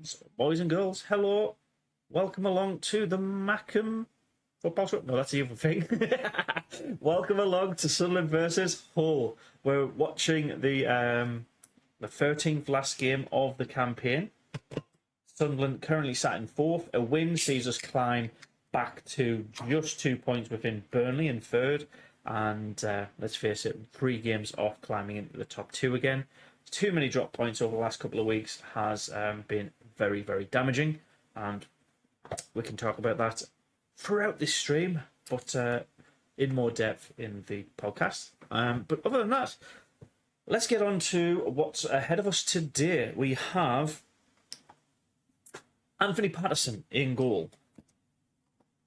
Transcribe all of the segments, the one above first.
friends, boys and girls, hello. Welcome along to the Mackham football show. No, that's the other thing. Welcome along to Sunderland versus Hull. We're watching the 13th last game of the campaign. Sunderland currently sat in fourth. A win sees us climb back to just 2 points within Burnley in third. And let's face it, 3 games off climbing into the top 2 again. Too many drop points over the last couple of weeks has been very, very damaging. And we can talk about that throughout this stream, but in more depth in the podcast. But other than that, let's get on to what's ahead of us today. We have Anthony Patterson in goal.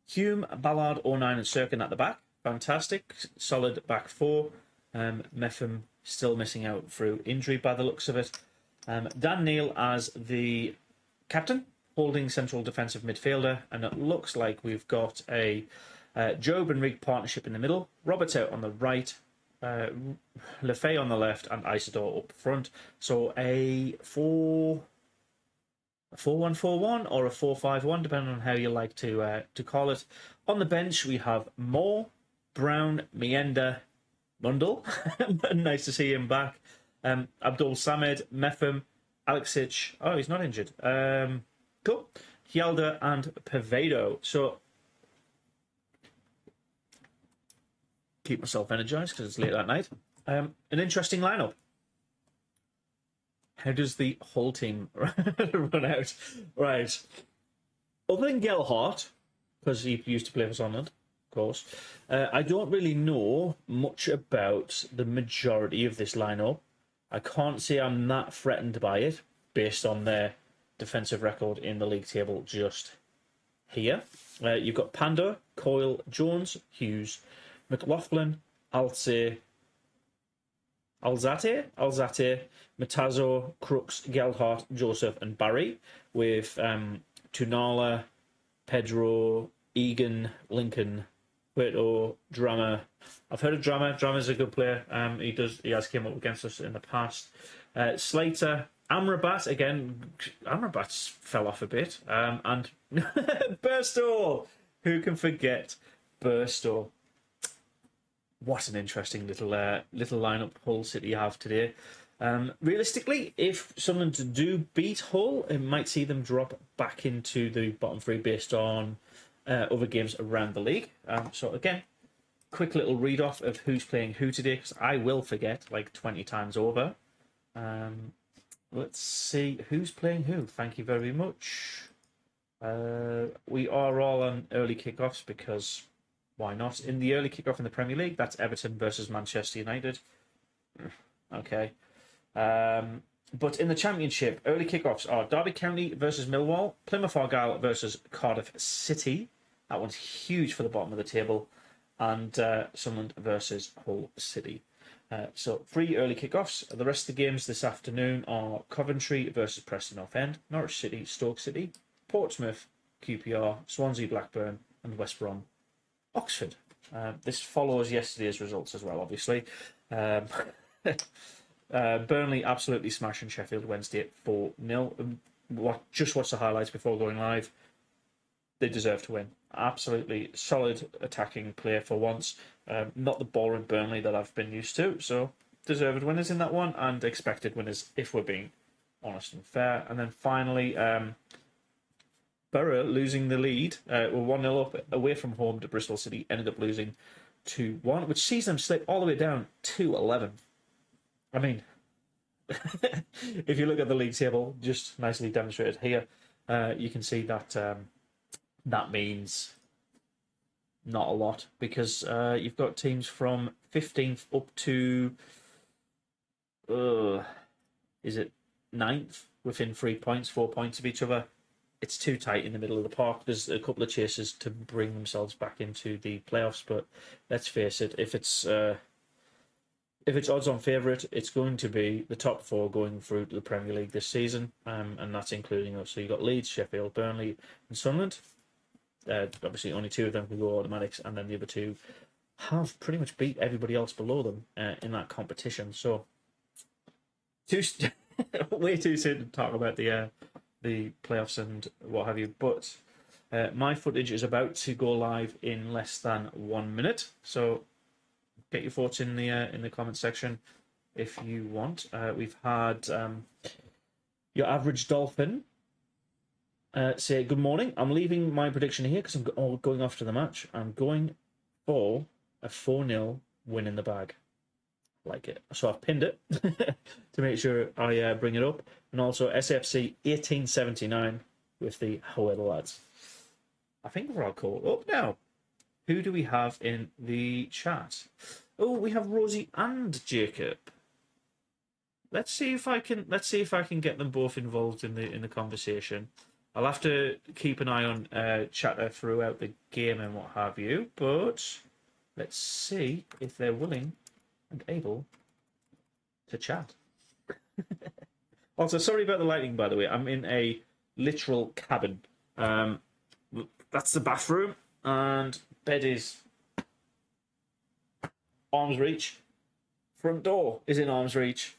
Hume, Ballard, 09 and Sirkin at the back. Fantastic. Solid back four. Metham still missing out through injury by the looks of it. Dan Neil as the captain, holding central defensive midfielder. And it looks like we've got a Job and Rig partnership in the middle. Roberts out on the right. Lefay on the left and Isidore up front. So a 4-1-4-1 or a 4-5-1, depending on how you like to call it. On the bench, we have Moore, Brown, Mienda, Mundle. Nice to see him back. Abdul Samed, Metham, Alexic. Oh, he's not injured. Cool. Hjalda and Pavedo. So, keep myself energized because it's late at night. An interesting lineup. How does the whole team run out? Right. Other than Gelhardt, because he used to play for Sunderland, of course, I don't really know much about the majority of this lineup. I can't say I'm that threatened by it based on their defensive record in the league table just here. You've got Panda, Coyle, Jones, Hughes, McLaughlin, Alzate, Matazo, Crooks, Gelhardt, Joseph, and Barry, with Tunala, Pedro, Egan, Lincoln, Puerto, Drama. I've heard of Drama. Drama's a good player. He has came up against us in the past. Slater, Amrabat again. Amrabat's fell off a bit, and Burstow. Who can forget Burstow? What an interesting little lineup Hull City have today. Realistically, if Sunderland do beat Hull, it might see them drop back into the bottom 3 based on other games around the league. So again, quick little read off of who's playing who today, because I will forget like 20 times over. Let's see who's playing who. Thank you very much. We are all on early kickoffs because why not? In the early kickoff in the Premier League, that's Everton versus Manchester United. Okay. But in the Championship, early kickoffs are Derby County versus Millwall, Plymouth Argyle versus Cardiff City. That one's huge for the bottom of the table. And Sunderland versus Hull City. So 3 early kickoffs. The rest of the games this afternoon are Coventry versus Preston North End, Norwich City, Stoke City, Portsmouth, QPR, Swansea, Blackburn, and West Brom, Oxford. This follows yesterday's results as well, obviously. Burnley absolutely smashing Sheffield Wednesday at 4-0. Just watch the highlights before going live. They deserve to win. Absolutely solid attacking play for once. Not the boring Burnley that I've been used to. So deserved winners in that one and expected winners if we're being honest and fair. And then finally, Borough losing the lead. Were 1-0 up away from home to Bristol City. Ended up losing 2-1, which sees them slip all the way down to 11th. I mean, if you look at the league table, just nicely demonstrated here, you can see that that means not a lot, because you've got teams from 15th up to, is it 9th, within 3 points, 4 points of each other. It's too tight in the middle of the park. There's a couple of chasers to bring themselves back into the playoffs, but let's face it, if it's odds-on favourite, it's going to be the top 4 going through to the Premier League this season, and that's including us. So you've got Leeds, Sheffield, Burnley, and Sunderland. Obviously, only 2 of them can go automatics, and then the other 2 have pretty much beat everybody else below them in that competition. So, way too soon to talk about the the playoffs and what have you. But my footage is about to go live in less than 1 minute. So get your thoughts in the comment section if you want. We've had your average dolphin say, good morning. I'm leaving my prediction here because I'm going off to the match. I'm going for a 4-0 win in the bag. Like it. So I've pinned it to make sure I bring it up. And also SFC 1879 with the HawayTheLads. I think we're all caught up now. Who do we have in the chat? Oh, we have Rosie and Jacob. Let's see if I can get them both involved in the conversation. I'll have to keep an eye on chatter throughout the game and what have you, but let's see if they're willing and able to chat. Also, sorry about the lighting, by the way. I'm in a literal cabin. That's the bathroom, and bed is arm's reach. Front door is in arm's reach.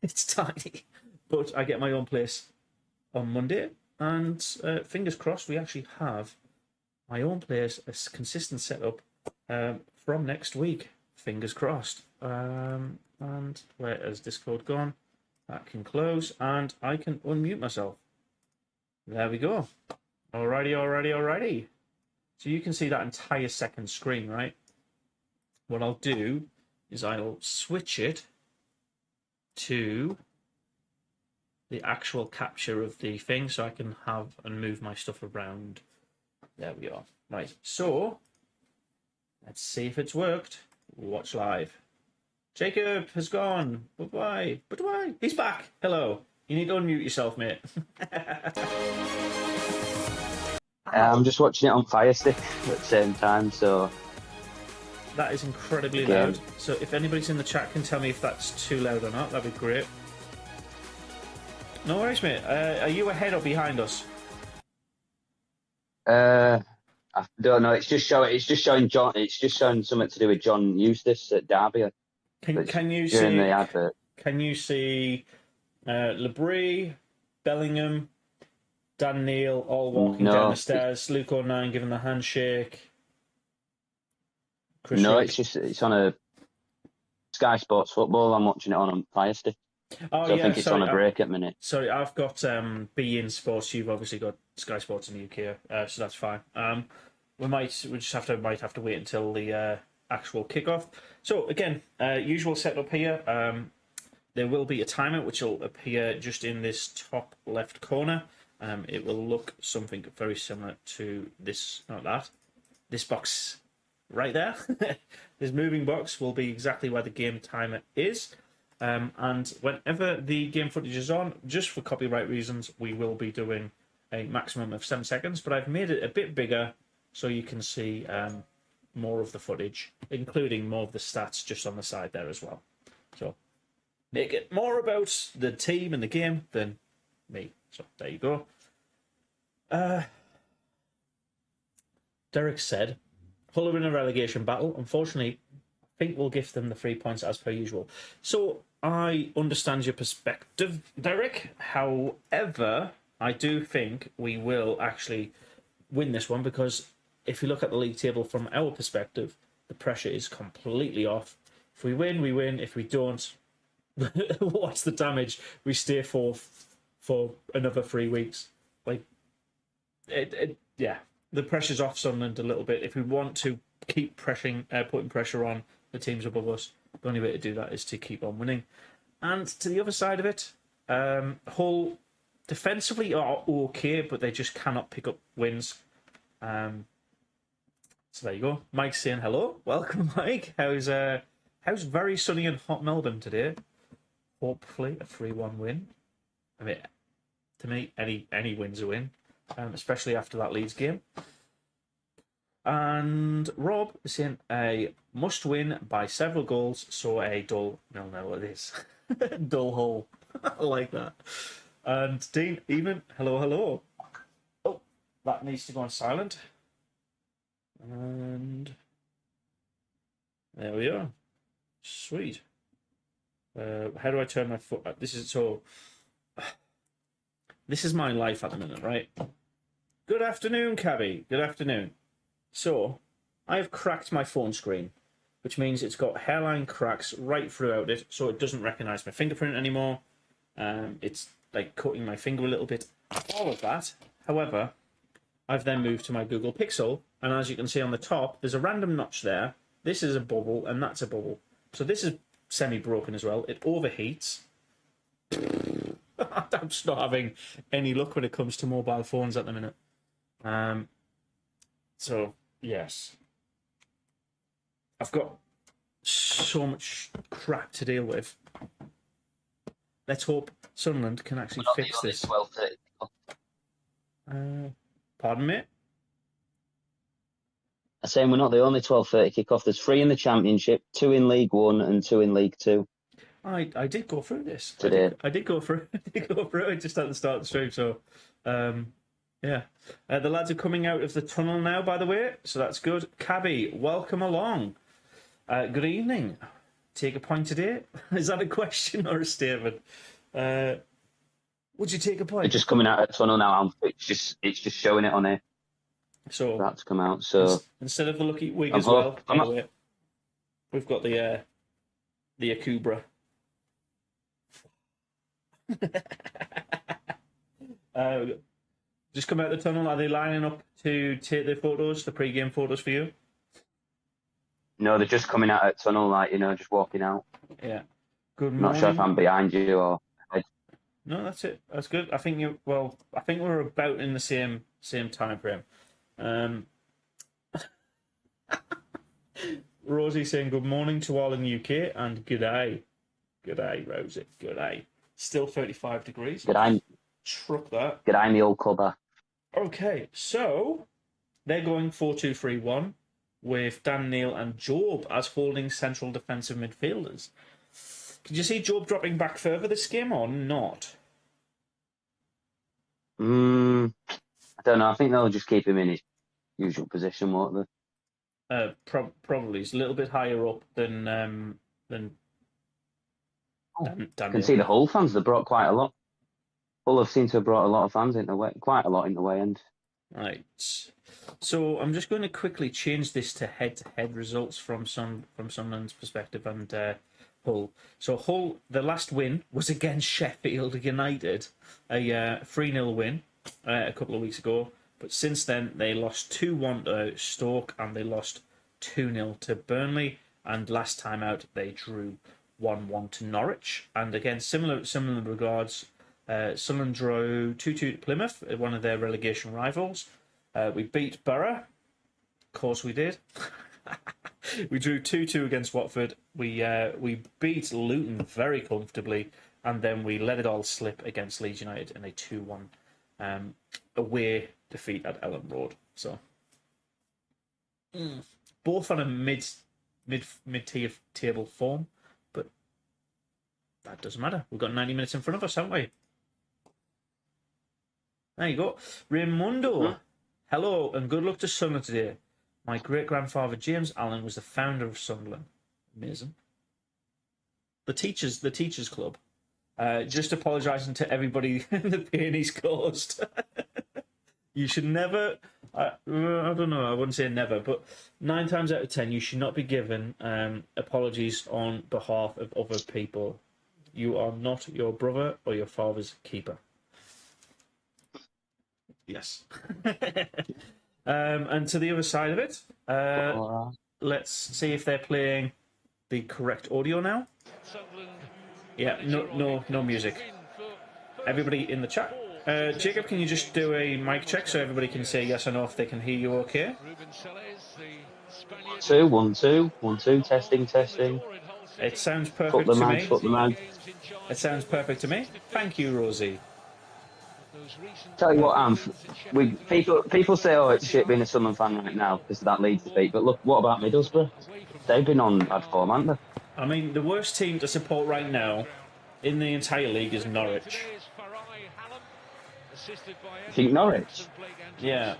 It's tiny, but I get my own place on Monday. And fingers crossed, we actually have my own place, a consistent setup from next week. Fingers crossed. And where has Discord gone? That can close, and I can unmute myself. There we go. Alrighty. So you can see that entire second screen, right? What I'll do is I'll switch it to the actual capture of the thing so I can have and move my stuff around. There we are. Right, so let's see if it's worked. Watch live. Jacob has gone. Bye-bye. Bye-bye. He's back. Hello. You need to unmute yourself, mate. I'm just watching it on Fire Stick at the same time, so... That is incredibly loud. So if anybody's in the chat can tell me if that's too loud or not, that'd be great. No worries, mate. Are you ahead or behind us? I don't know. It's just showing John. It's just showing something to do with John Eustace at Derby. Can you during see the advert? Can you see Labrie, Bellingham, Dan Neil all walking down the stairs? Luke O'Nien giving the handshake. Chris Rock. It's on a Sky Sports Football. I'm watching it on Fire Stick. Oh, so I think it's on a break at the minute. Sorry, I've got B in Sports. You've obviously got Sky Sports in the UK, so that's fine. We might have to wait until the actual kickoff. So again, usual setup here. There will be a timer which will appear just in this top left corner. It will look something very similar to this, not that. This box right there. This moving box will be exactly where the game timer is. And whenever the game footage is on, just for copyright reasons, we will be doing a maximum of 7 seconds. But I've made it a bit bigger so you can see more of the footage, including more of the stats just on the side there as well. So make it more about the team and the game than me. So there you go. Derek said, Hull are in a relegation battle. Unfortunately, I think we'll give them the 3 points as per usual. So I understand your perspective, Derek. However, I do think we will actually win this one because if you look at the league table from our perspective, the pressure is completely off. If we win, we win. If we don't, what's the damage? We stay fourth for another 3 weeks. Like, yeah, the pressure's off Sunderland a little bit. If we want to keep putting pressure on the teams above us, the only way to do that is to keep on winning. And to the other side of it, Hull defensively are okay, but they just cannot pick up wins. So there you go. Mike's saying hello. Welcome, Mike. How's very sunny and hot Melbourne today? Hopefully a 3-1 win. I mean, to me, any win's a win, especially after that Leeds game. And Rob is saying a must win by several goals, so a dull 0-0 it is. Dull Hull. I like that. And Dean, even hello. Oh, that needs to go on silent. And there we are. Sweet. How do I turn my foot? This is so. This is my life at the minute, right? Good afternoon, Cabby. Good afternoon. So, I have cracked my phone screen, which means it's got hairline cracks right throughout it, so it doesn't recognise my fingerprint anymore. It's like cutting my finger a little bit. All of that. However, I've then moved to my Google Pixel, and as you can see on the top, there's a random notch there. This is a bubble, and that's a bubble. So this is semi-broken as well. It overheats. I'm just not having any luck when it comes to mobile phones at the minute. So, yes. I've got so much crap to deal with. Let's hope Sunderland can actually fix this. 12:30. Pardon me? I'm saying we're not the only 12:30 kick-off. There's 3 in the Championship, 2 in League One and 2 in League Two. I did go through this today. I did go through it just at the start of the stream. So, yeah. The lads are coming out of the tunnel now, by the way, so that's good. Cabby, welcome along. Good evening. Take a point today? Is that a question or a statement? Would you take a point? They're just coming out of the tunnel now. It's just showing it on here. So that's come out. So instead of the lucky wig as well, by the way, we've got the Akubra. Just come out of the tunnel. Are they lining up to take their photos, the pre-game photos for you? No, they're just coming out of the tunnel, like, just walking out. Yeah. Good morning. Not sure if I'm behind you or. No, that's it. That's good. I think I think we're about in the same time frame. Rosie saying good morning to all in the UK and good day. Good day, Rosie. Good day. Still 35 degrees. Good day. Truck that. Good day, me old cubber. Okay, so they're going 4-2-3-1 with Dan Neil and Job as holding central defensive midfielders. Did you see Job dropping back further this game or not? I don't know. I think they'll just keep him in his usual position, won't they? Probably. He's a little bit higher up than Dan. You can see the Hull fans. They brought quite a lot. Hull have seemed to have brought a lot of fans quite a lot in the way end. Right. So I'm just going to quickly change this to head-to-head results from Sunderland's perspective and Hull. So Hull, the last win was against Sheffield United, a 3-0 win a couple of weeks ago. But since then, they lost 2-1 to Stoke and they lost 2-0 to Burnley. And last time out, they drew 1-1 to Norwich. And again, similar regards, Sunderland drew 2-2 to Plymouth, one of their relegation rivals. We beat Borough. Of course we did. We drew 2-2 against Watford. We beat Luton very comfortably. And then we let it all slip against Leeds United in a 2-1 away defeat at Ellen Road. So, both on a mid-table form. But that doesn't matter. We've got 90 minutes in front of us, haven't we? There you go. Raimundo, hello and good luck to Sunderland today. My great-grandfather James Allen was the founder of Sunderland. Amazing. The Teachers Club. Just apologising to everybody in the pain he's caused. You should never, I don't know, I wouldn't say never, but 9 times out of 10, you should not be given apologies on behalf of other people. You are not your brother or your father's keeper. Yes. And to the other side of it, let's see if they're playing the correct audio now. Yeah, no music. Everybody in the chat. Jacob, can you just do a mic check so everybody can say yes or no if they can hear you okay? 1 2 1 2 testing. It sounds perfect to me. Foot the mag. It sounds perfect to me. Thank you, Rosie. Tell you what, Anth, people say, oh, it's shit being a Sunderland fan right now because of that Leeds defeat. But look, what about Middlesbrough? They've been on bad form, haven't they? I mean, the worst team to support right now in the entire league is Norwich. You think Norwich? Yeah.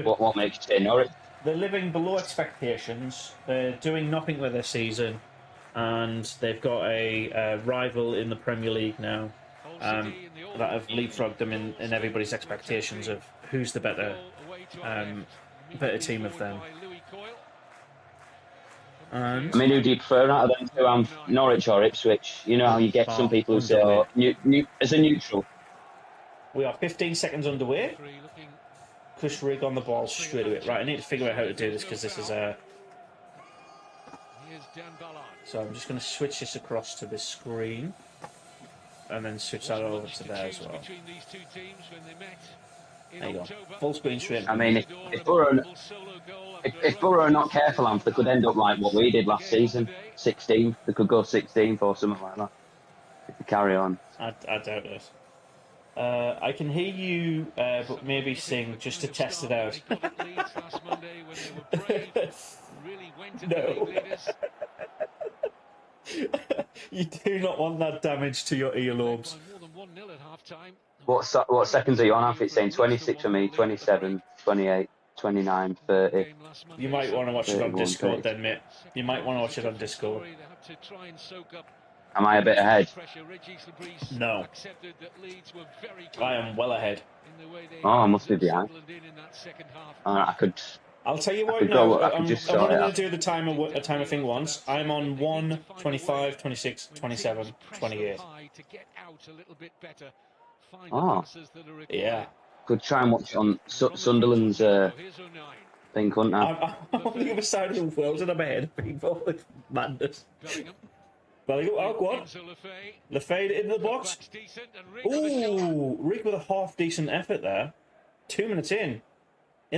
What makes you say Norwich? They're living below expectations. They're doing nothing with their season. And they've got a rival in the Premier League now. that have leapfrogged them in everybody's expectations of who's the better team of them. And I mean, who do you prefer out of them two? Norwich or Ipswich? You know how you get some people who say, "Oh, as a neutral." We are 15 seconds underway. Chris Rigg on the ball straight away. Right, I need to figure out how to do this because this is a. So I'm just going to switch this across to this screen, and then switch that over to there as well. There you go. Full screen straight. I mean, if Borough are not careful, Anth, they could end up like what we did last season, 16th. They could go 16th or something like that if they carry on. I doubt it. I can hear you, but maybe sing just to test it out. No. You do not want that damage to your earlobes. What seconds are you on, Anth? It's saying 26 for me, 27, 28, 29, 30. You might want to watch it on Discord then, mate. You might want to watch it on Discord. Am I a bit ahead? No. I am well ahead. Oh, I must be behind. I could... I'll tell you what now, I'm only going to do the timer thing once. I'm on 1, 25, 26, 27, 28. Oh. Yeah. Could try and watch on Sunderland's thing, couldn't I? I'm on the other side of the world and I'm ahead of people. It's madness. Well, go on. Lefay into the box. Ooh, Rigg with a half-decent effort there. 2 minutes in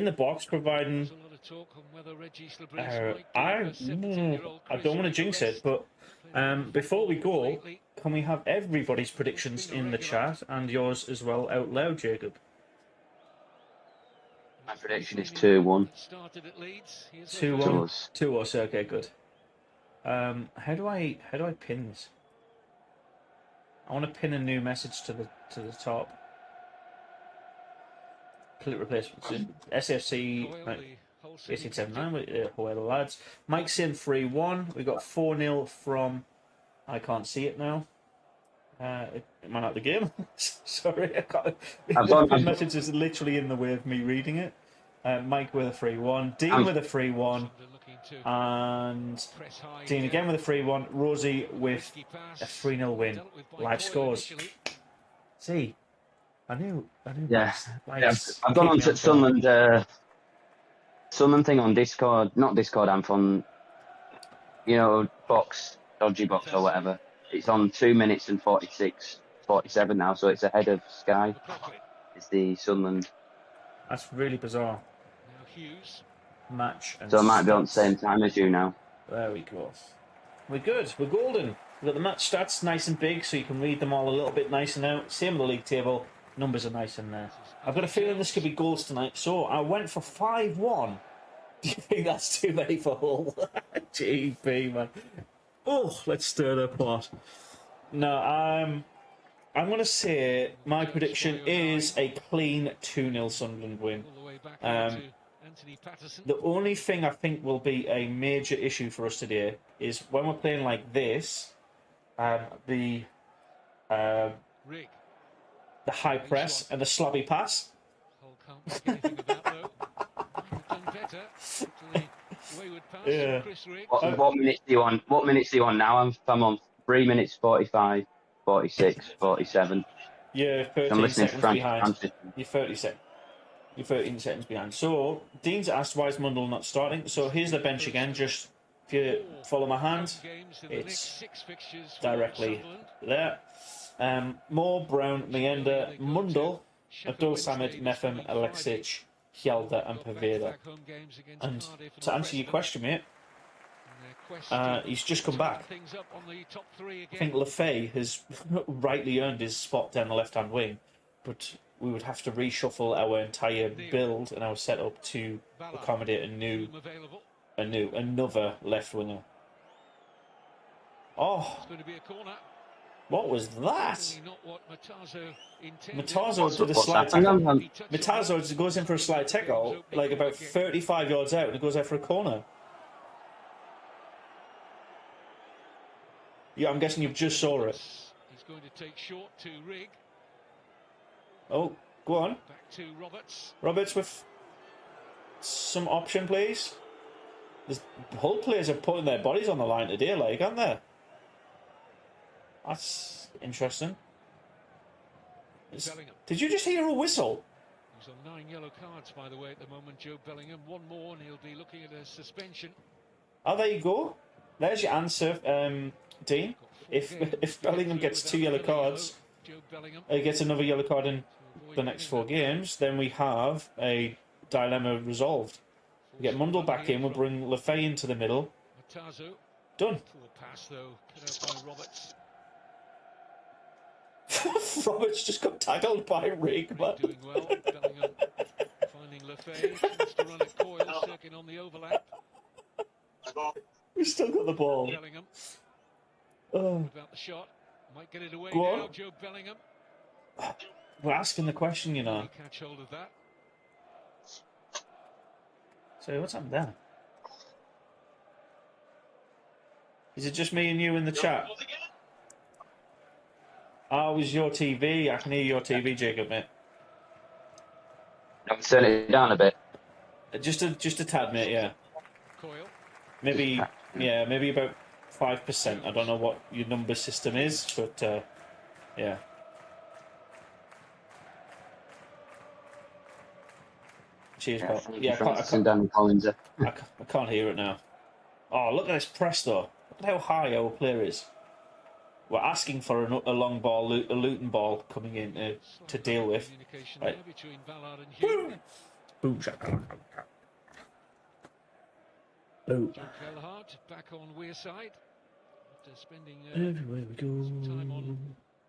the box, providing... I don't want to jinx it, but before we go, can we have everybody's predictions in the chat and yours as well out loud, Jacob? My prediction is 2-1. 2-1. 2-1. Okay, good. How do I pin this? I want to pin a new message to the top. Complete replacements. SFC 1879 with HawayTheLads. Mike's saying 3-1. We got 4-0 from. I can't see it now. It might not the game. Sorry, I can't. The message is literally in the way of me reading it. Mike with a 3-1. Dean with a 3-1. And Dean again with a 3-1. Rosie with a 3-0 win. Live scores. See, I knew. Yeah, I've gone on to Sunderland thing on Discord, not Discord, I'm on, dodgy box or whatever. It's on 2 minutes and 47 now, so it's ahead of Sky. It's the Sunderland. That's really bizarre. Match. And so it might be on the same time as you now. There we go. We're good. We're golden. We've got the match stats nice and big, so you can read them all a little bit nicer now. Same with the league table. Numbers are nice in there. I've got a feeling this could be goals tonight, so I went for 5-1. Do you think that's too many for Hull? GP, man. Oh, let's stir the pot. No, I'm going to say my prediction is a clean 2-0 Sunderland win. The only thing I think will be a major issue for us today is when we're playing like this, the high press and the slobby pass. Yeah. What minutes do you on? What minutes do you on now? I'm on 3 minutes 45, 46, 47. Yeah, 13 seconds behind. You're 30 seconds. You're 13 seconds behind. So, Dean's asked why is Mundell not starting. So, here's the bench again. Just, if you follow my hand, it's directly there. Moore, Brown, Meander, Mundell, Abdul Samad, Mefem, Alexic, Hjelda and Paveda. And to answer your question, mate, he's just come back. I think Lefay has rightly earned his spot down the left-hand wing, but we would have to reshuffle our entire build and our setup to accommodate another left winger. Oh, what was that? Matazo did a slide tackle. Matazo goes in for a slide tackle, like about 35 yards out, and it goes out for a corner. Yeah, I'm guessing you've just saw it. going to take short to Rig. Oh, go on. Back to Roberts. Roberts with some option, please. The Hull players are putting their bodies on the line today, like, aren't they? That's interesting. Did you just hear a whistle? He's on 9 yellow cards, by the way, at the moment, Joe Bellingham. One more and he'll be looking at a suspension. Oh, there you go. There's your answer, Dean. If Bellingham gets 2 yellow cards, he gets another yellow card in the next 4 games, then we have a dilemma resolved. We get Mundell back in, we'll bring Lefay into the middle. Done. Poor pass, though, put out by Roberts. Roberts just got tackled by Rig, man. Doing well. Bellingham finding Lefay. Wants to run at Coyle, circling on the overlap. We've still got the ball. Bellingham. Oh. About the shot. Might get it away Go now, on. Joe Bellingham. We're asking the question, you know. Catch hold of that. So what's happened there? Is it just me and you in the chat? Oh, it was your TV. I can hear your TV, Jacob, mate. I'll turn it down a bit. Just a tad, mate. Yeah. Coyle. Maybe about 5%. I don't know what your number system is, but yeah. Cheers, pal. Yeah, I can't hear it now. Oh, look at this press, though. Look at how high our player is. We're asking for a long ball, a Luton ball coming in to deal with. Right. Boom! Boom! Boom. Gelhardt back on Wearside after spending Everywhere we go. some time on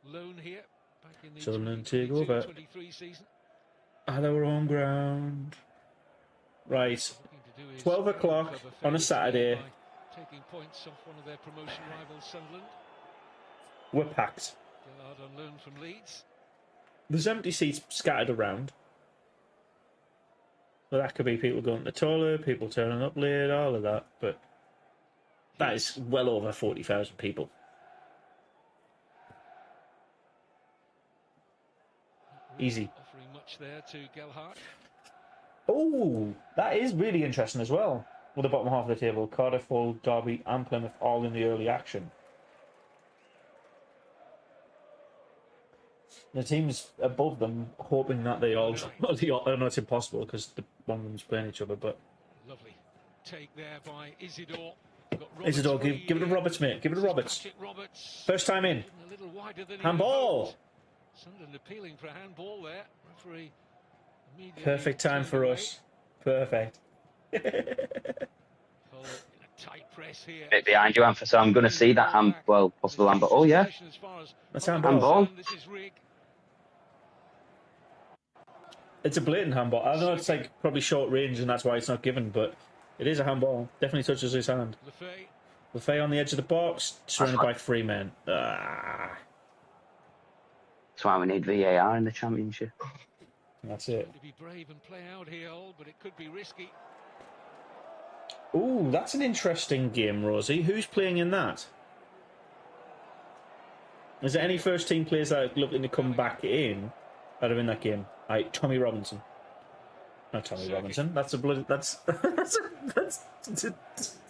loan here back in the Sunderland take over. 22-23 season. At our own ground. Right. 12 o'clock on a Saturday. Taking points off one of their promotion rivals, Sunderland. We're packed. Gelhardt on loan from Leeds. There's empty seats scattered around. Well, that could be people going to the toilet, people turning up late, all of that. But that is well over 40,000 people. Easy. Offering much there to Gelhardt. Oh, that is really interesting as well. With the bottom half of the table, Cardiff, Hull, Derby, and Plymouth all in the early action. The teams above them hoping that they all. I know it's impossible because one of them's playing each other, but. Lovely take there by Isidore. Isidore, give it to Roberts, mate. Give it to Roberts. First time in. Handball. Sunderland appealing for a handball there. Referee perfect time for us. Perfect. Tight press here. Bit behind you, Anth, so I'm going to see that possible handball. Oh yeah, that's handball. It's a blatant handball. I know it's like probably short range and that's why it's not given, but it is a handball. Definitely touches his hand. Lefay on the edge of the box, surrounded by 3 men. That's why we need VAR in the Championship. That's it. To be brave and play out here, but it could be risky. Ooh, that's an interesting game, Rosie. Who's playing in that? Is there any first team players that are looking to come back in that are in that game? Tommy Robinson. Not Tommy Robinson. That's a bloody. That's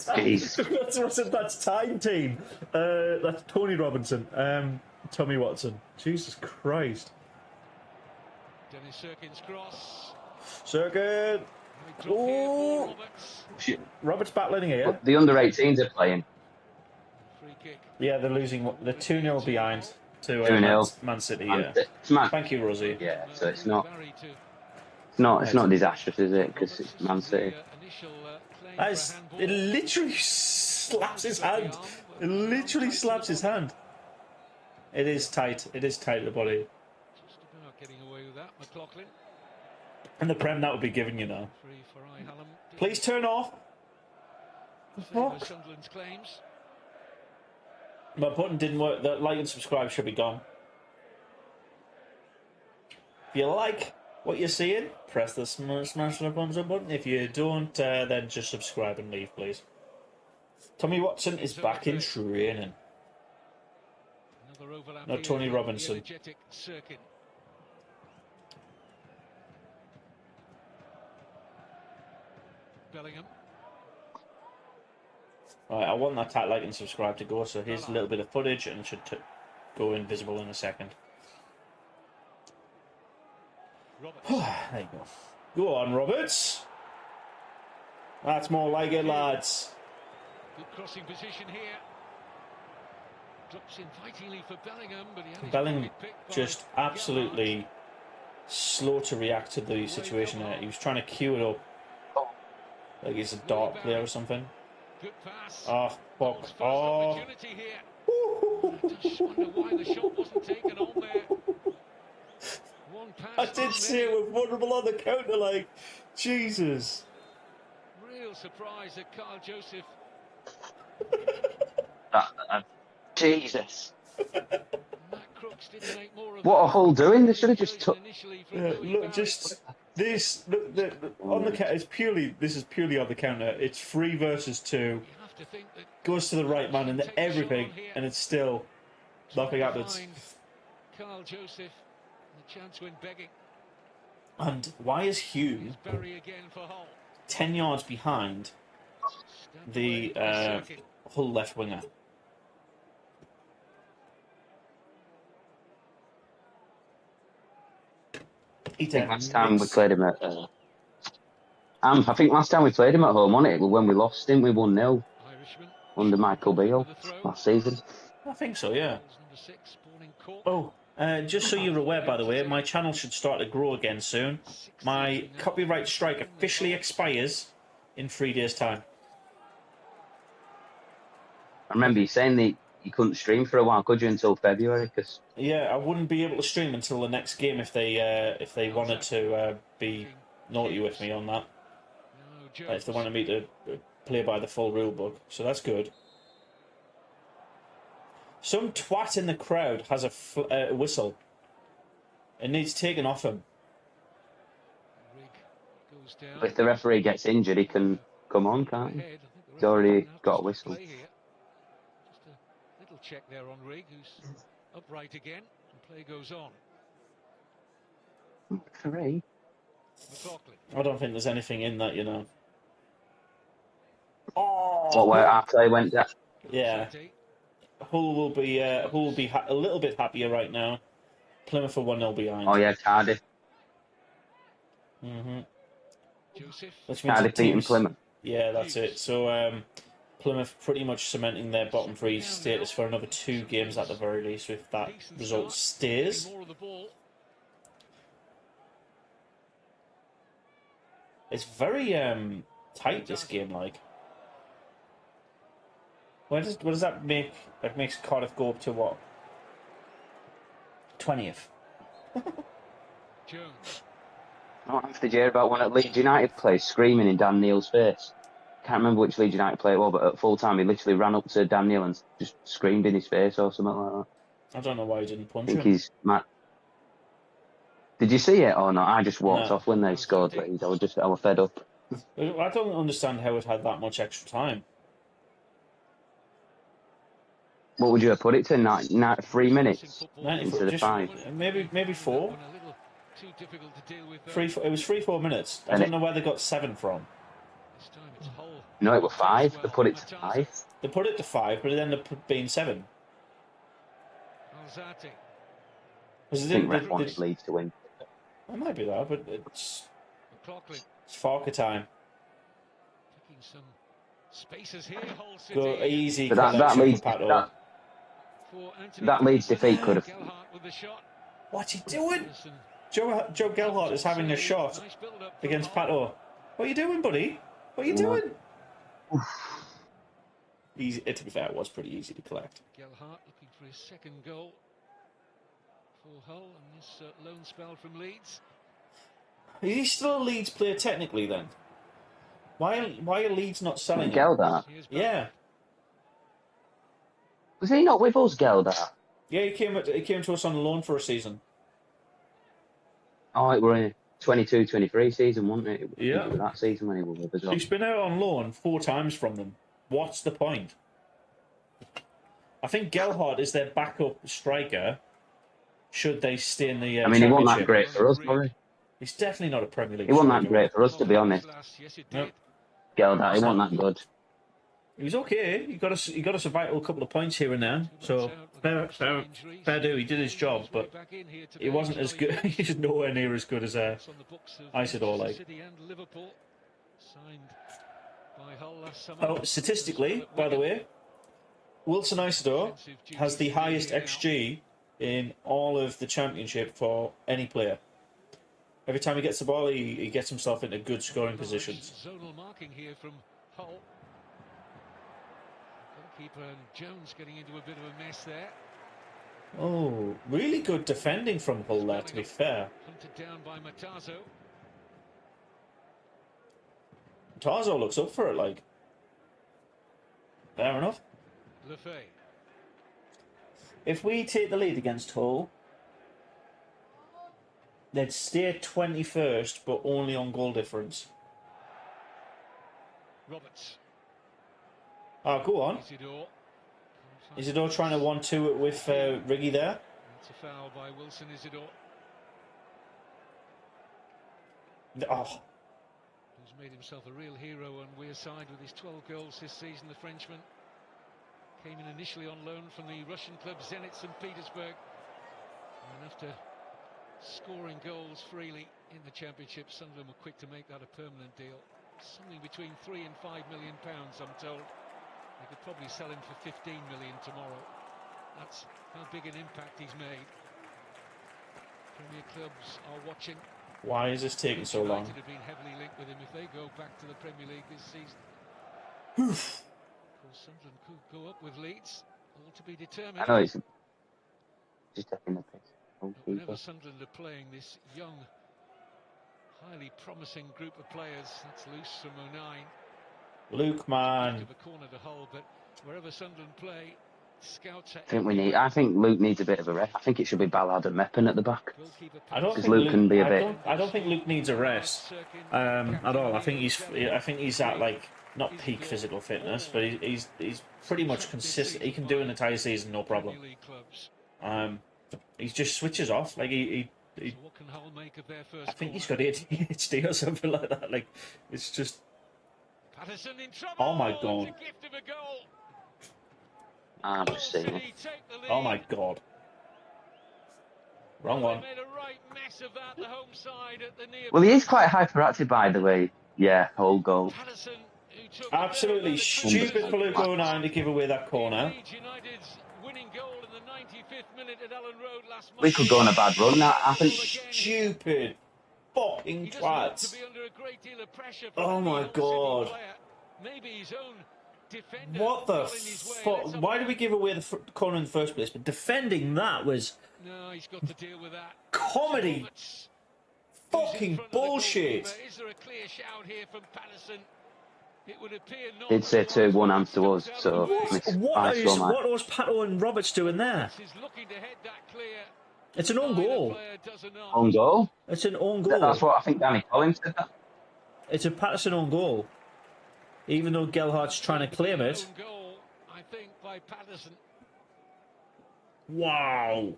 time team. That's Tony Robinson. Tommy Watson. Jesus Christ. Dennis Serkin's cross. Serkin. Oh, Roberts battling here. But the under-18s are playing. Free kick. Yeah, they're losing. They're 2-0 behind to 2-0. Man City. Yeah. Thank you, Rosie. Yeah, so it's not disastrous, is it? Because it's Man City. It literally slaps his hand. It literally slaps his hand. It is tight. It is tight at the body. Just about getting away with that, McLaughlin. And the Prem that would be given, you know. Please turn off. Sunderland's claims. My button didn't work. The like and subscribe should be gone. If you like what you're seeing, press the smash the thumbs up button. If you don't, then just subscribe and leave, please. Tommy Watson is back in training. Another overlap No, here Tony in Robinson. the energetic circuit. Bellingham. Right, I want that tag, like, and subscribe to go. So here's a little bit of footage, and it should go invisible in a second. There you go. Go on, Roberts. That's more like it, lads. Good crossing position here. Drops invitingly for Bellingham, but he had his Bellingham pocket picked by just absolutely Gelhardt. slow to react to the situation there. He was trying to cue it up like he's a dart player or something. Good pass. Oh, fuck. First Oh. opportunity here. I just wonder why the shot wasn't taken on there. One I pass. did see it with vulnerable on the counter, like, Jesus. Real surprise that Carl Joseph. Jesus. Matt Crooks didn't make more of What are that. Hull doing? They should have just took. Yeah, look, just this. Look, on the counter. This is purely on the counter. It's 3 versus 2. You have to think that Goes to the right man and everything, and it's still nothing happens. Carl Joseph, the chance went begging. And why is Hume Barry again for Hull. 10 yards behind the Hull left winger? I think last time we played him at. I think last time we played him at home, wasn't it? When we lost him, we 1-0 under Michael Beale last season. I think so, yeah. Oh, just so you're aware, by the way, my channel should start to grow again soon. My copyright strike officially expires in 3 days' time. I remember you saying that you couldn't stream for a while, could you, until February? Cause... Yeah, I wouldn't be able to stream until the next game if they wanted to be naughty with me on that. If they wanted me to play by the full rule book, so that's good. Some twat in the crowd has a whistle. It needs taken off him. If the referee gets injured, he can come on, can't he? He's already got a whistle. Just a little check there on Rigg, who's upright again, and play goes on. Referee? I don't think there's anything in that, you know. What, where our play went down? Yeah. Hull will be a little bit happier right now. Plymouth are 1-0 behind. Oh yeah, Cardiff. Which means Cardiff beating Plymouth. Yeah, that's it. So Plymouth pretty much cementing their bottom 3 status for another 2 games at the very least, if that result stays. It's very tight, this game, like. What does that make? That makes Cardiff go up to what? 20th. Oh, did you hear about one at Leeds United play screaming in Dan Neil's face? Can't remember which Leeds United player it was, but at full time he literally ran up to Dan Neil and just screamed in his face or something like that. I don't know why he didn't punch I think him. he's mad. Did you see it or not? I just walked off when they scored Leeds. I was fed up. I don't understand how it had that much extra time. What would you have put it to? 3 minutes 90, instead of 5. Maybe 4. It was 3-4 minutes. I don't know where they got 7 from. No, it was 5. They put it to 5. They put it to 5, but it ended up being 7. I think ref wants Leeds to win. It might be that, but it's Farker time. Go easy. But that Leeds defeat could have. What's he doing? Joe Gelhardt is having a shot against Pato. What are you doing, buddy? What are you doing? Easy. To be fair, it was pretty easy to collect. Gelhardt looking for his second goal for Hull and this loan spell from Leeds. Is he still a Leeds player technically then? Why are Leeds not selling him? Gelhardt? Yeah. Was he not with us, Gelhardt? Yeah, he came to us on loan for a season. Oh, it were in 22-23 season, wasn't it? Yeah. That season when he was with us. He's been out on loan 4 times from them. What's the point? I think Gelhardt is their backup striker. Should they stay in the I mean, he wasn't that championship? great for us, was he? He's definitely not a Premier League He wasn't striker. that great for us, to be honest. Yes, it No. did. Gelhardt, he wasn't that good. He was okay. He got us a vital couple of points here and there. So fair do. He did his job, but he wasn't as good. He's nowhere near as good as Isidore. Like, oh, statistically, by the way, Wilson Isidore has the highest XG in all of the championship for any player. Every time he gets the ball, he gets himself into good scoring positions. Zonal marking here from Hull. Goalkeeper and Jones getting into a bit of a mess there. Oh, really good defending from Hull there, to be fair. Hunted down by Matazo. Tarzo looks up for it, like. Fair enough. Lefay. If we take the lead against Hull, they'd stay 21st, but only on goal difference. Roberts. Oh, go on. Isidore. Isidore trying to 1-2 it with Riggy there. That's a foul by Wilson Isidore. Oh, Who's made himself a real hero on Weir's side with his 12 goals this season, the Frenchman. Came in initially on loan from the Russian club Zenit St. Petersburg. And after scoring goals freely in the championship, Sunderland were quick to make that a permanent deal. Something between £3 and £5 million, I'm told. They could probably sell him for 15 million tomorrow. That's how big an impact he's made. Premier clubs are watching. why is this taking so long? United have been heavily linked with him if they go back to the Premier League this season. Oof. Of course, Sunderland could go up with Leeds, all to be determined. I know he's just taking the piss. But whenever Sunderland are playing this young, highly promising group of players, that's loose from 09. Luke, man. Of a corner to Hull, but wherever Sunderland play, scouts. I think Luke needs a bit of a rest. I think it should be Ballard and Meppen at the back. I don't think Luke can be a bit. I don't think Luke needs a rest at all. I think he's at, like, not peak physical fitness, but he's pretty much consistent. He can do an entire season, no problem. He just switches off. Like I think he's got ADHD or something like that. Like, it's just. Oh my god. I'm just saying. Oh my god. Wrong one. Well, he is quite hyperactive, by the way. Yeah, whole goal. Absolutely stupid for Luke 09 to give away that corner. We could go on a bad run now, I think. Stupid fucking twats. Oh my god. What the fuck? Why did we give away the corner in the first place? But defending that was comedy. Fucking bullshit. Is there a clear shout here from Patterson? It would appear not. Did say 2-1 afterwards, so what was Pato and Roberts doing there? It's an own goal. Own goal? It's an own goal. That's what I think Danny Collins said that. It's a Patterson own goal. Even though Gelhardt's trying to claim it. I think by Patterson. Wow.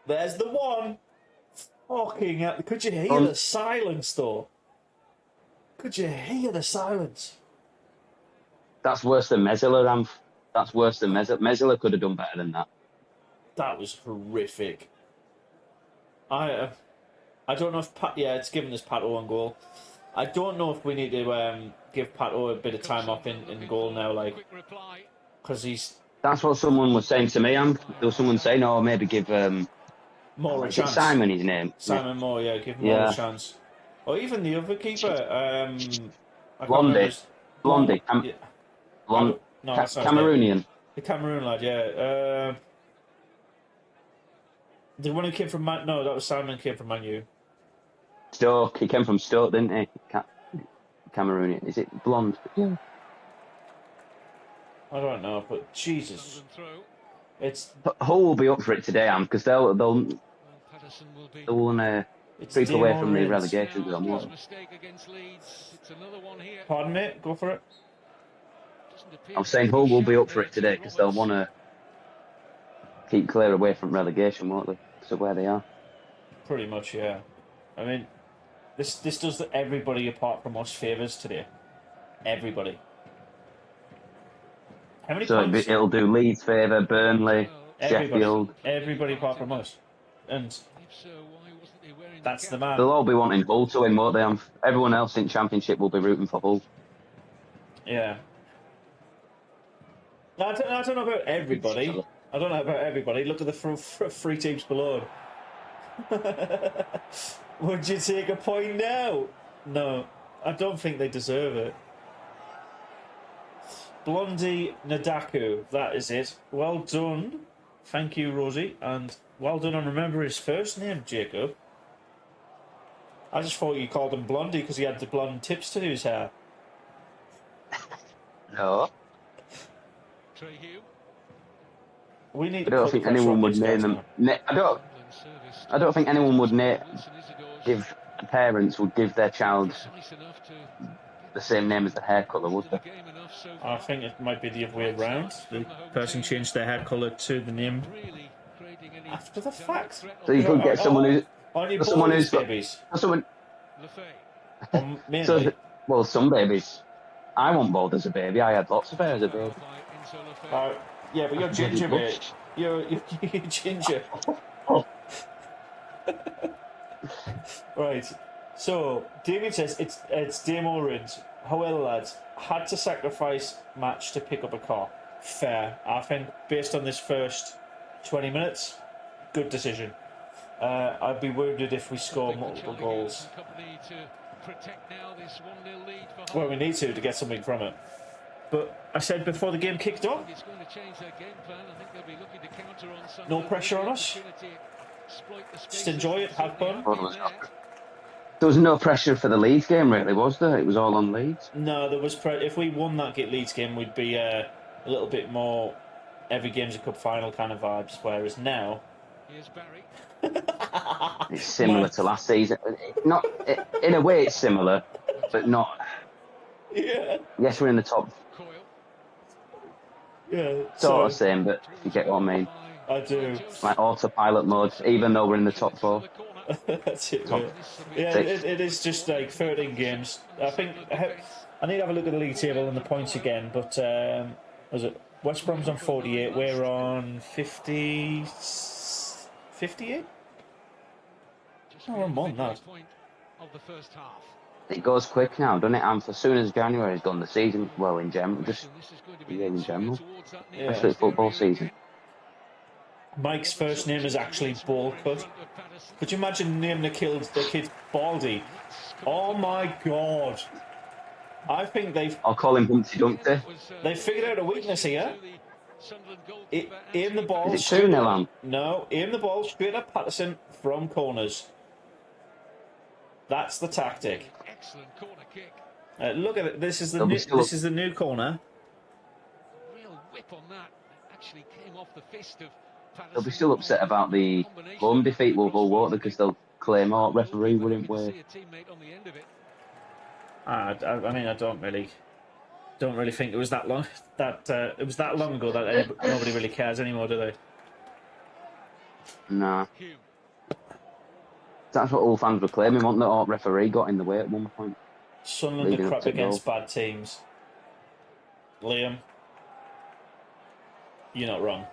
There's the one. Fucking hell. Could you hear the silence, though? Could you hear the silence? That's worse than Mezzler, Anth. That's worse than Mezzler. Mezzler could have done better than that. That was horrific. I don't know if it's given us Pato on goal. I don't know if we need to give Pato a bit of time off in goal now, like, because he's. That's what someone was saying to me, Anth. There was someone saying, "Oh, maybe give Moore a chance." Simon, his name. Simon Moore, yeah, give Moore a chance. Or even the other keeper, Blondie. Cameroonian. The Cameroon lad, yeah. The one who came from no, that was Simon. Came from Man U. Stoke. He came from Stoke, didn't he? Cameroonian. Is it blonde? Yeah. I don't know, but Jesus, it's. Hull will be up for it today, Am, because they'll creep away from the relegation zone. Pardon me, go for it. I was saying Hull will be up for it today because they'll want to keep clear away from relegation, won't they? So where they are. Pretty much, yeah. I mean, this does everybody apart from us favours today. Everybody. How many So points? it'll do Leeds favour, Burnley, Sheffield. Everybody apart from us. And that's the man. They'll all be wanting Hull to win, won't they? Everyone else in Championship will be rooting for Hull. Yeah. I don't know about everybody. I don't know about everybody. Look at the three teams below. Would you take a point now? No, I don't think they deserve it. Blondie Nadaku, that is it. Well done. Thank you, Rosie. And well done on remember his first name, Jacob. I just thought you called him Blondie because he had the blonde tips to his hair. No. We need. I don't think anyone would name them. I don't think anyone would give parents would give their child the same name as the hair colour, would they? I think it might be the other way around. The person changed their hair colour to the name after the fact. So you could get someone who's babies. Someone. Mainly. Well, some babies. I want bald as a baby. I had lots of hair as a baby. Yeah, but you're ginger, mate. You're ginger. Right. So David says it's Damo Rins. However, lads, had to sacrifice match to pick up a car. Fair. I think based on this first 20 minutes, good decision. I'd be wounded if we score multiple goals. Well, we need to get something from it. But I said before the game kicked off, no pressure on us. Just enjoy it, have fun. There was no pressure for the Leeds game, really, was there? It was all on Leeds. No, there was. If we won that Leeds game, we'd be a little bit more every game's a cup final kind of vibes. Whereas now, it's similar to last season. In a way, it's similar, but not. Yeah. Yes, we're in the top. Yeah. Sort of same, but you get what I mean. I do. Like autopilot mode, even though we're in the top 4. That's it, mate. Yeah, it is just like 13 games. I think I need to have a look at the league table and the points again. But was it West Brom's on 48? We're on 50, 58. No, we're more than that. It goes quick now, doesn't it? Anth, as soon as January's gone, the season, well, in general, just in general, especially football season. Mike's first name is actually Ball Cut. Could you imagine naming the kid Baldy? Oh my god! I think I'll call him Humpty Dumpty. They've figured out a weakness here. Aim the ball. Is it 2-0? No, aim the ball straight at Patterson from corners. That's the tactic. Excellent corner kick. Look at it. This is the new corner. Real whip on that. Actually came off the fist of. They'll be still upset about the home defeat with Hull, won't they? Because they'll claim, referee wouldn't we? I mean, I don't really think it was that long. It was that long ago that nobody really cares anymore, do they? Nah. That's what all fans were claiming, wasn't it? Referee got in the way at one point. Sunderland are crap against bad teams. Liam, you're not wrong.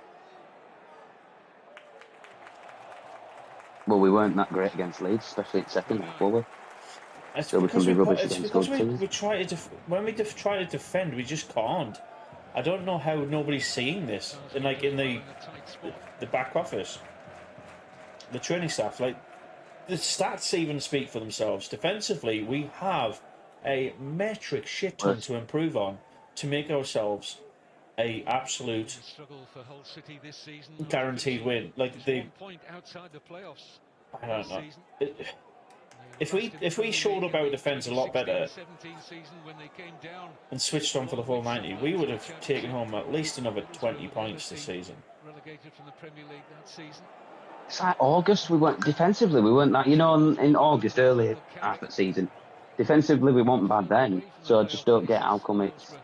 Well, we weren't that great against Leeds, especially in second half, were we? So we can be rubbish against good teams. When we try to defend, we just can't. I don't know how nobody's seeing this. In the back office, the training staff, the stats even speak for themselves. Defensively, we have a metric shit ton to improve on to make ourselves a absolute guaranteed win. I don't know. If we showed up our defence a lot better and switched on for the full 90, we would have taken home at least another 20 points this season. It's like August, we weren't defensively. We weren't that, in August, early half of the season. Defensively, we weren't bad then. So I just don't get how come it's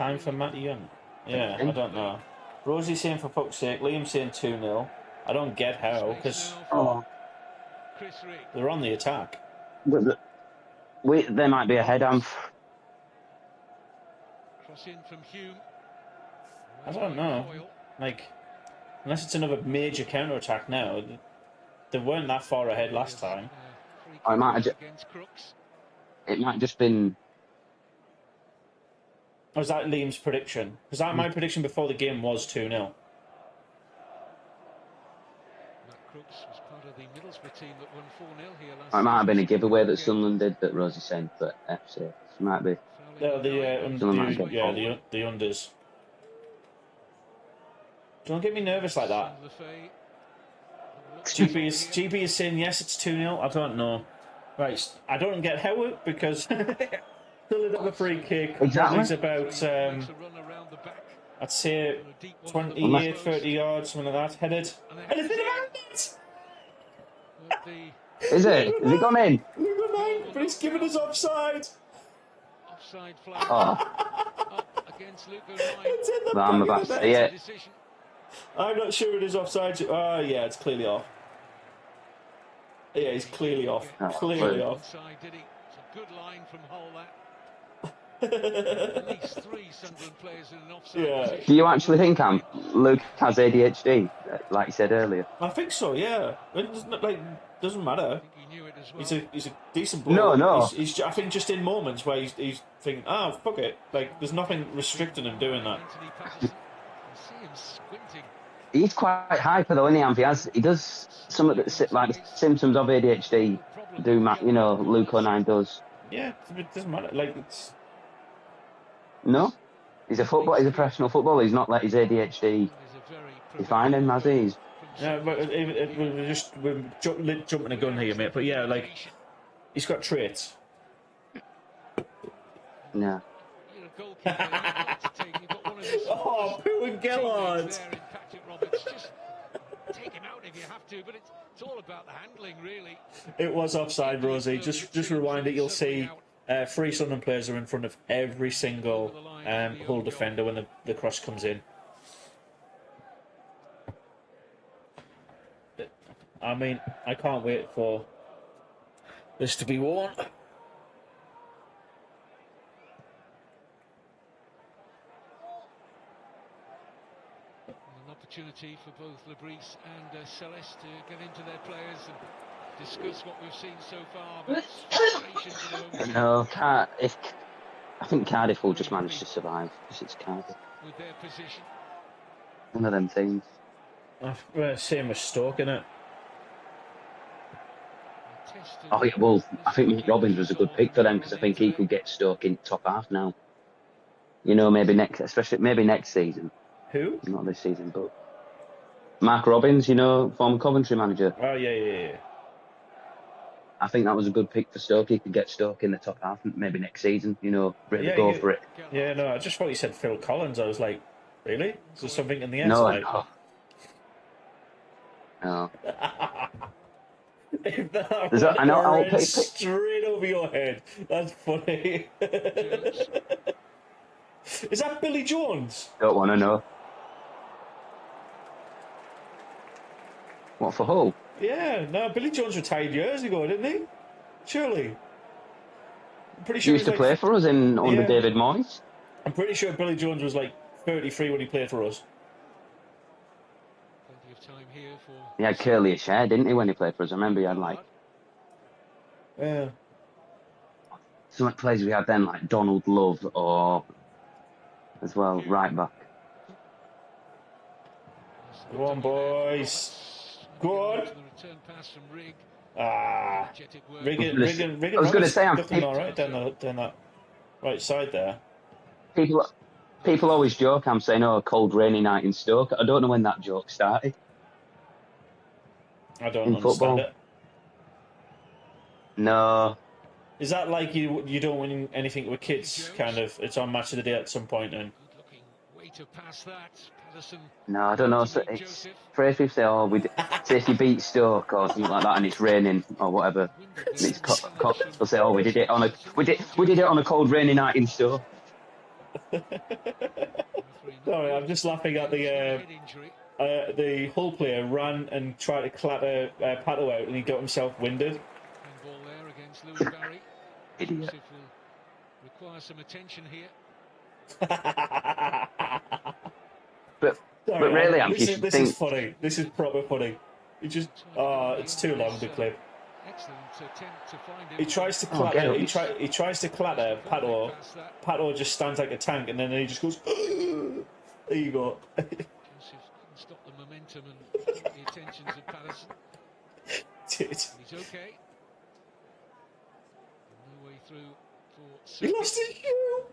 Time for Matty Young. Yeah, I don't know. Rosie saying for fuck's sake. Liam saying 2-0. I don't get how, because they're on the attack. They might be ahead, Anth. Cross in from Hume. I don't know. Like, unless it's another major counter attack now, they weren't that far ahead last time. It might just been. Or was that Liam's prediction? Because my prediction before the game was 2-0. It might have been a giveaway that Sunderland did that Rosie sent, but FC. It might be. No, the unders. Don't get me nervous like that. GB is saying yes, it's 2-0. I don't know. Right, I don't get how because still a free kick. Exactly. It's about I'd say 28, 30 yards, something like that. Headed. And it's Is it? Has it gone in? But he's given us offside. Offside flag. Oh. Against It's in the I'm about to see it. I'm not sure it is offside. Oh, yeah, it's clearly off. Yeah, he's clearly off. Clearly off. It's a good line from Hull, that. At least 3 Sunderland players in an offside position. Do you actually think, Luke has ADHD, like you said earlier? I think so, yeah. It doesn't matter. He knew it as well. He's a decent bloke. No. He's I think just in moments where he's thinking, fuck it. Like, there's nothing restricting him doing that. See him squinting. He's quite hyper though, isn't he? He does some of the symptoms of ADHD. Luke O'Nien does. Yeah, it doesn't matter. Like, it's. No, he's a professional footballer. He's not let his ADHD define him, has he? Yeah, but we're jumping a gun here, mate. But yeah, like, he's got traits. No. Oh, Pooh and Gellard. Just take him out if you have to, but it's all about the handling, really. It was offside, Rosie. Just rewind it. You'll see 3 Sunderland players are in front of every single Hull defender when the cross comes in. I mean, I can't wait for this to be worn. Opportunity for both Lebris and Celeste to get into their players and discuss what we've seen so far. But No, I think Cardiff will just manage to survive because it's Cardiff. With their position. One of them things. Same as Stoke, innit? Oh yeah, well, I think Matt Robbins was a good pick for them because I think he could get Stoke in top half now. Maybe next season. Who? Not this season, but Mark Robbins, former Coventry manager. Oh, yeah. I think that was a good pick for Stoke. He could get Stoke in the top half maybe next season, really go for it. Yeah, no, I just thought you said Phil Collins. I was like, really? Is there something in the end? No. If that I know, I'll pick straight over your head. That's funny. Is that Billy Jones? Don't want to know. What, for Hull? Yeah, no, Billy Jones retired years ago, didn't he? Surely. I'm pretty sure He used to play for us under David Moyes. I'm pretty sure Billy Jones was like 33 when he played for us. Plenty of time here for... He had curly hair, didn't he, when he played for us? I remember he had Yeah. Some players we had then, like Donald Love or... as well, right back. Go on, boys. Go on. Riggin. I was going to say, I'm all right down that right side there. People always joke. I'm saying, "Oh, a cold, rainy night in Stoke." I don't know when that joke started. I don't understand football. it. No. Is that like you don't win anything with kids? Kind of. It's on Match of the Day at some point, and. No, I don't know. So it's phrase people say, say if you beat Stoke or something like that, and it's raining or whatever. And it's they'll say, we did it on a cold, rainy night in Stoke. Sorry, I'm just laughing at the Hull player ran and tried to clatter Pato out, and he got himself winded. Ball there against Louis Barry. Idiot. Will require some attention here. But Sorry, really, this is funny. This is proper funny. It just it's too long the clip. Excellent attempt to find him. He tries to clatter. He tries to clatter Pato. Pato just stands like a tank, and then he just goes. There you go. Joseph couldn't stop the momentum and the attentions of Patterson. He's okay. No way through for. He lost his shoe.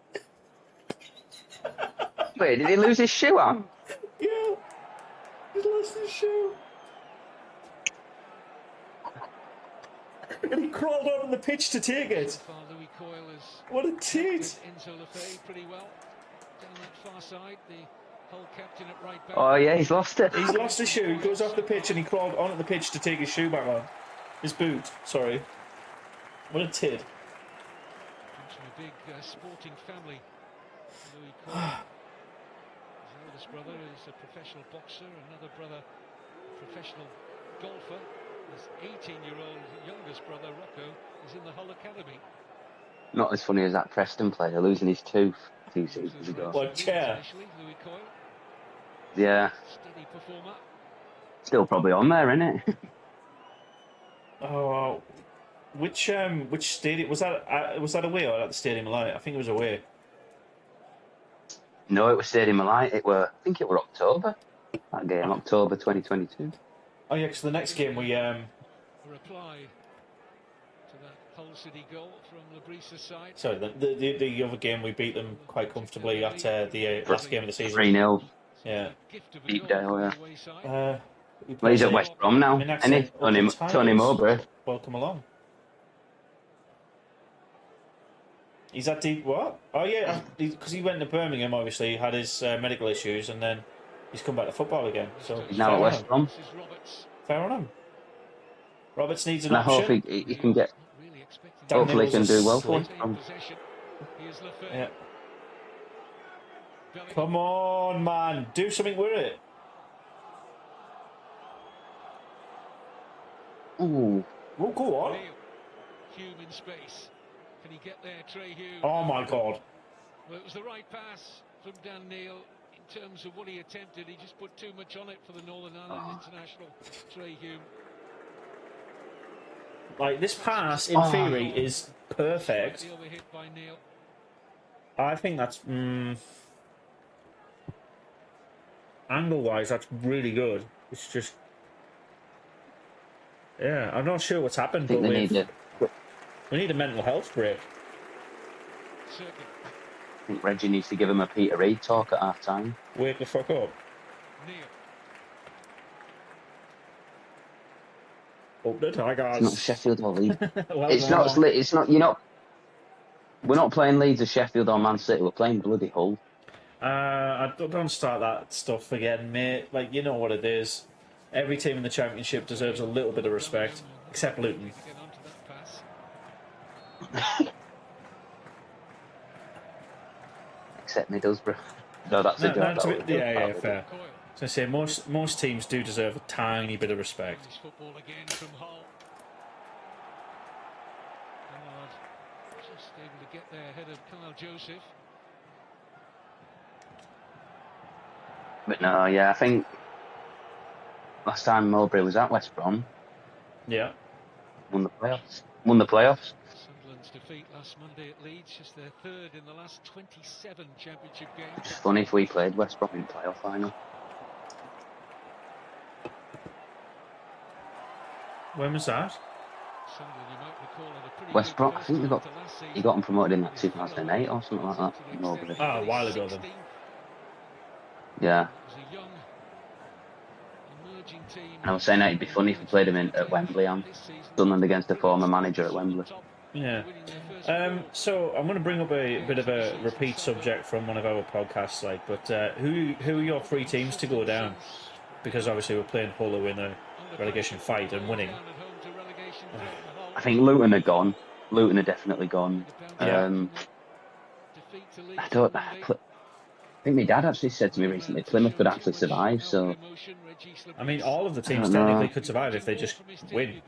Wait, did he lose his shoe on? Yeah, he lost his shoe. And he crawled out on the pitch to take it. What a tit! Pretty well. Down that far side, the Hull captain at right back. Oh yeah, he's lost it. He's lost his shoe. He goes off the pitch and he crawled onto the pitch to take his shoe back on. His boot. Sorry. What a tit. Comes from a big sporting family. Louis Coyle. His eldest brother is a professional boxer. Another brother, professional golfer. His 18-year-old youngest brother, Rocco, is in the Hull Academy. Not as funny as that Preston player losing his tooth 2 seasons ago. What, chair? Yeah. Steady performer. Still probably on there, isn't it? Oh, which stadium was that? Was that away or at the Stadium of Light? I think it was away. No, it was Stadium of Light. I think it were October. That game, October 2022. Oh yeah, because the next game we A reply to that Hull City goal from Labrisa's side. Sorry, the other game we beat them quite comfortably at the last game of the season. 3-0. Yeah. Deepdale, yeah. Well, he's at West Brom now, isn't he? Tony Mowbray. Welcome along. He's at deep what? Oh yeah, because he went to Birmingham. Obviously, he had his medical issues, and then he's come back to football again. So he's now at West Brom. Fair on him. Roberts needs an and option. I hope he can get. Hopefully, he can do well for West Brom. Yeah. Come on, man, do something with it. Ooh. Well, go on. Hume in space. Can he get there, Trey Hume? Oh my God. Well, it was the right pass from Dan Neil. In terms of what he attempted, he just put too much on it for the Northern Ireland international, Trey Hume. Like, this pass, in theory, is perfect. The overhit by Neil. I think that's... angle-wise, that's really good. It's just... Yeah, I'm not sure what's happened, but we need a mental health break. I think Reggie needs to give him a Peter Reid talk at half time. Wake the fuck up. Up the Tigers. It's not Sheffield or Leeds. Well, it's not. You're not. We're not playing Leeds or Sheffield or Man City. We're playing bloody Hull. Don't start that stuff again, mate. Like, you know what it is. Every team in the Championship deserves a little bit of respect, except Luton. Except Middlesbrough. No, that's a joke. Yeah, fair. So I say most teams do deserve a tiny bit of respect. Football again from Hull. Just able to get there ahead of Kyle Joseph. But no, yeah, I think last time Mowbray was at West Brom. Yeah. Won the playoffs. Sunderland's defeat last Monday at Leeds, just their third in the last 27 championship games. It's funny if we played West Brom in the playoff final. When was that? West Brom, I think he got them promoted in like 2008 or something like that. Oh, a while ago then. Yeah. And I was saying that it'd be funny if we played him at Wembley on Sunderland against a former manager at Wembley. Yeah. So I'm going to bring up a bit of a repeat subject from one of our podcasts, but who are your three teams to go down? Because obviously we're playing Hull in a relegation fight and winning. I think Luton are gone. Luton are definitely gone. Yeah. I don't. I think my dad actually said to me recently Plymouth could actually survive. So I mean, all of the I teams don't technically know. could survive if they just win.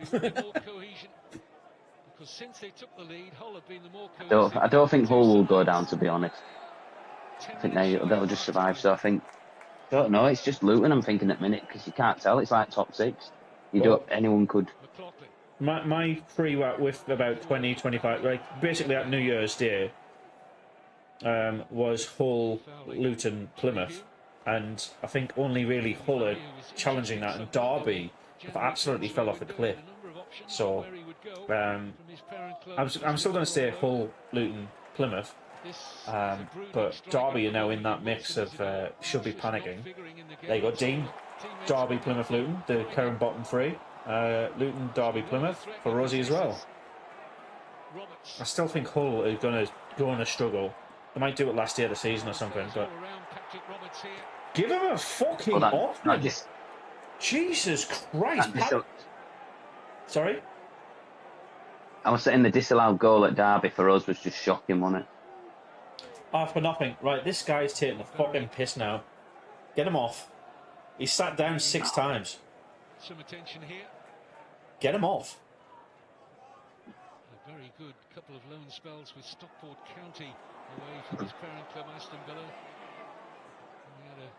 I don't think Hull will go down. To be honest, I think they'll just survive. So I think. I don't know. It's just Luton. I'm thinking at minute because you can't tell. It's like top six. You Well, don't. Anyone could. my pre with about 20, 25, like basically at New Year's Day, was Hull, Luton, Plymouth, and I think only really Hull are challenging that, and Derby have absolutely fell off a cliff. So I'm still going to say Hull, Luton, Plymouth, but Derby are now in that mix of should be panicking. There you go, Dean, Derby, Plymouth, Luton, the current bottom three. Luton, Derby, Plymouth for Rosie as well. I still think Hull are going to struggle. They might do it last year of the season or something, but give him a fucking option. Jesus Christ! Sorry? I was saying the disallowed goal at Derby for us was just shocking, wasn't it? Oh, for nothing. Right, this guy's taking the fucking piss now. Get him off. He's sat down 6 times. Some attention here. Get him off. A very good couple of loan spells with Stockport County away from his parent club Aston Villa. And he had a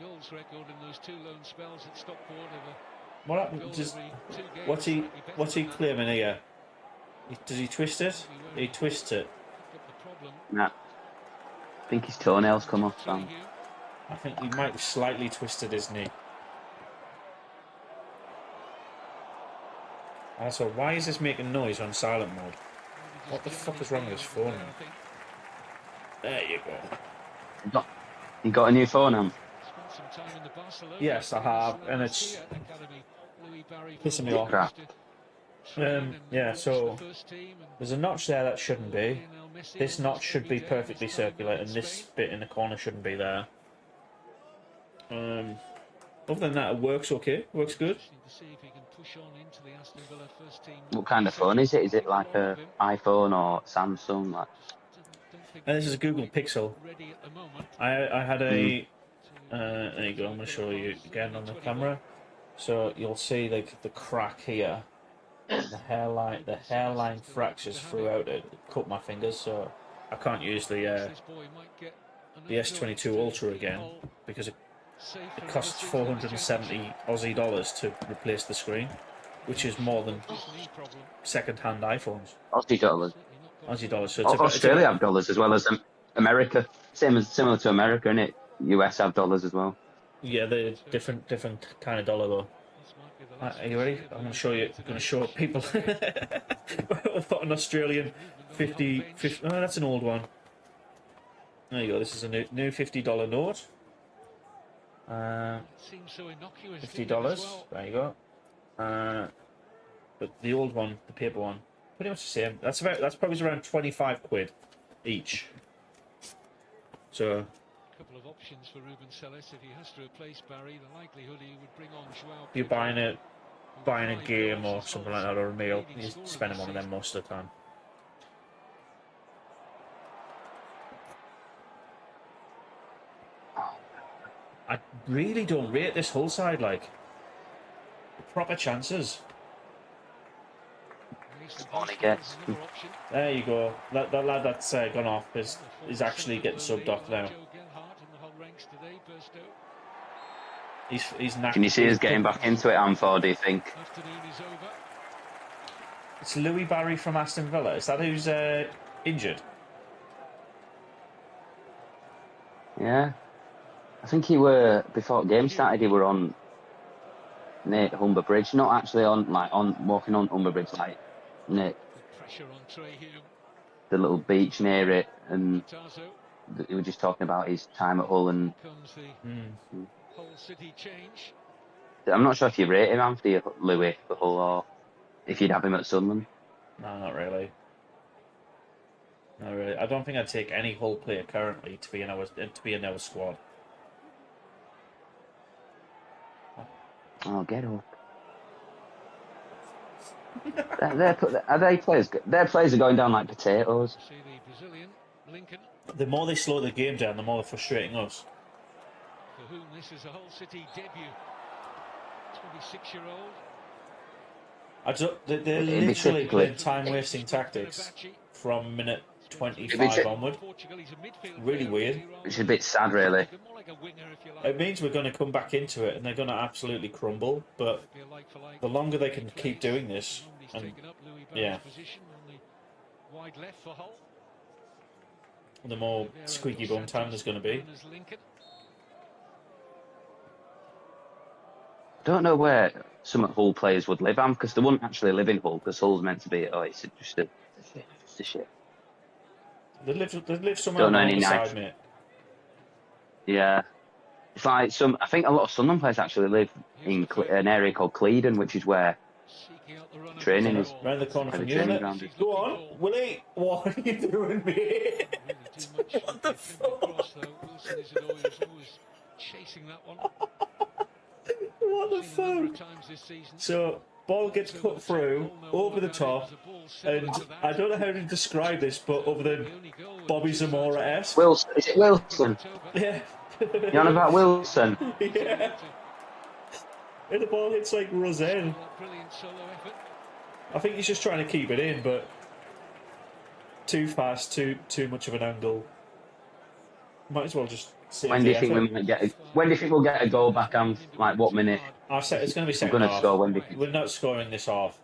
goals record in those 2 loan spells at Stockport. What happened? What's he claiming here? Does he twist it? He twists it. Nah. I think his toenails come off, Sam. I think he might have slightly twisted his knee. Also, why is this making noise on silent mode? What the fuck is wrong with his phone? There you go. You got a new phone, Anth? Yes, I have, and it's pissing me off. Yeah, so there's a notch there that shouldn't be. This notch should be perfectly circular, and this bit in the corner shouldn't be there. Other than that, it works okay. Works good. What kind of phone is it? Is it like a iPhone or Samsung? Like? This is a Google Pixel. I had a. There you go. I'm going to show you again on the camera. So you'll see like the crack here. The hairline fractures throughout it. Cut my fingers, so I can't use the S22 Ultra again because it costs 470 Aussie dollars to replace the screen, which is more than second-hand iPhones. Aussie dollars. Aussie dollars. So Australia have dollars as well as America. Similar to America, innit? US have dollars as well. Yeah, they're different kind of dollar though. Are you ready? I'm going to show you. I'm going to show people what an Australian 50. Oh, that's an old one. There you go. This is a new $50 note. $50. There you go. But the old one, the paper one, pretty much the same. That's probably around 25 quid each. So. Couple of options for Ruben Celis if he has to replace Barry. The likelihood he would bring on Joao. If you're buying a game or something like that, or a meal, you spend one of them most of the time. I really don't rate this Hull side, like proper chances. All he gets. There you go. That lad that's gone off is actually getting subbed off now. He's not. Can you see us getting back into it, Anth, or do you think? It's Louis Barry from Aston Villa. Is that who's injured? Yeah. I think he were, before the game started, he were on near Humber Bridge. Not actually walking on Humber Bridge, like near the little beach near it. And he was just talking about his time at Hull. And I'm not sure if you rate him, Anthony, Louis, for Hull, or if you'd have him at Sunderland. No, not really. Not really. I don't think I'd take any Hull player currently to be in our squad. Oh, get up! Their players are going down like potatoes. Lincoln, The more they slow the game down, the more they're frustrating us. for whom this is a Hull City debut. 26-year-old. They're It'd be literally typically. playing time-wasting tactics from minute It'd be 25 onward. Really weird. It's a bit sad, really. It means we're going to come back into it and they're going to absolutely crumble. But the longer they can keep doing this, and yeah, the more squeaky bum time there's going to be. I don't know where some Hull players would live, because they wouldn't actually live in Hull, because Hull's meant to be, it's just a shit. They live somewhere Don't know along any the side, nice. mate. Yeah. It's like I think a lot of Sunderland players actually live in an area called Clevedon, which is where training is. Round the corner Where from the you, training innit? ground is. Go on, Willie. What are you doing, mate? What the fuck? Chasing that one. What the fuck? So, ball gets cut through, over the top, and I don't know how to describe this, but other than Bobby Zamora-esque. Wilson, is it Wilson? Yeah. You on about Wilson? Yeah. And the ball hits like Rosen. I think he's just trying to keep it in, but too fast, too much of an angle. Might as well just save When do you think we might get? When do you think we'll get a goal back? Like what minute? I said it's going to be We're second going to half. score when We're not scoring this half.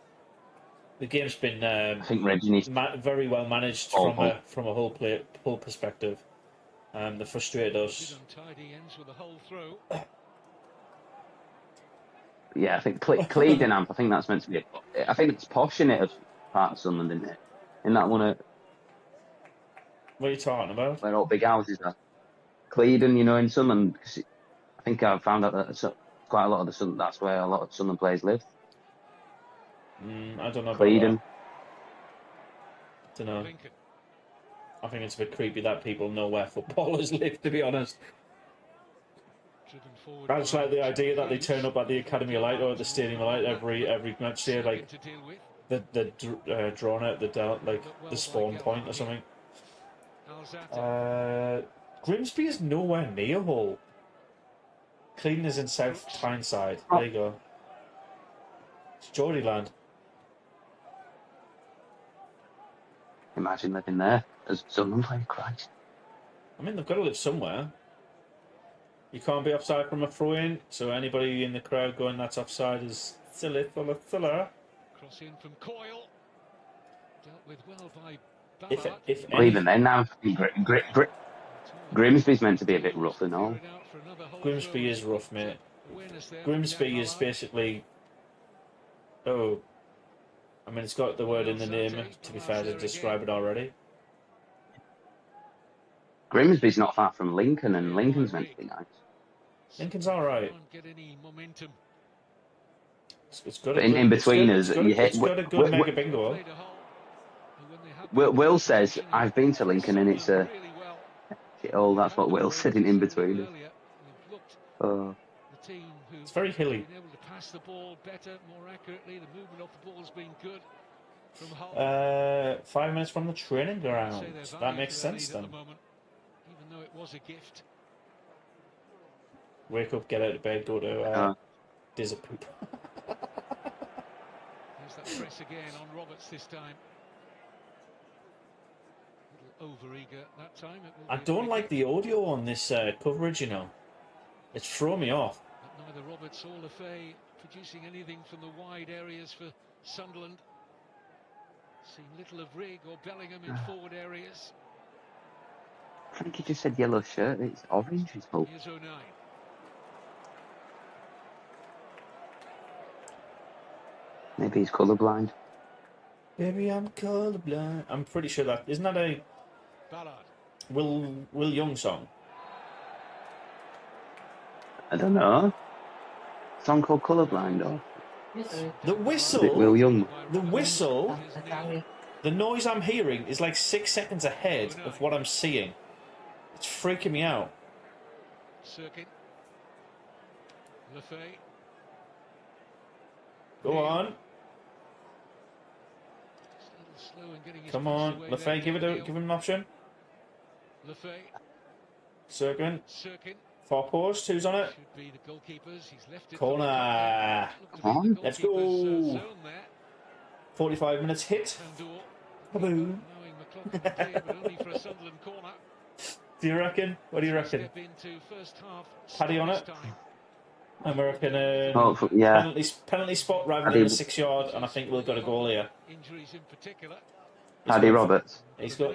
The game's been I think Reggie needs very well managed from a whole perspective. They frustrated us. Yeah, I think Clevedon Amp. I think that's meant to be. I think it's posh in it as part of Sunderland, isn't it? In that one, What are you talking about? where all big houses are. Clevedon, in Sunderland. Cause I think I've found out that quite a lot of that's where a lot of Sunderland players live. I don't know Clevedon. about that. Don't know. I think it's a bit creepy that people know where footballers live, to be honest. I just like the idea that they turn up at the Academy of Light or at the Stadium of Light every match day, like they're drawn out the spawn point or something. Grimsby is nowhere near Hull. Clean is in South Tyneside. There you go. It's Geordie land. Imagine living there as Sunderland playing. Christ. I mean, they've got to live somewhere. You can't be offside from a throw-in, so anybody in the crowd going that's offside is silly. Cross in from Coyle. Dealt with well by Ballard. Well, even then now, Grimsby's meant to be a bit rough and all. Grimsby is rough, mate. Grimsby is basically... Oh. I mean, it's got the word in the name, to be fair, to describe it already. Grimsby's not far from Lincoln, and Lincoln's meant to be nice. Lincoln's alright. It's got in between us, it's got a good mega bingo. Will says, I've been to Lincoln and it's a shithole. That's what Will said in between us. Oh. It's very hilly. 5 minutes from the training ground. That makes sense then. Even though it was a gift. Wake up, get out of bed, go to Diz a poop. There's that press again on Roberts this time. A little over-eager that time. I don't like the audio on this coverage, It's thrown me off. But neither Roberts or Lefay producing anything from the wide areas for Sunderland. Seen little of Rigg or Bellingham in forward areas. I think he just said yellow shirt. It's orange, his hope. Here's O'Neill. Maybe he's colourblind. Maybe I'm colourblind. I'm pretty sure that... Isn't that a Ballard. Will Young song? I don't know. A song called Colourblind, or... The whistle... Will Young. The whistle... The noise I'm hearing is like 6 seconds ahead of what I'm seeing. It's freaking me out. Circuit. Lefay. Go on. Come on, Lefay, give him an option. Lefay. Circling. Cirkin. Far post. Who's on it? Should be the goalkeepers. He's left it. Corner. Come on. Let's go. Zone there. 45 minutes hit. Pandor. Boom. Allowing McLaughlin to clear, but only for a Sunderland corner. Do you reckon? What do you reckon? Step into first half. Paddy on it? Time. I'm reckon Yeah. penalty spot rather Paddy. than a 6 yard, and I think we've got a goal here. Injuries in particular. Paddy Roberts. He's got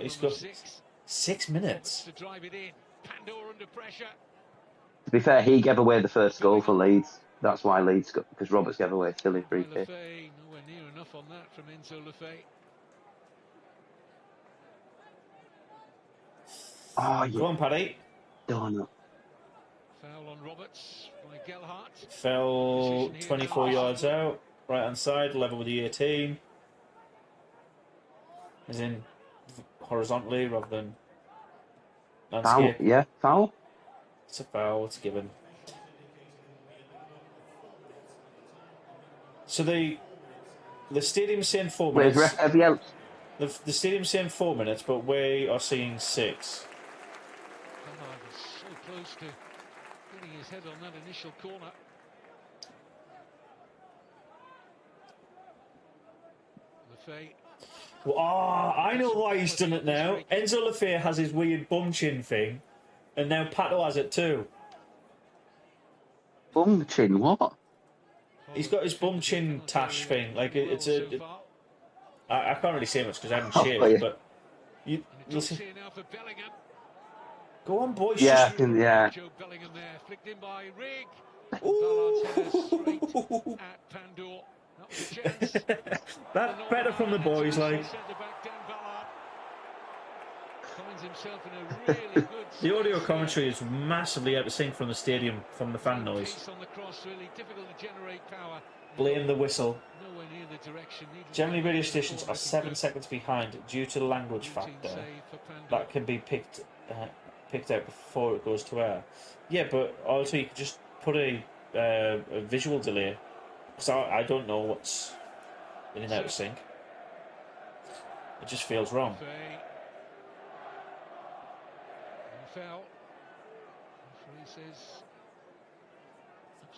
6 minutes. To drive it in. Pandor under pressure. To be fair, he gave away the first goal for Leeds. That's why Leeds got, because Roberts gave away a silly free kick. Lefay, nowhere near enough on that from Enzo Lefay. Oh, Go on, Paddy. Donut. Foul on Roberts by Gelhardt. Fell 24 yards out. Right hand side, level with the 18. As in horizontally rather than Foul, landscape. yeah, foul. It's a foul, it's given. So the stadium's saying 4 Where's minutes. ref every else? The stadium's saying 4 minutes, but we are seeing 6. Gelhardt was so close to getting his head on that initial corner. Lefay. Well, I know why he's done it now. Enzo Lefay has his weird bum chin thing, and now Pato has it too. Bum chin, what? He's got his bum chin tash thing. Like it's I can't really say much because I haven't shaved, yeah. but you'll see. Go on, boys. Yeah, just- yeah. Joe Bellingham there, flicked in by Rigg. Ooh. Straight at Pandor. That was a chance. That's better from the boys. Like Centre-back Dan Ballard finds himself in a really good the audio space commentary is massively out of sync from the stadium from the fan here. noise. Pace on the cross, really difficult to generate power. Blame the whistle. Nowhere near the direction needed. Generally, radio stations are 7 seconds behind due to the language Routine factor. save for Pandor. That can be picked out before it goes to air. Yeah, but also you could just put a visual delay, because I don't know what's in and out of sync. It just feels wrong. Fay. And foul. Referee says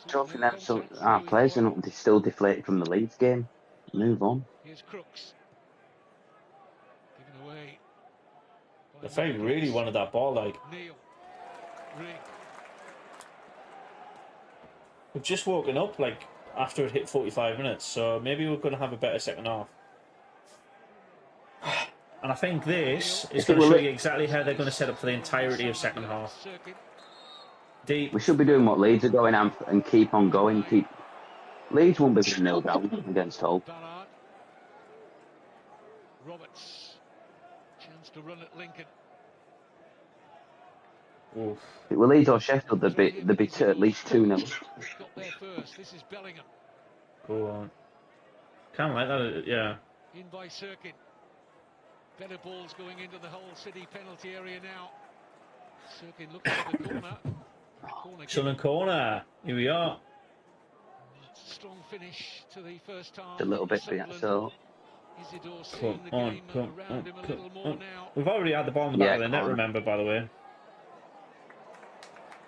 Don't think that's so, contact, our so players he's are not still deflated from the Leeds game. Move on. Here's Crooks. Given away. by The Faye Matt really Crooks. wanted that ball. Like Neil. Rigg. we've just woken up like after it hit 45 minutes, so maybe we're going to have a better second half. And I think this is going to show you exactly how they're going to set up for the entirety of second half. Circuit. Deep. We should be doing what Leeds are going, Anth, and keep on going. Leeds won't be 0 down against Hull. Ballard. Roberts. Chance to run at Lincoln. Oof. If it were Leeds or Sheffield, they'd be at least 2-0. Got there first. This is Bellingham. Go on. Kind of like that, yeah. In by Circuit. Better balls going into the Hull City penalty area now. Circuit looking at the corner. Corner Sunderland corner. Here we are. strong finish to the first half. A little bit, yeah, so. Isidore Come seeing the on, game come around on, him a come little more on. now. We've already had the ball in the back Yeah, of the net, corner. remember, by the way.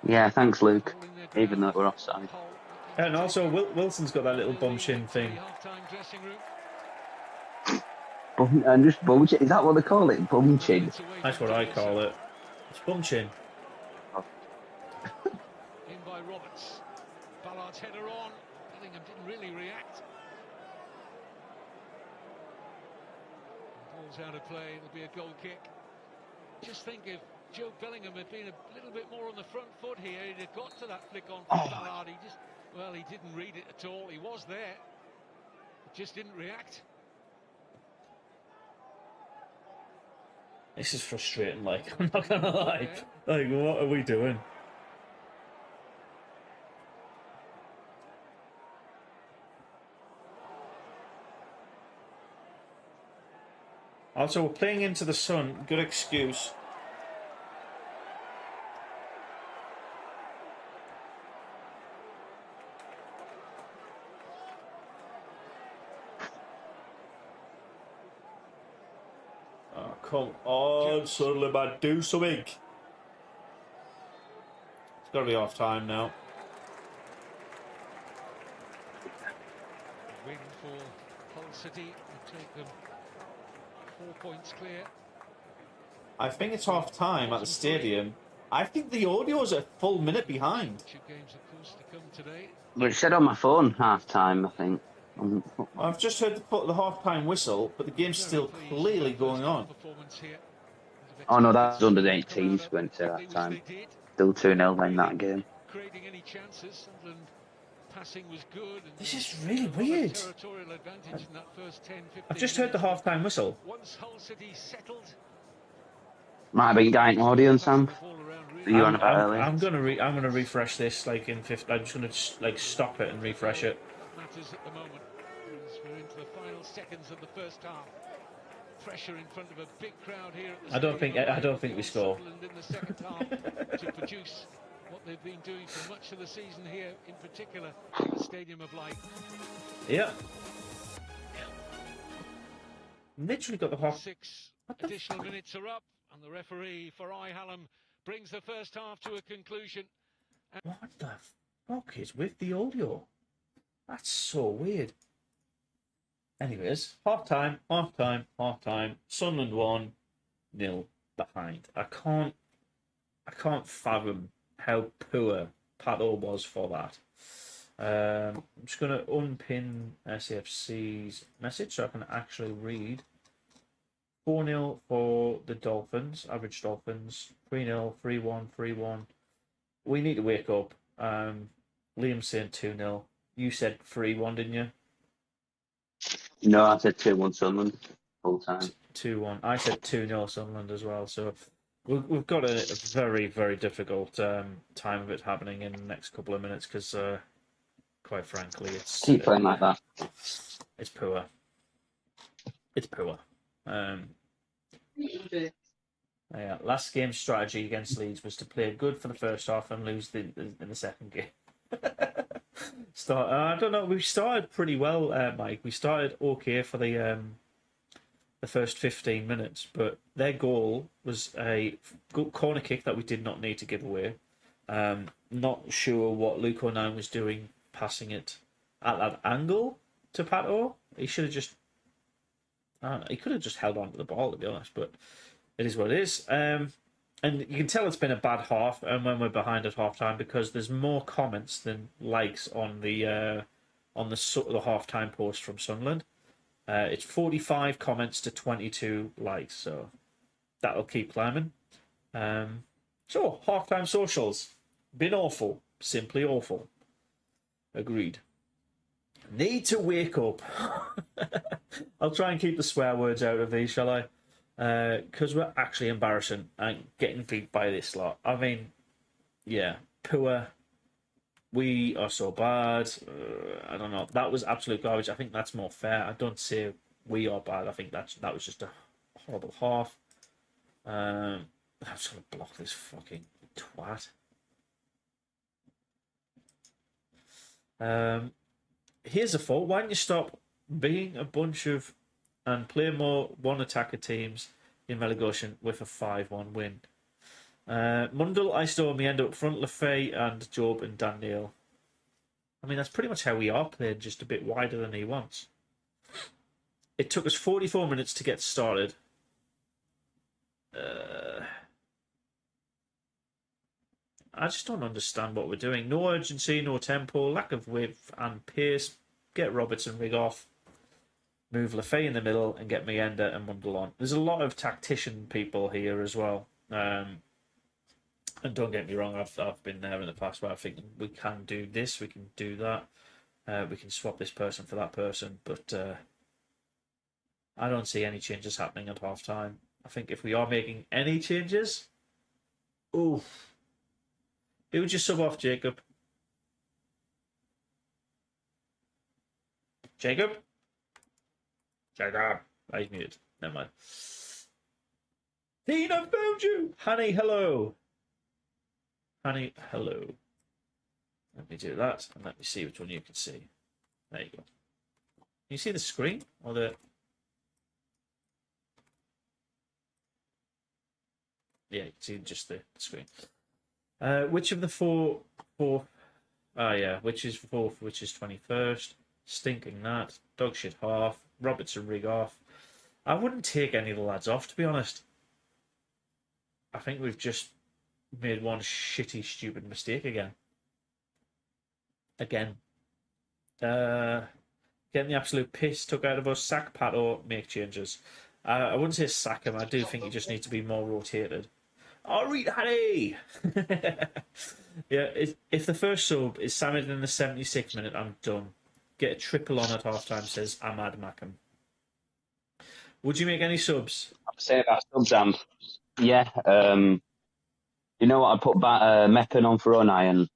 Yeah, thanks, Luke. Holding their Even though ground. we're offside. Hull And also, Wilson's got that little bum chin thing. half-time dressing room. And just bum chin. Is that what they call it? Bum chin. That's what I call it. It's bum chin. In by Roberts. Ballard's header on. Bellingham didn't really react. Ball's out of play. It'll be a goal kick. Just think if Joe Bellingham had been a little bit more on the front foot here, he'd have got to that flick on from Ballard. He didn't read it at all. He was there. Just didn't react. This is frustrating, like, I'm not gonna lie. Like, what are we doing? Also, we're playing into the sun. Good excuse. Oh, come on, Sunderland, man, do something. It's got to be half time now. Waiting for Hull City to take them 4 points clear. I think it's half time at the stadium. I think the audio's a full minute behind. Games, of course, to come today. Well, it said on my phone half time, I think. I've just heard the half-time whistle, but the game's still clearly going on. Oh no, that's under the 18s when it's half time. Still 2-0 in that game. Creating any chances, Sunderland passing was good. This is really weird. I've just heard the half-time whistle. Once Hull City settled, might have been dying audience, Anth. I'm gonna refresh this like in 50. I'm just gonna like stop it and refresh it. Matters at the moment as we're into the final seconds of the first half. Pressure in front of a big crowd here at the I don't think we score. In the second half to produce what they've been doing for much of the season here, in particular the Stadium of Light. Yeah. Literally got the half. 6 additional minutes are up, and the referee for Hallam brings the first half to a conclusion. What the fuck is with the audio? That's so weird. Anyways, half time. Sunderland 1-0 behind. I can't fathom how poor Pat O was for that. I'm just going to unpin SAFC's message so I can actually read. 4-0 for the Dolphins, average Dolphins. 3-0, 3-1, 3-1. We need to wake up. Liam's saying 2-0. You said 3-1, didn't you? No, I said 2-1 Sunderland full time. 2-1. I said 2-0 Sunderland as well. So we've got a very, very difficult time of it happening in the next couple of minutes because, quite frankly, it's keep playing like that. It's poor. It's poor. Yeah. Last game's strategy against Leeds was to play good for the first half and lose in the second game. I don't know. We started pretty well, Mike. We started okay for the first 15 minutes, but their goal was a good corner kick that we did not need to give away. Not sure what Luke O'Neill was doing, passing it at that angle to Pat O. He should have just. I don't know. He could have just held on to the ball, to be honest, but it is what it is. And you can tell it's been a bad half, and when we're behind at half time, because there's more comments than likes on the half-time post from Sunderland. It's 45 comments to 22 likes, so that'll keep climbing. So half-time socials, been awful, simply awful. Agreed. Need to wake up. I'll try and keep the swear words out of these, shall I? Because we're actually embarrassing and getting beat by this lot. I mean, yeah, poor. We are so bad. I don't know. That was absolute garbage. I think that's more fair. I don't say we are bad. I think that was just a horrible half. I'm just going to block this fucking twat. Here's a thought. Why don't you stop being a bunch of and play more one-attacker teams in relegation with a 5-1 win? Mundell, I still me end up front, Lefay and Job and Dan Neil. I mean, that's pretty much how we are playing, just a bit wider than he wants. It took us 44 minutes to get started. I just don't understand what we're doing. No urgency, no tempo, lack of width and pace. Get Robertson rig off. Move Lefay in the middle and get Meenda and Mundell on. There's a lot of tactician people here as well. And don't get me wrong, I've been there in the past where I think we can do this, we can do that. We can swap this person for that person. But I don't see any changes happening at half time. I think if we are making any changes, who would you sub off, Jacob? Jacob? He's muted. Never mind. Dean, I've found you! Honey, hello. Honey, hello. Let me do that, and let me see which one you can see. There you go. Can you see the screen? Or the... Yeah, see just the screen. Which of the four? Oh yeah, which is fourth? Which is 21st? Stinking that. Dog shit half. Robertson rig off. I wouldn't take any of the lads off, to be honest. I think we've just made one shitty, stupid mistake again. Getting the absolute piss took out of us. Sack Pat or make changes. I wouldn't say sack him. I do think he just needs to be more rotated. All right, Harry. Yeah, if the first sub is Samid in the 76th minute, I'm done. Get a triple on at half time, says Ahmad Makam. Would you make any subs? I'm saying about subs, yeah. You know what? I put Meppen on for Onai and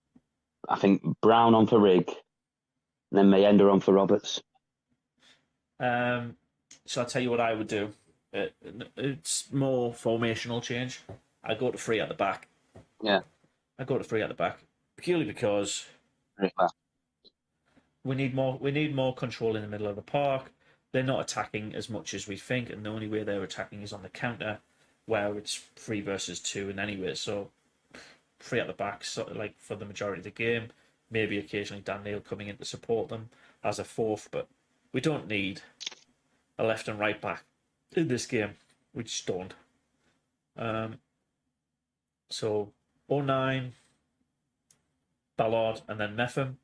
I think Brown on for Rig, and then Mayenda on for Roberts. So I'll tell you what I would do. It's more formational change. I go to 3 at the back. Yeah. I go to 3 at the back purely because we need more control in the middle of the park. They're not attacking as much as we think, and the only way they're attacking is on the counter, where it's 3 versus 2 in any way. So 3 at the back, sort of like for the majority of the game. Maybe occasionally Dan Neil coming in to support them as a fourth, but we don't need a left and right back in this game. We just don't. So 09, Ballard, and then Meffam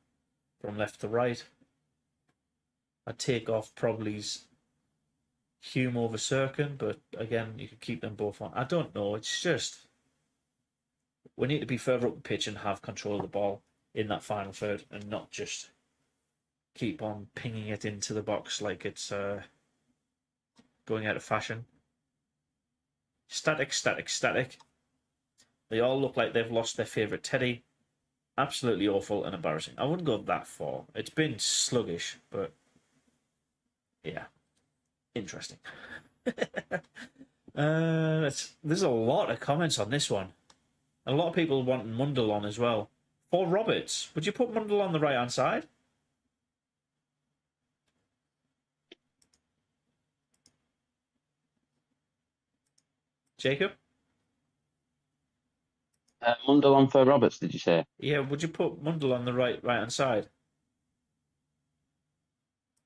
from left to right. I'd take off probably Hume over Sirkin, but again, you could keep them both on. I don't know. It's just we need to be further up the pitch and have control of the ball in that final third, and not just keep on pinging it into the box like it's going out of fashion. Static, static, static. They all look like they've lost their favourite teddy. Absolutely awful and embarrassing. I wouldn't go that far. It's been sluggish, but yeah, interesting. There's a lot of comments on this one. A lot of people want Mundell on as well. For Roberts, would you put Mundell on the right-hand side? Jacob? Mundell on for Roberts, did you say? Yeah, would you put Mundell on the right-hand side?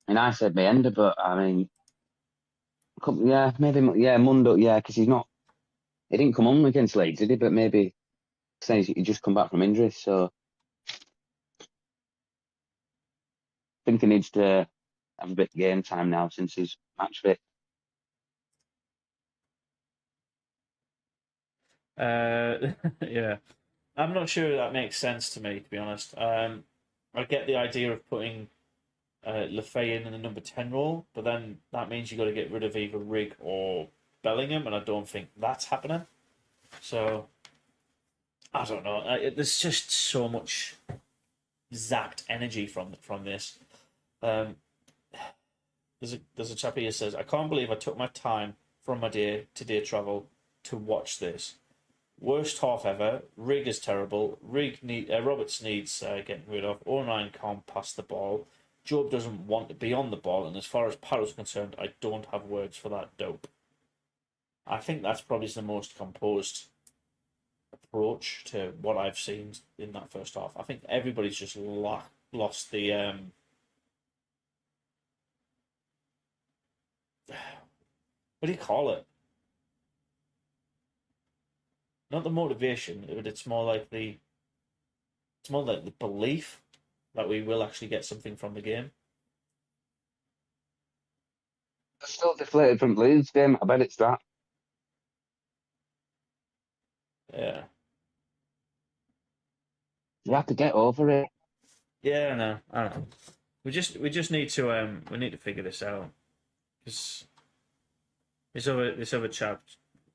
I mean, I said Mayenda, but I mean, yeah, maybe, yeah, Mundell, yeah, because he didn't come on against Leeds, did he? But maybe saying he just come back from injury, so I think he needs to have a bit of game time now since he's match fit. Yeah. I'm not sure that makes sense to me, to be honest. I get the idea of putting Lefay in the number 10 role, but then that means you've got to get rid of either Rig or Bellingham, and I don't think that's happening. So, I don't know. There's just so much zapped energy from this. There's a chap here who says, I can't believe I took my time from my day travel to watch this. Worst half ever. Rig is terrible. Roberts needs getting rid of. O'Nien can't pass the ball. Job doesn't want to be on the ball, and as far as Paro's concerned, I don't have words for that dope. I think that's probably the most composed approach to what I've seen in that first half. I think everybody's just lost the what do you call it? Not the motivation, but it's more like the belief that we will actually get something from the game. They're still deflated from Leeds game. I bet it's that. Yeah. You have to get over it. Yeah, I know. We just need to figure this out. Because this other chap,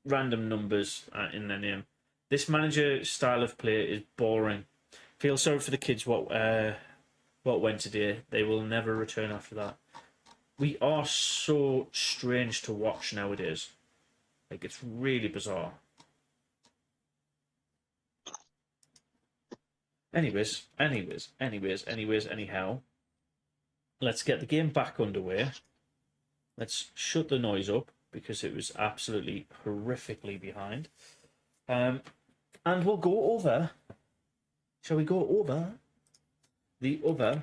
random numbers in their name. This manager style of play is boring. Feel sorry for the kids. What went today? They will never return after that. We are so strange to watch nowadays. Like, it's really bizarre. Anyways, anyhow. Let's get the game back underway. Let's shut the noise up because it was absolutely horrifically behind. And we'll go over. Shall we go over the other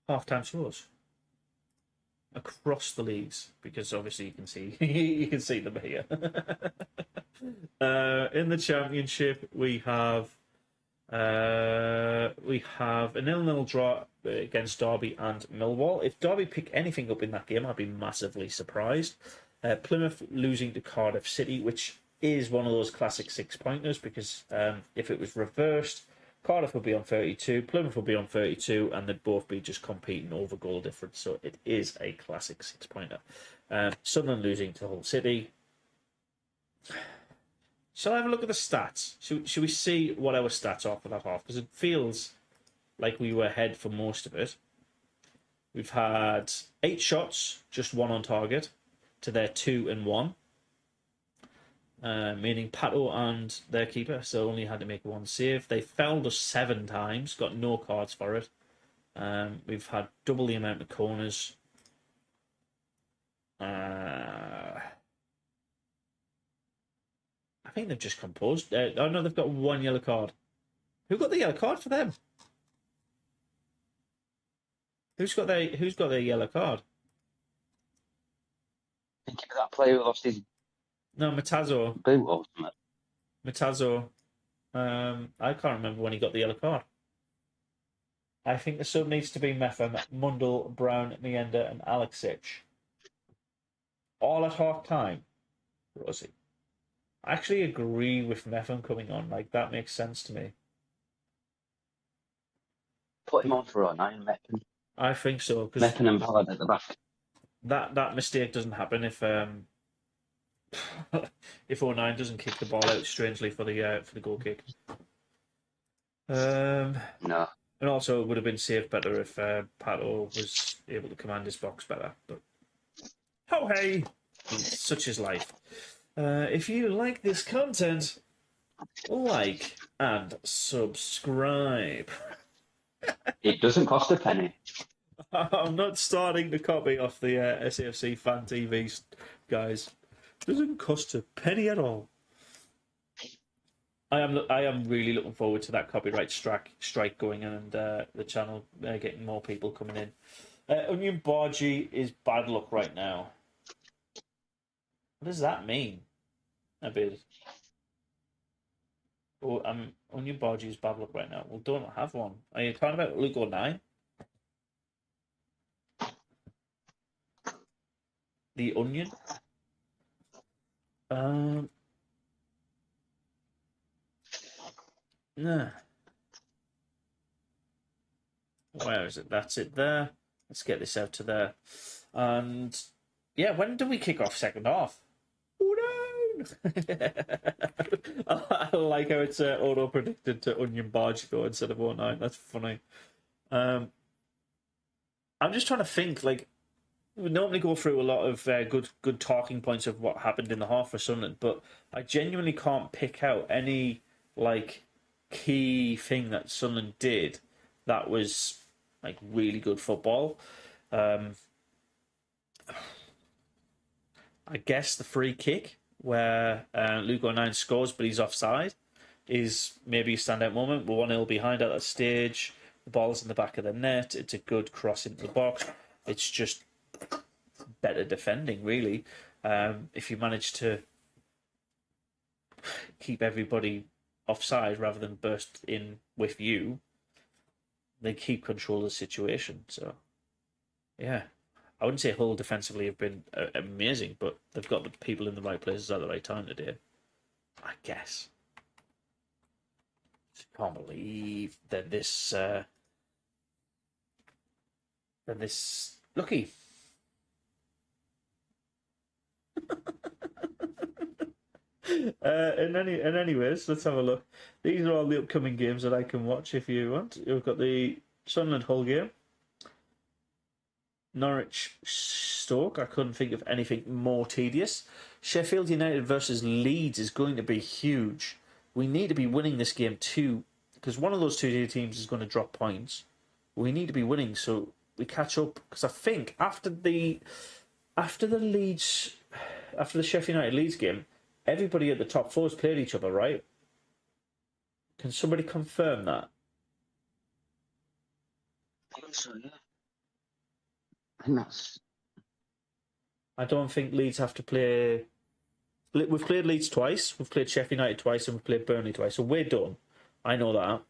half-time scores across the leagues? Because obviously you can see you can see them here. In the Championship, we have a 0-0 draw against Derby and Millwall. If Derby pick anything up in that game, I'd be massively surprised. Plymouth losing to Cardiff City, which is one of those classic 6-pointers, because if it was reversed, Cardiff would be on 32, Plymouth would be on 32, and they'd both be just competing over goal difference. So it is a classic 6-pointer. Sunderland losing to Hull City. Shall I have a look at the stats? Should we see what our stats are for that half? Because it feels like we were ahead for most of it. We've had 8 shots, just 1 on target, to their 2 and 1. Meaning Pato and their keeper so only had to make 1 save. They fouled us 7 times, got no cards for it. We've had double the amount of corners. I think they've just composed. Oh no, they've got 1 yellow card. Who got the yellow card for them? Who's got their yellow card? I think that player who lost his No, Matazo. boot or something. Matazo. I can't remember when he got the yellow card. I think the sub needs to be Meffam, Mundell, Brown, Meander, and Alexic. All at half time. Rosie. I actually agree with Meffam coming on. Like, that makes sense to me. Put him on for 09, Meppen. I think so. Meppen and Ballard at the back. That mistake doesn't happen if if 09 doesn't kick the ball out strangely for the goal kick. No. And also, it would have been saved better if Pato was able to command his box better. But oh hey, such is life. If you like this content, like and subscribe. It doesn't cost a penny. I'm not starting the copy off the SAFC Fan TV, guys. Doesn't cost a penny at all. I am really looking forward to that copyright strike going and the channel getting more people coming in. Onion Bargy is bad luck right now. What does that mean? A bit. Oh, Onion Bargy is bad luck right now. Well, don't have one. Are you talking about Luke 09? The Onion? Nah. Where is it? That's it there. Let's get this out to there. And yeah, when do we kick off second half? Oh no! I like how it's auto predicted to Onion Barge though instead of 09. That's funny. I'm just trying to think. Like, we normally go through a lot of good talking points of what happened in the half for Sunderland, but I genuinely can't pick out any like key thing that Sunderland did that was like really good football. I guess the free kick where Luke 09 scores but he's offside is maybe a standout moment. We're 1-0 behind at that stage. The ball's in the back of the net. It's a good cross into the box. It's just better defending, really. If you manage to keep everybody offside rather than burst in with you, they keep control of the situation. So, yeah. I wouldn't say Hull defensively have been amazing, but they've got the people in the right places at the right time today. I guess. I can't believe that this lucky. Anyways, let's have a look. These are all the upcoming games that I can watch if you want. You've got the Sunderland Hull game. Norwich Stoke. I couldn't think of anything more tedious. Sheffield United versus Leeds is going to be huge. We need to be winning this game too, because one of those two teams is going to drop points. We need to be winning so we catch up. Because I think after the Sheffield United Leeds game, everybody at the top four has played each other, right? Can somebody confirm that? I think so, yeah. I think that's... I don't think Leeds have to play... We've played Leeds twice, we've played Sheffield United twice, and we've played Burnley twice, so we're done. I know that.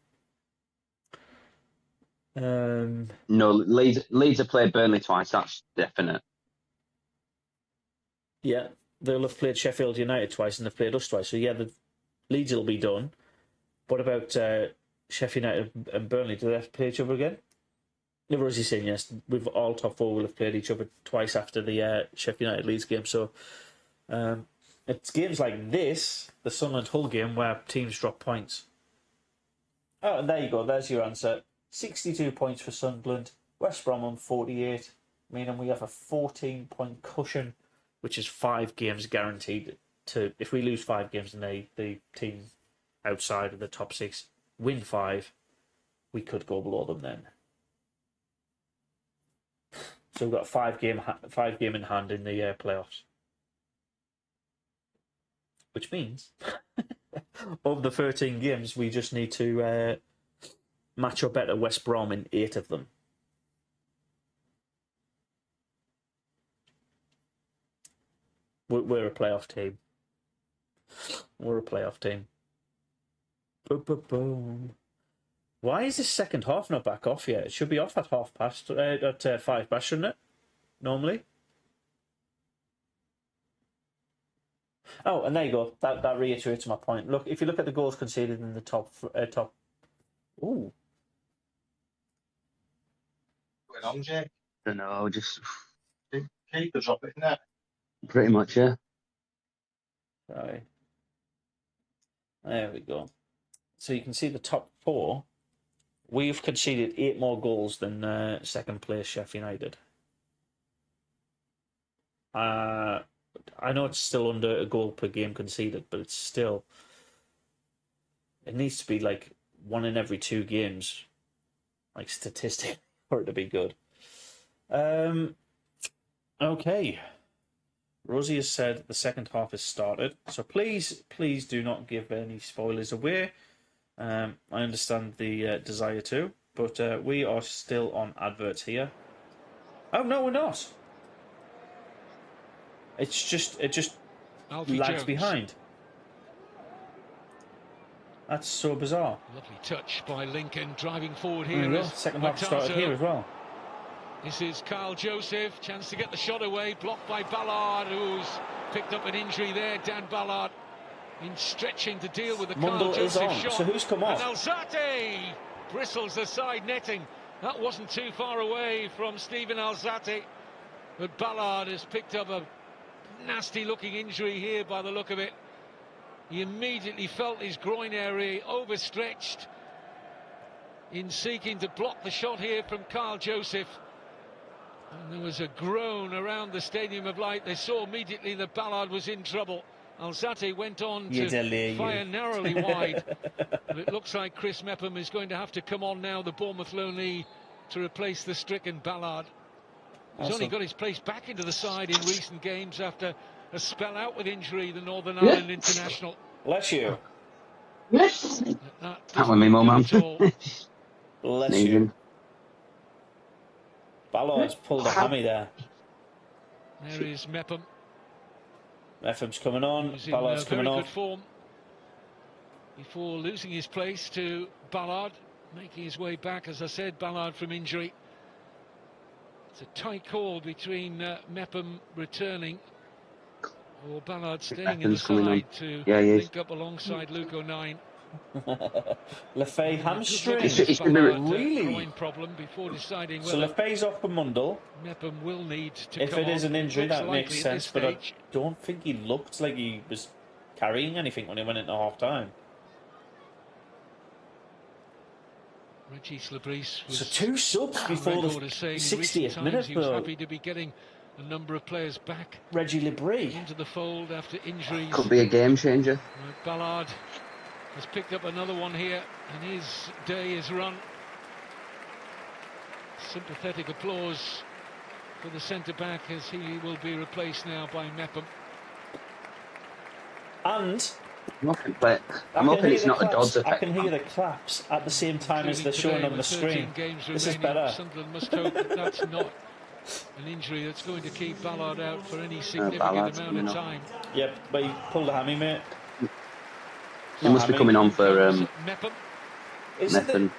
No, Leeds have played Burnley twice, that's definite. Yeah, they'll have played Sheffield United twice and they've played us twice. So yeah, the Leeds will be done. What about Sheffield United and Burnley? Do they have to play each other again? Never is he saying yes. We've all top four will have played each other twice after the Sheffield United Leeds game. So it's games like this, the Sunderland Hull game, where teams drop points. Oh, and there you go. There's your answer. 62 points for Sunderland. West Brom on 48, meaning we have a 14-point cushion, which is 5 games guaranteed. To if we lose 5 games and the team outside of the top 6 win 5, we could go below them then. So we've got 5 game in hand in the playoffs, which means of the 13 games we just need to match up better West Brom in 8 of them. We're a playoff team. We're a playoff team. Boom, boom, boom. Why is this second half not back off yet? It should be off at 5 past, shouldn't it? Normally. Oh, and there you go. That reiterates my point. Look, if you look at the goals conceded in the top. Ooh. Going on, Jake? I don't know, just... Keep the drop it in there. Pretty much, yeah. Sorry. There we go. So you can see the top 4. We've conceded 8 more goals than second place Sheffield United. I know it's still under a goal per game conceded, but it's still... It needs to be like 1 in every 2 games, like statistic, for it to be good. Okay. Rosie has said the second half has started, so please do not give any spoilers away. I understand the desire to, but we are still on adverts here. Oh no, we're not. It just Alfie lags Jones. behind. That's so bizarre. Lovely touch by Lincoln, driving forward There here. we go. Is Second half started here as well. This is Carl Joseph, chance to get the shot away, blocked by Ballard, who's picked up an injury there. Dan Ballard in stretching to deal with the Mundell Carl is Joseph on. shot. So who's come off? And Alzate bristles the side netting. That wasn't too far away from Stephen Alzate, but Ballard has picked up a nasty looking injury here by the look of it. He immediately felt his groin area overstretched in seeking to block the shot here from Carl Joseph. And there was a groan around the Stadium of Light. They saw immediately that Ballard was in trouble. Alzate went on to fire narrowly wide. But it looks like Chris Mepham is going to have to come on now, the Bournemouth loanee, to replace the stricken Ballard. He's only got his place back into the side in recent games after a spell out with injury, the Northern Ireland international. Bless you. Yes. That That was me, mum. Bless you. Ballard's pulled a hammy there. There is Mepham. Mepham's coming on. He's Ballard's in coming very on. good form before losing his place to Ballard, making his way back, as I said, Ballard from injury. It's a tight call between Mepham returning or Ballard staying in the side to link up alongside Luke O'Nien. Lefay hamstring. Really? Problem before deciding so Lefay's off for Mundell. Mepham will need to if it is an injury, that makes sense, but I stage. don't think he looked like he was carrying anything when he went into half-time. Reggie Slabreese was so 2 subs before the 60th minute, he was happy to be getting a number of players back. Reggie Labrie into the fold after injuries. Could be a game changer. Ballard has picked up another one here, and his day is run. Sympathetic applause for the centre-back as he will be replaced now by Mepham. And I'm hoping, but I I'm can hoping hear it's the not a Dodds claps. I effect. can hear the claps at the same time as Clearly they're showing today, on the with 13 screen. games This is remaining, better. Sunderland must hope that that's not an injury that's going to keep Ballard out for any significant Ballard's amount coming of off. time. Yep, but he pulled a hammy, mate. He must be coming on for Comes Mepham. Is it the, Mepham.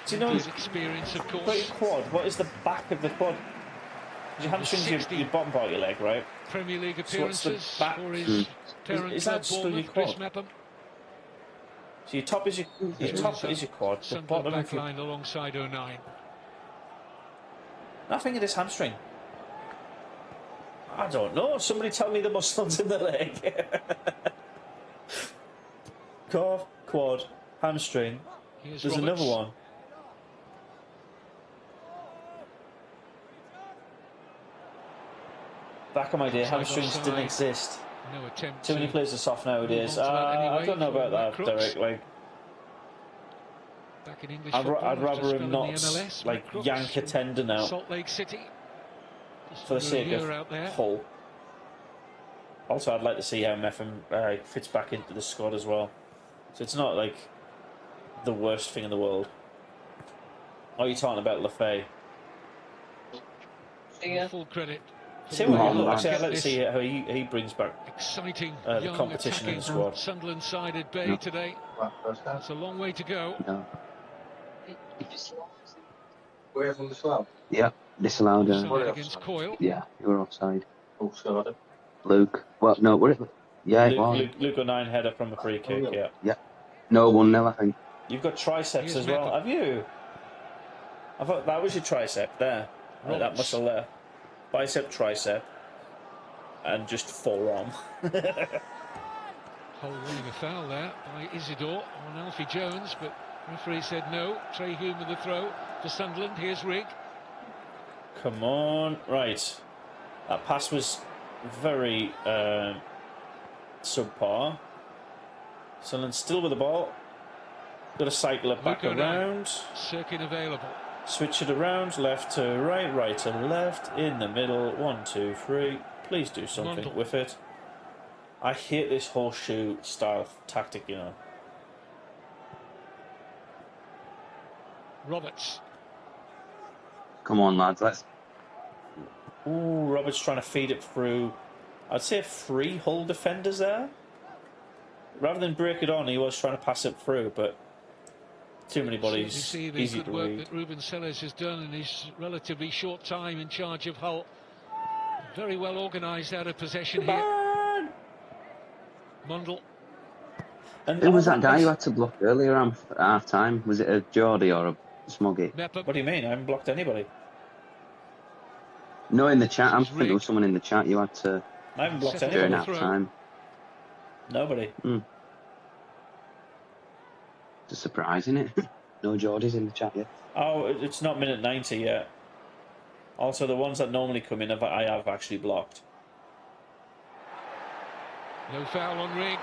do you know His experience, of got your course. quad? What is the back of the quad? Your hamstring's your bottom part of your leg, right? Premier League So what's the appearances back? for his parent Is club that still your Bournemouth, Chris quad? Mepham. So your top is your top is your quad. The Sunderland bottom of back your... line alongside 09. Nothing in his hamstring. I don't know. Somebody tell me the muscles in the leg. Calf, quad, hamstring. Here's There's Roberts. another one. Back of my day, hamstrings didn't exist. No attempt. Too many players are soft nowadays. Anyway, I don't know about that, Crooks. Derek. Like, Back in English I'd football, rather him not MLS, like Crooks yank a tendon out Salt Lake City. Just for the under a sake year of out there. Hull. Also, I'd like to see how Mepham fits back into the squad as well. So it's not like the worst thing in the world. Are you talking about Lafay? Full credit. See what on, look, lads. I'd like to see how he brings back Exciting the young competition in the attacking squad. Sunderland side at bay today. That's a long way to go. No. Where's on the slab? Yeah, disallowed. Offside against Coyle. Yeah, you were offside. Oh, scored. Luke. Well, no, were it? Yeah, it was. Luke 09 header from a free kick, really? yeah. Yeah. No, 1-0, I think. You've got triceps Here's as well, Mepham. have you? I thought that was your tricep there. That Roberts. muscle there. Bicep, tricep, and just forearm. Hull winning a foul there by Isidore on Alfie Jones, but referee said no. Trey Hume with the throw for Sunderland. Here's Rigg. Come on. Right. That pass was very subpar. Sunderland still with the ball. Got to cycle it back Luke around. Circuit available. Switch it around, left to right, right to left, in the middle, 1, 2, 3. Please do something Mundle. with it. I hate this horseshoe style tactic, you know. Roberts. Come on, lads, let's... Ooh, Roberts trying to feed it through. I'd say 3 Hull defenders there. Rather than break it on, he was trying to pass it through, but too many You bodies, see the easy good to work read. that Ruben Sellers has done in his relatively short time in charge of Hull. Very well organised out of possession here. Mundle. And Who was that guy you had to block earlier at half time? Was it a Geordie or a Smoggy? Mepham. What do you mean? I haven't blocked anybody. No, in the chat. I'm This is thinking there was Rigg. someone in the chat you had to I haven't blocked Settled during anybody. half throw. time. Nobody. It's a surprise, isn't it? No Geordies in the chat yet. Oh, it's not minute 90 yet. Also, the ones that normally come in, I have actually blocked. No foul on Rigg,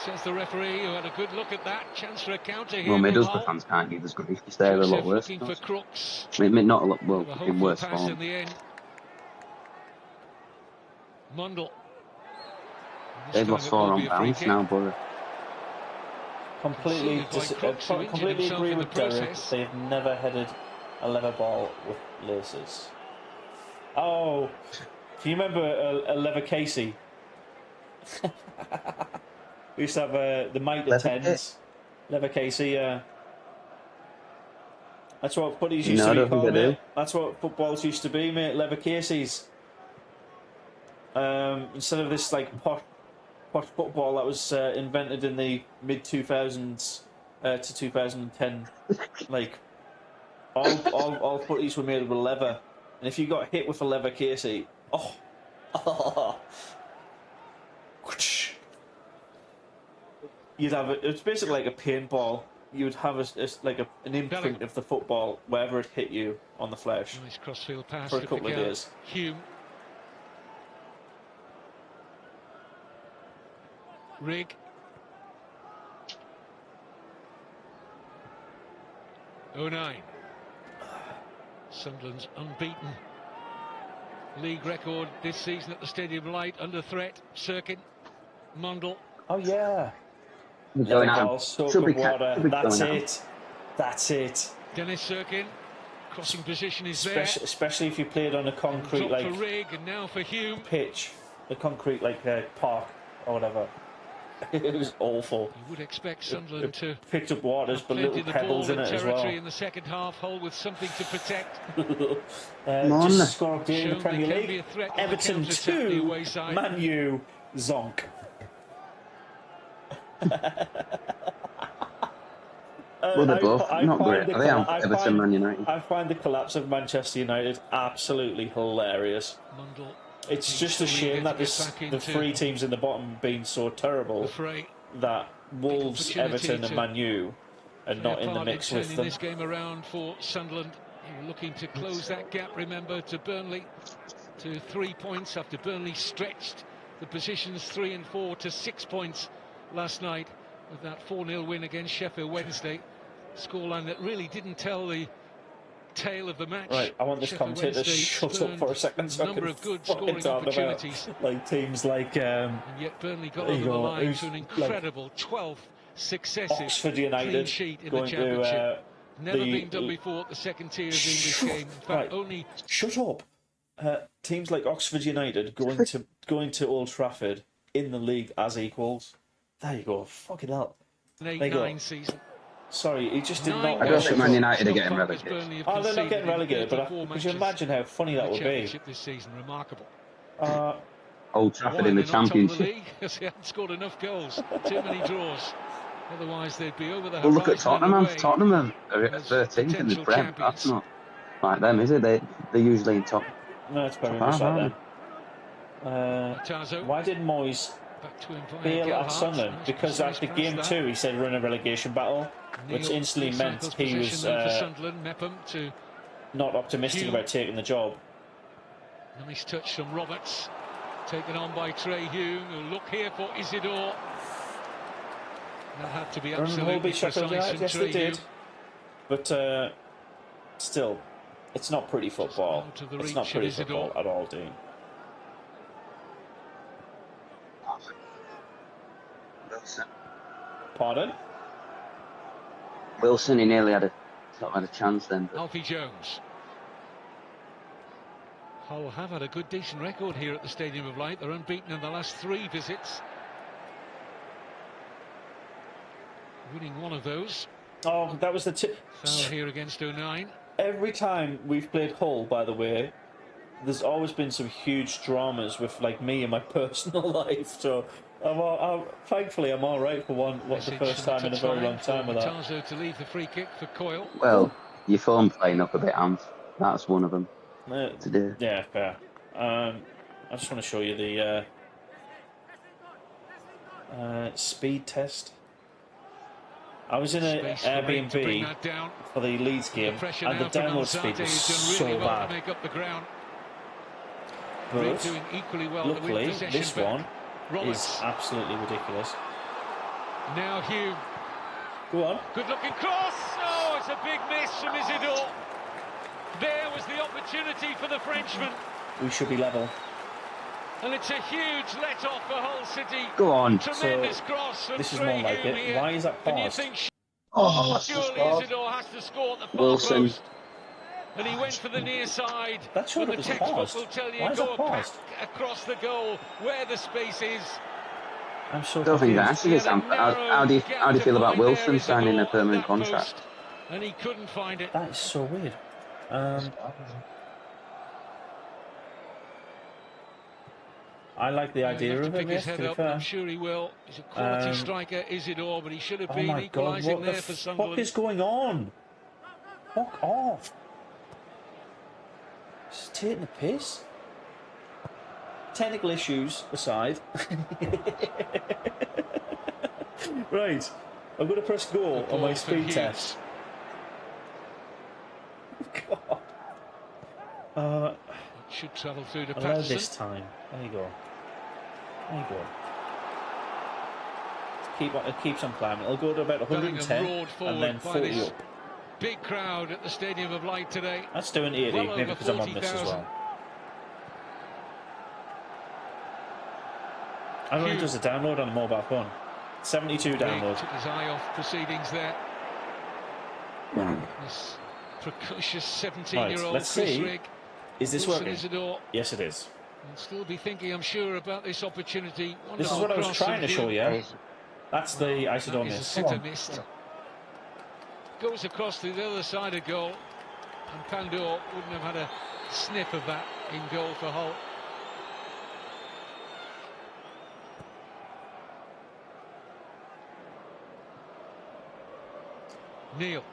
says the referee, who had a good look at that. Chance for a counter here. Well, from Middlesbrough Hull. fans can't give us grief because they're a lot Joseph worse. looking for Crooks. I mean, not a lot, well, A in hopeful worse pass in form. the end. Mundle. They've lost 4 on bounce now, Borough. Completely, Conceded by Crooks, who injured completely himself agree in with the Derek. process. They've never headed a leather ball with laces. Oh, do you remember a Leather Casey? We used to have the mitre Leather 10s. Leather Casey, yeah. That's what footies used No, I to don't be think called, I do. mate. That's what footballs used to be, mate. Leather Caseys. Instead of this like posh football that was invented in the mid 2000s to 2010, like all footies were made of leather, and if you got hit with a Leather Casey, you'd have it's basically like a paintball. You'd have an imprint of the football wherever it hit you on the flesh Nice crossfield pass for a couple of Piquet. days. Hume. Rigg. '09. Sunderland's unbeaten league record this season at the Stadium Light under threat. Cirkin. Mundell. Oh yeah. Going out. Ball, soak Should of be water. should be That's going out. it. That's it. Dennis Sirkin. Crossing position is there. Especially if you play it on a concrete Drop like for Rigg and now for Hume. pitch, the concrete like park or whatever. It was awful. You would expect Sunderland to picked up waters, but little pebbles in it as well. in the second half, Hull with something to protect. Just score update in the Shown Premier they can be League. a threat on the Everton counter-attack, the 2, away side. Man U, zonk. Well, they're both not great. Are they? Everton, Man United. I find the collapse of Manchester United absolutely hilarious. Mundell. It's just a shame that the three teams in the bottom have been so terrible that Wolves, Everton and Man U are not in the mix with them. This game around for Sunderland, looking to close that gap, remember, to Burnley, to 3 points after Burnley stretched the positions 3 and 4 to 6 points last night with that 4-0 win against Sheffield Wednesday. Scoreline that really didn't tell the tale of the match. Right, I want this commentator to shut up for a second so I can fucking talk about like teams like and yet Burnley got over the line to an incredible 12th successive Oxford United sheet in going the championship. to Never been done before at the second tier of the English game. In fact, only shut up. Teams like Oxford United going to Old Trafford in the league as equals. There you go. Fucking hell. an 8-9 season. Sorry, he just did not. I don't think Man United are getting relegated. Oh, they're not getting relegated, but could you imagine how funny that would be? This season, remarkable. Old Trafford in the Championship. Because they haven't scored enough goals. Too many draws. Otherwise, they'd be over the Well, look at horizon. Tottenham. Tottenham are at 13th in the Prem. That's not like them, is it? They're usually in top. No, it's very much like them. Why did Moyes fail at Sunderland? Because after game 2 he said we're in a relegation battle, which instantly meant he was not optimistic about taking the job. Nice touch from Roberts, taken on by Trey Hume, who'll look here for Isidore. That had to be absolutely precise from yes, Trey they did. Hume. But still, it's not pretty football. It's not pretty football at all, Dean. Pardon? Wilson, he nearly had a chance then. But... Alfie Jones. Hull have had a good, decent record here at the Stadium of Light. They're unbeaten in the last 3 visits. Winning one of those. Oh, that was the Foul here against 09. Every time we've played Hull, by the way, there's always been some huge dramas with like me and my personal life. So thankfully I'm all right for the first time in a very long time with that. To leave the free kick for Coyle. Well, your phone playing up a bit, Anth. That's one of them. Today. Yeah, fair. I just want to show you the speed test. I was in an Airbnb for the Leeds game, and the download speed was so bad. But luckily, this one is absolutely ridiculous. Now Hume. Go on. Good looking cross. Oh, it's a big miss from Isidore. There was the opportunity for the Frenchman. We should be level. And it's a huge let-off for Hull City. Go on. Tremendous cross from this is more like it. Here. Why is that paused? Surely Isidore has to score at the far Wilson. post. And he went for the near side. That showed it was paused. Will tell you Why is that paused? Across the goal where the space is. I'm so I don't think confused. that actually is. How do you feel about Wilson signing a permanent contract? And he couldn't find it. That is so weird. I like the idea of it, yes, to be fair. I'm sure he will. He's a quality striker, Isidore, but he should have been my God, equalising what there the for Sunderland. fuck is going on? Fuck off. Just taking the piss. Technical issues aside. Right, I'm going to press go on my speed test. God. Should travel through to Allow Patterson. this time. There you go. There you go. It keeps on climbing. It'll go to about 110 and then 40 up. Big crowd at the Stadium of Light today. That's doing 80, well maybe because I'm on this as well. I don't think there's a download on a mobile phone. 72 downloads. Took his eye off proceedings there. This precocious 17-year-old Right, let's Chris see. Rigg. Is this Wilson working? Isidore Yes, it is. will still be thinking, I'm sure, about this opportunity. This is what I was trying to show you. That's the Isidore That is a miss. sitter missed. Goes across to the other side of goal, and Pandor wouldn't have had a sniff of that in goal for Hull. Neil.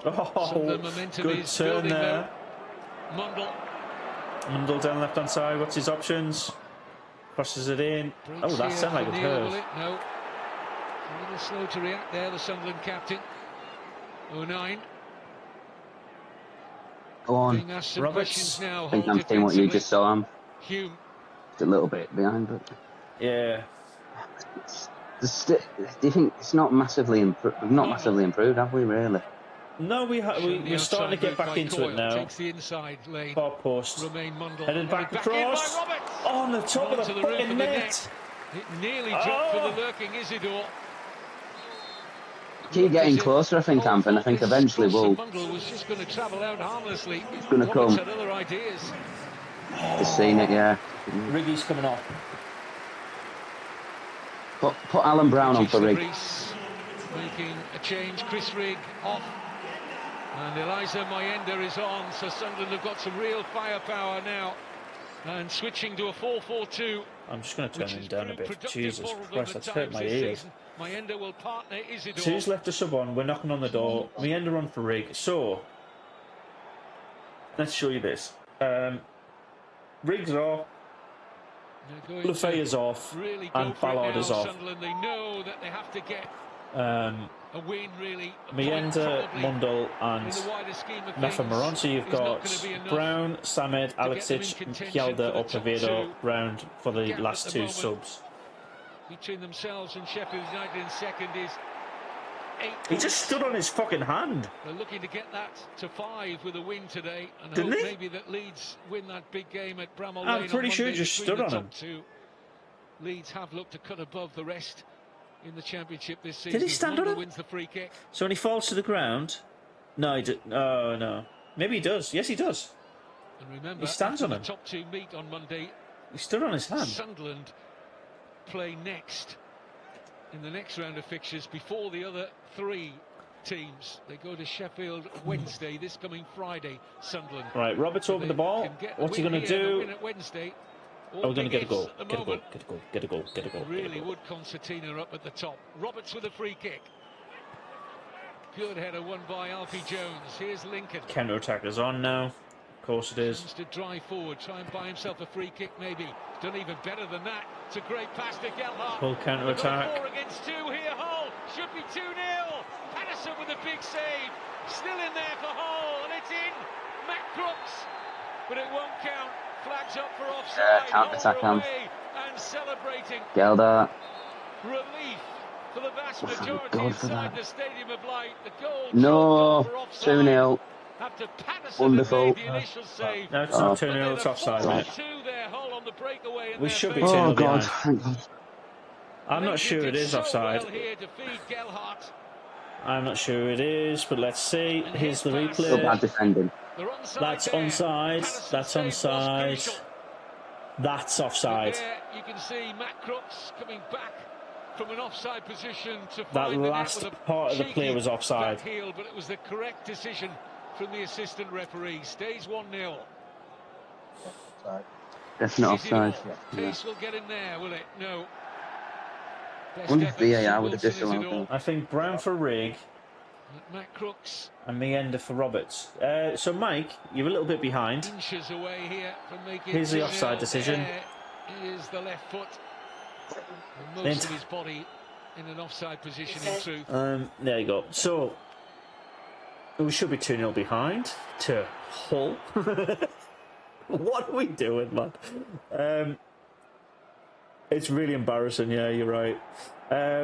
Oh, The momentum good is turn building there. Mundle. Mundle down left hand side. What's his options? Crosses it in. Breaks Oh, that here sounded like for it Neil, hurt. will it? No. A little slow to react there, the Sunderland captain. 09. Go on. Being asked some Roberts. questions now. I think Hull I'm seeing what you defensively. just saw. I'm Hume. just a little bit behind, but Yeah. do you think it's not massively improved? We've not massively improved, have we? Really? No, Shown the we're starting to outside get route back by into Coyle. it now. Takes the inside lane. Far post. Romain Mundle. Headed back in across. by Roberts. Oh, on the top of Onto the roof fucking of the net. It nearly dropped for Oh. the lurking Isidore. Keep getting closer, I think, Anth, and I think eventually we'll. Mundle was just going to travel out harmlessly. It's going to Roberts come. had other ideas. Just seen it, yeah. Riggy's coming off. Put Alan Brown on for Rigg. Making a change. Chris Rigg off. And Eliza Mayenda is on. So Sunderland have got some real firepower now. And switching to a 4-4-2. I'm just going to turn him down a bit. Jesus for them Christ, at that's hurt times my this ears. season. Mayenda will partner Isidore. Sue's left a sub on. We're knocking on the door. Meander on for Rigg. So, let's show you this. Rigg's off. Lefay is off. Really And Ballard is off. Sunderland, they know that they have to get a win, really. Meander, Mundle, and in the wider scheme of Mefa things, Moron. So you've is not got gonna be enough Brown, Samed, Alexic, in contention Kjelda, for or the top Pavedo two. round for the Gap at last the two moment. subs. Between themselves and Sheffield United in second is 8 He just stood on his fucking hand. They're looking to get that to 5 with a win today, and Didn't hope he? maybe that Leeds win that big game at Bramall I'm Lane pretty on sure he Monday just between stood the on top him. two. Leeds have looked to cut above the rest in the Championship this season. Did he stand on Mundle him? wins the free kick. So when he falls to the ground, no, he did. Oh no, maybe he does. Yes, he does. And remember, He stands after on the him. top two meet on Monday, He stood on his hand. Sunderland play next in the next round of fixtures before the other 3 teams. They go to Sheffield Wednesday, this coming Friday. Sunderland. Right, Roberts over the ball. What's he going to do? Wednesday. Oh, we're going to get a goal. At the Get a goal. moment. Get a goal. Get a goal. Get a goal. Really would concertina up at the top. Roberts with a free kick. Good header won by Alfie Jones. Here's Lincoln. Counter attack is on now. Of course it is. Wants to drive forward, try and buy himself a free kick maybe. Done even better than that. It's a great pass to Gelhardt. Full counter attack. 4 against 2 here. Hull should be 2-0. Patterson with a big save. Still in there for Hull, and it's in. Matt Crooks, but it won't count. Flags up for offside. Counter attack, Hull Anth. away and celebrating. Gelda. Relief for the vast Thank majority God for inside that. the Stadium of Light. The goal No. for offside. 2-0. After Patterson Wonderful. had made the initial save. No, it's not 2-0. It's offside, mate. 2 there, Hull on the breakaway in We their should be favour. 2-0 Oh God! behind. Thank God. I'm not sure it is so offside. well here to feed Gelhardt. I'm not sure it is, but let's see. And Here's the his pass. So bad replay. defending. They're onside That's there. onside. Patterson's That's save was onside. crucial. That's But offside. there you can see Matt Crooks coming back from an offside position to That find the net last with a part of the play cheeky was offside. back heel, but it was the correct decision from the assistant referee. Stays 1-0. Definite offside. Pace will get in there, will it? No. Best Wonder if efforts VAR from would have Wilson disallowed Isidore. that. I think Brown for Rigg Matt Crooks and Meander for Roberts. So, Mike, you're a little bit behind. inches away here from making Here's the 2-0. offside decision. There is the left foot. And most of his body in an offside position, in truth. There you go. So, we should be 2-0 behind to Hull. What are we doing, man? It's really embarrassing. Yeah, you're right.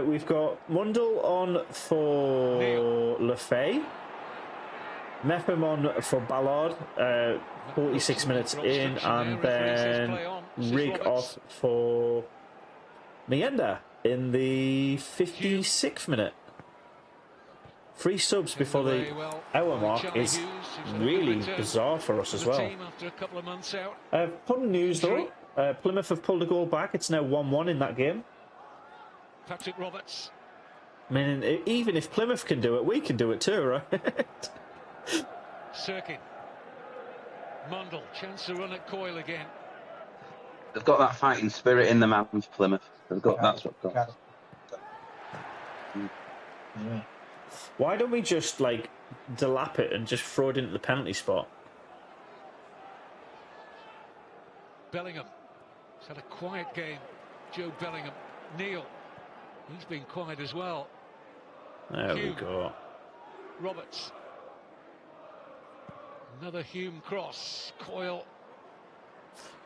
We've got Mundle on for Lefay. Mepham on for Ballard. 46 minutes in, and then Rigg off for Mienda in the 56th minute. 3 subs before the hour mark is really bizarre for us as well. Fun news though, Plymouth have pulled a goal back. It's now 1-1 in that game. Patrick Roberts. I mean, even if Plymouth can do it, we can do it too, right? Sirkin. Mundle, chance to run at Coyle again. They've got that fighting spirit in the man for Plymouth. They've got that's what they've got. Yeah. Why don't we just like delap it and just throw it into the penalty spot? Bellingham. He's had a quiet game. Joe Bellingham. Neil. He's been quiet as well. There we go. Roberts. Another Hume cross. Coyle.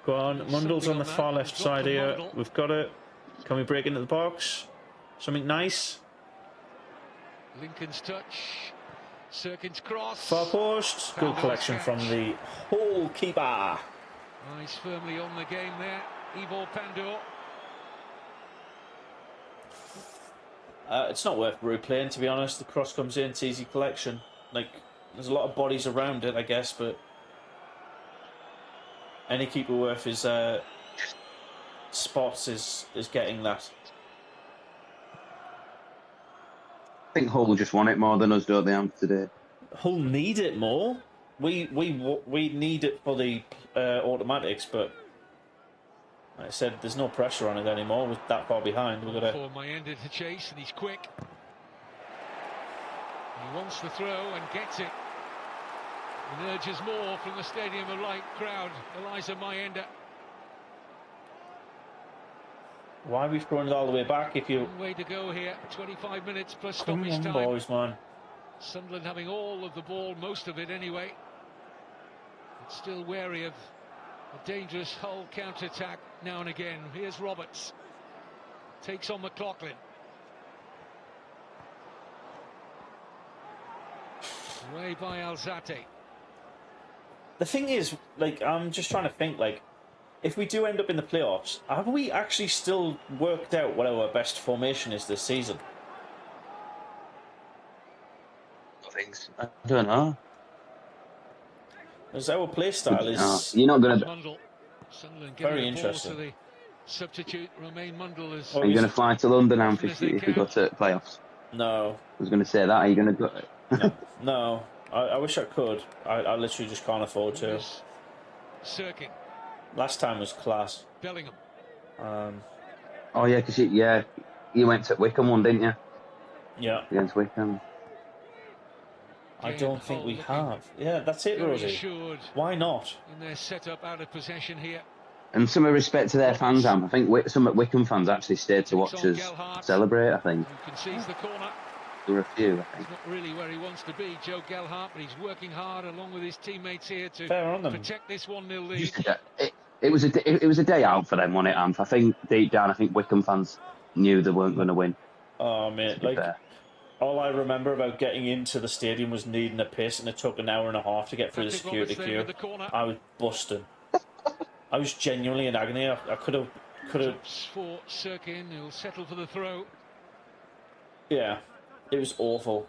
Go on, Mundle's on the far left side here. We've got it. Can we break into the box? Something nice. Lincoln's touch. Sirkin's cross. Far post. Good collection from the whole keeper. Eyes firmly on the game there. Ivor Pandor. It's not worth replaying, to be honest. The cross comes in, it's easy collection. Like, there's a lot of bodies around it, I guess, but any keeper worth his spots is getting that. I think Hull just want it more than us, don't they, Anth, today? Hull need it more. We need it for the automatics, but like I said, there's no pressure on it anymore. With that far behind, we've got to. For Mienda to chase, and he's quick. He wants the throw and gets it. And urges more from the Stadium of Light crowd. Eliza Mienda. Why are we throwing it all the way back? If you way to go here, 25 minutes plus come stoppage on, time. boys, man. Sunderland having all of the ball, most of it anyway. But still wary of a dangerous Hull counter-attack now and again. Here's Roberts. Takes on McLaughlin. Away by Alzate. The thing is, like, I'm just trying to think, like, if we do end up in the playoffs, have we actually still worked out what our best formation is this season? I don't know. Because our play style is You're not going to. Mundle. Sunderland very giving a ball interesting. to the substitute. Romain Mundle is. Are you going to fly to London, Anth, if you go to playoffs? No. I was going to say that. Are you going to go? No. I wish I could. I literally just can't afford to. Sirkin. Last time was class. Bellingham. Oh yeah, because you went to Wickham one, didn't you? Yeah. Against Wickham. I don't think we have. Yeah, that's it, Rosie. Why not? In their setup out of possession here. And some respect to their fans, I think some Wickham fans actually stayed to watch us celebrate. I think. Concedes the corner. There were a few, I think. He's not really where he wants to be, Joe Gelhardt, but he's working hard along with his teammates here to protect this 1-0 lead. It was a day out for them, wasn't it, Anth? I think deep down, I think Wickham fans knew they weren't going to win. Oh, mate, like, all I remember about getting into the stadium was needing a piss, and it took an hour and a half to get through the security queue. I was busting. I was genuinely in agony. I could have. For Sirkin, he'll settle for the throw. Yeah, it was awful.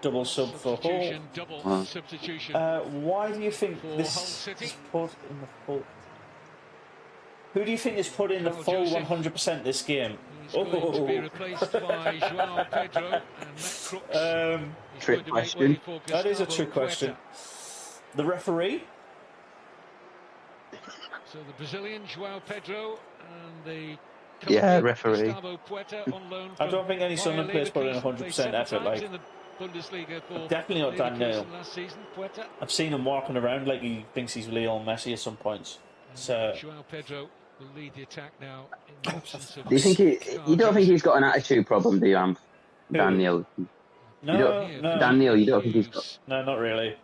Double sub for Hull. Double substitution. Why do you think this is put in the full? Who do you think is put in the full 100% this game? He's going to be replaced by Joao Pedro and Matt Crooks. Trick question. That is a trick question. The referee? So the Brazilian Joao Pedro and the referee. on loan I don't think any Sunderland players put in 100% effort. Like, definitely not Dan Neil. I've seen him walking around like he thinks he's Lionel Messi at some points. So Joao Pedro will lead the attack now. Do you think you don't think he's got an attitude problem, do you, Anth? Daniel? No. Daniel, you don't think he's got? No, not really.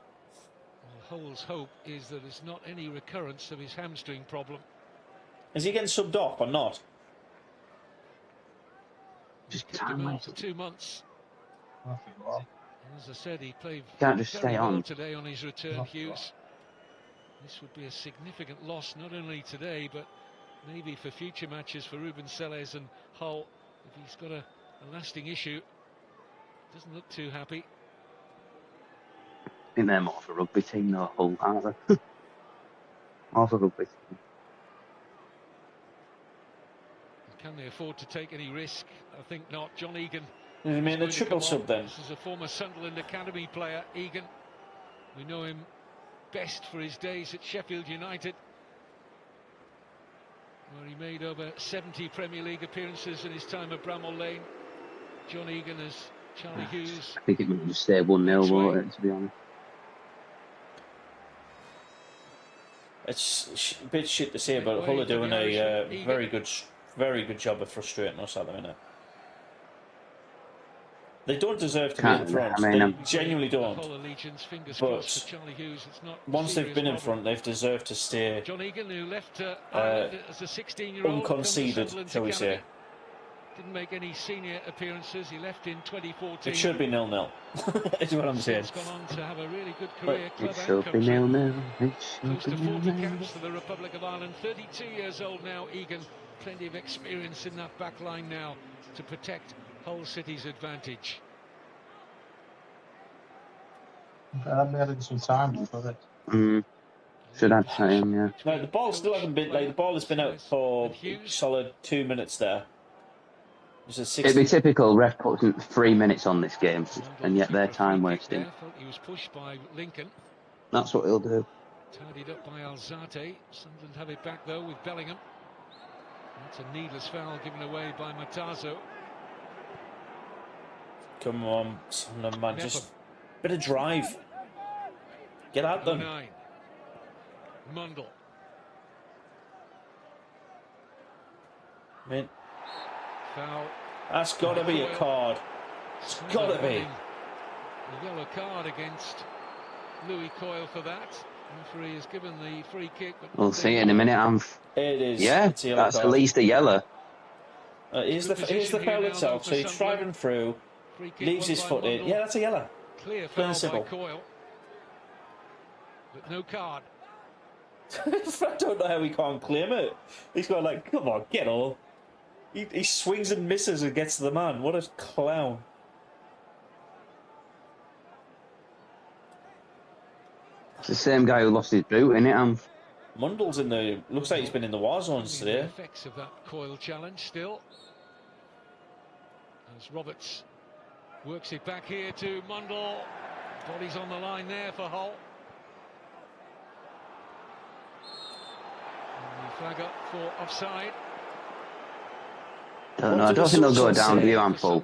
Hull's hope is that it's not any recurrence of his hamstring problem. Is he getting subbed off or not? Just time out for 2 months. As I said, he played can't just very stay well on today on his return, Hughes. This would be a significant loss, not only today, but maybe for future matches for Ruben Selles and Hull. If he's got a lasting issue, doesn't look too happy. I think they're more of a rugby team, though, Hull, aren't they? More of a rugby team. Can they afford to take any risk? I think not. John Egan. You mean a triple sub then? This is a former Sunderland Academy player, Egan. We know him best for his days at Sheffield United, where he made over 70 Premier League appearances in his time at Bramall Lane. John Egan as Charlie Hughes. I think it might just stay 1-0, won't it, to be honest? It's a bit shit to say, but Hull are doing a very good job of frustrating us at the minute. They don't deserve to be in front. They genuinely don't. But once they've been in front, they've deserved to stay John Egan, who left Ireland as a 16-year-old, unconceded, shall we say. Didn't make any senior appearances. He left in 2014. It should be 0-0. Is what I'm saying. He's gone on to have a really good career. It should be 0-0. Close to 40 caps for the Republic of Ireland. 32 years old now, Egan. Plenty of experience in that back line now to protect Hull City's advantage. I'm having some time for it. Should add time, yeah. No, the ball still hasn't been the ball has been out for solid 2 minutes there. It'd be typical. Ref puts 3 minutes on this game, and yet they're time wasting. He was pushed by Lincoln. That's what he'll do. Tidied up by Alzate. Sunderland have it back though with Bellingham. That's a needless foul given away by Matazo. Come on, Sunderland, man, just a bit of drive. Get at them. Mundle. I mean, Foul. That's got to be a card. It's got to be. A yellow card against Louis Coyle for that. The referee has given the free kick. But We'll see it in a minute, Anth. It is. Yeah, that's at least a yellow. Here's the foul itself. So he's driving through, leaves his foot in. Yeah, that's a yellow. Clear foul by Coyle. But no card. I don't know how he can't claim it. He's got like, come on, get on. He swings and misses and gets to the man. What a clown. It's the same guy who lost his boot, isn't it, Mundle's in the... Looks like he's been in the war zones today. The effects of that Coyle challenge still. As Roberts works it back here to Mundle. Body's on the line there for Hull. And the flag up for offside. I don't think they'll go down, do you, Ample?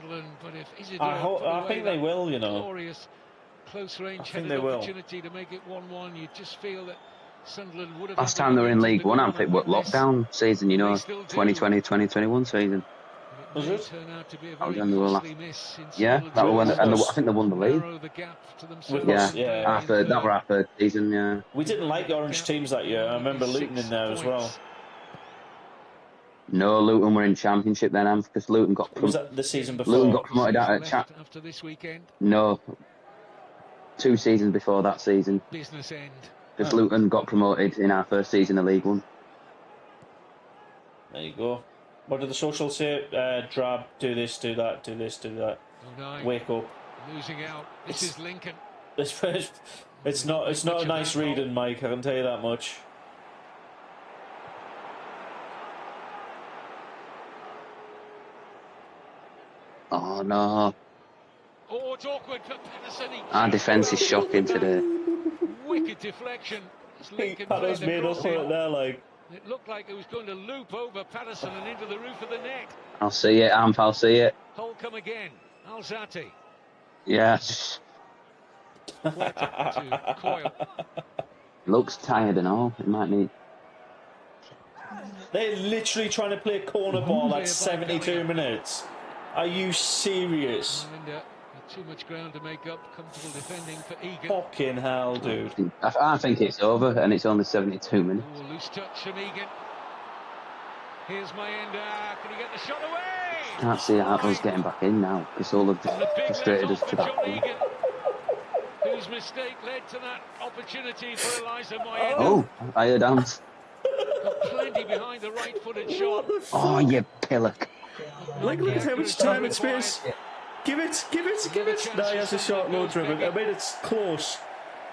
I think they will, you know. Glorious close-range opportunity to make it 1-1. You just feel that Sunderland would have... Last time they were in League One, Ample, it was lockdown season, you know, 2020, 2021 season. Was it? That was when they were last... Yeah, that was when, I think they won the league. Yeah, after that were our third season, yeah. We didn't like the orange teams that year. I remember Luton in there as well. No, Luton were in Championship then, because Luton got... Was that the season before? Luton got promoted out at after this weekend. No, 2 seasons before that season. Business end. Because Luton got promoted in our first season of League One. There you go. What did the socials say? Drab, do this, do that, do this, do that. Wake up. Losing out. This is Lincoln. It's not a nice reading, Mike. I can tell you that much. Oh no. Oh, it's awkward for Patterson. Our defence is shocking today. Wicked deflection. Patter's made up for it there, like. It looked like it was going to loop over Patterson and into the roof of the net. I'll see it, Amp, I'll see it. Hull come again. Alzate. Yes. To Coyle. Looks tired and all. It might need. They're literally trying to play corner ball at 72 minutes. Are you serious? Too much ground to make up. Comfortable defending for Egan. Fucking hell, dude. I think it's over, and it's only 72 minutes. Oh, loose touch from Egan. Here's Mayenda. Can he get the shot away? Can't see Apple's getting back in now, because all of the frustrated us to that point. Who whose mistake led to that opportunity for Eliza Moyet. Oh, I heard Anth. Got plenty behind the right-footed shot. What the Oh, fuck? you pillock. Like, look The at how much accuracy time and required. space. Give it, give it, give Another it. chance No, he for has a short Sunderland load goes driven. I begging. mean, it's close.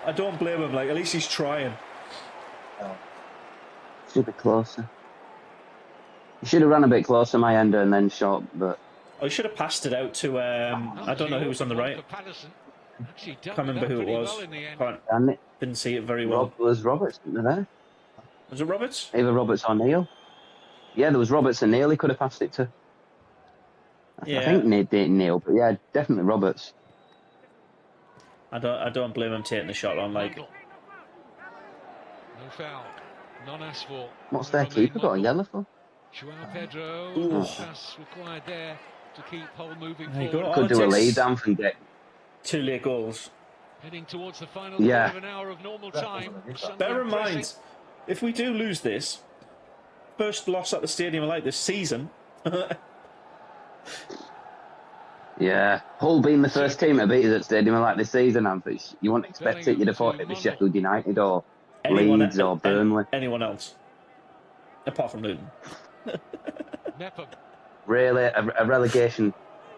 I don't blame him. Like, at least he's trying. Should be closer. You should have run a bit closer, my ender, and then shot, but I should have passed it out to. I don't know who was on the right. Actually Can't remember who it was. Well in the end. Didn't see it very well. Was Roberts there? Was it Roberts? Either Roberts or Neil. Yeah, there was Roberts and Neil he could have passed it to. I think Neil, but yeah, definitely Roberts. I don't blame him taking the shot on. Like, No foul. Non-asked for. What's their keeper got a yellow for? Joao Pedro. Ooh. No pass required there to keep Hull moving There you forward. go. Could do a takes lead down and get. 2 late goals. Heading towards the final Yeah. quarter of an hour of normal time. Bear in Sunderland mind, pressing. if we do lose this, first loss at the Stadium of Light this season. Yeah, Hull being the first team to beat us at Stadium like this season, Anth, you wouldn't expect it. You'd have thought it'd be Sheffield United or Leeds or Burnley. Anyone else, apart from Luton. Nepham. Really, a relegation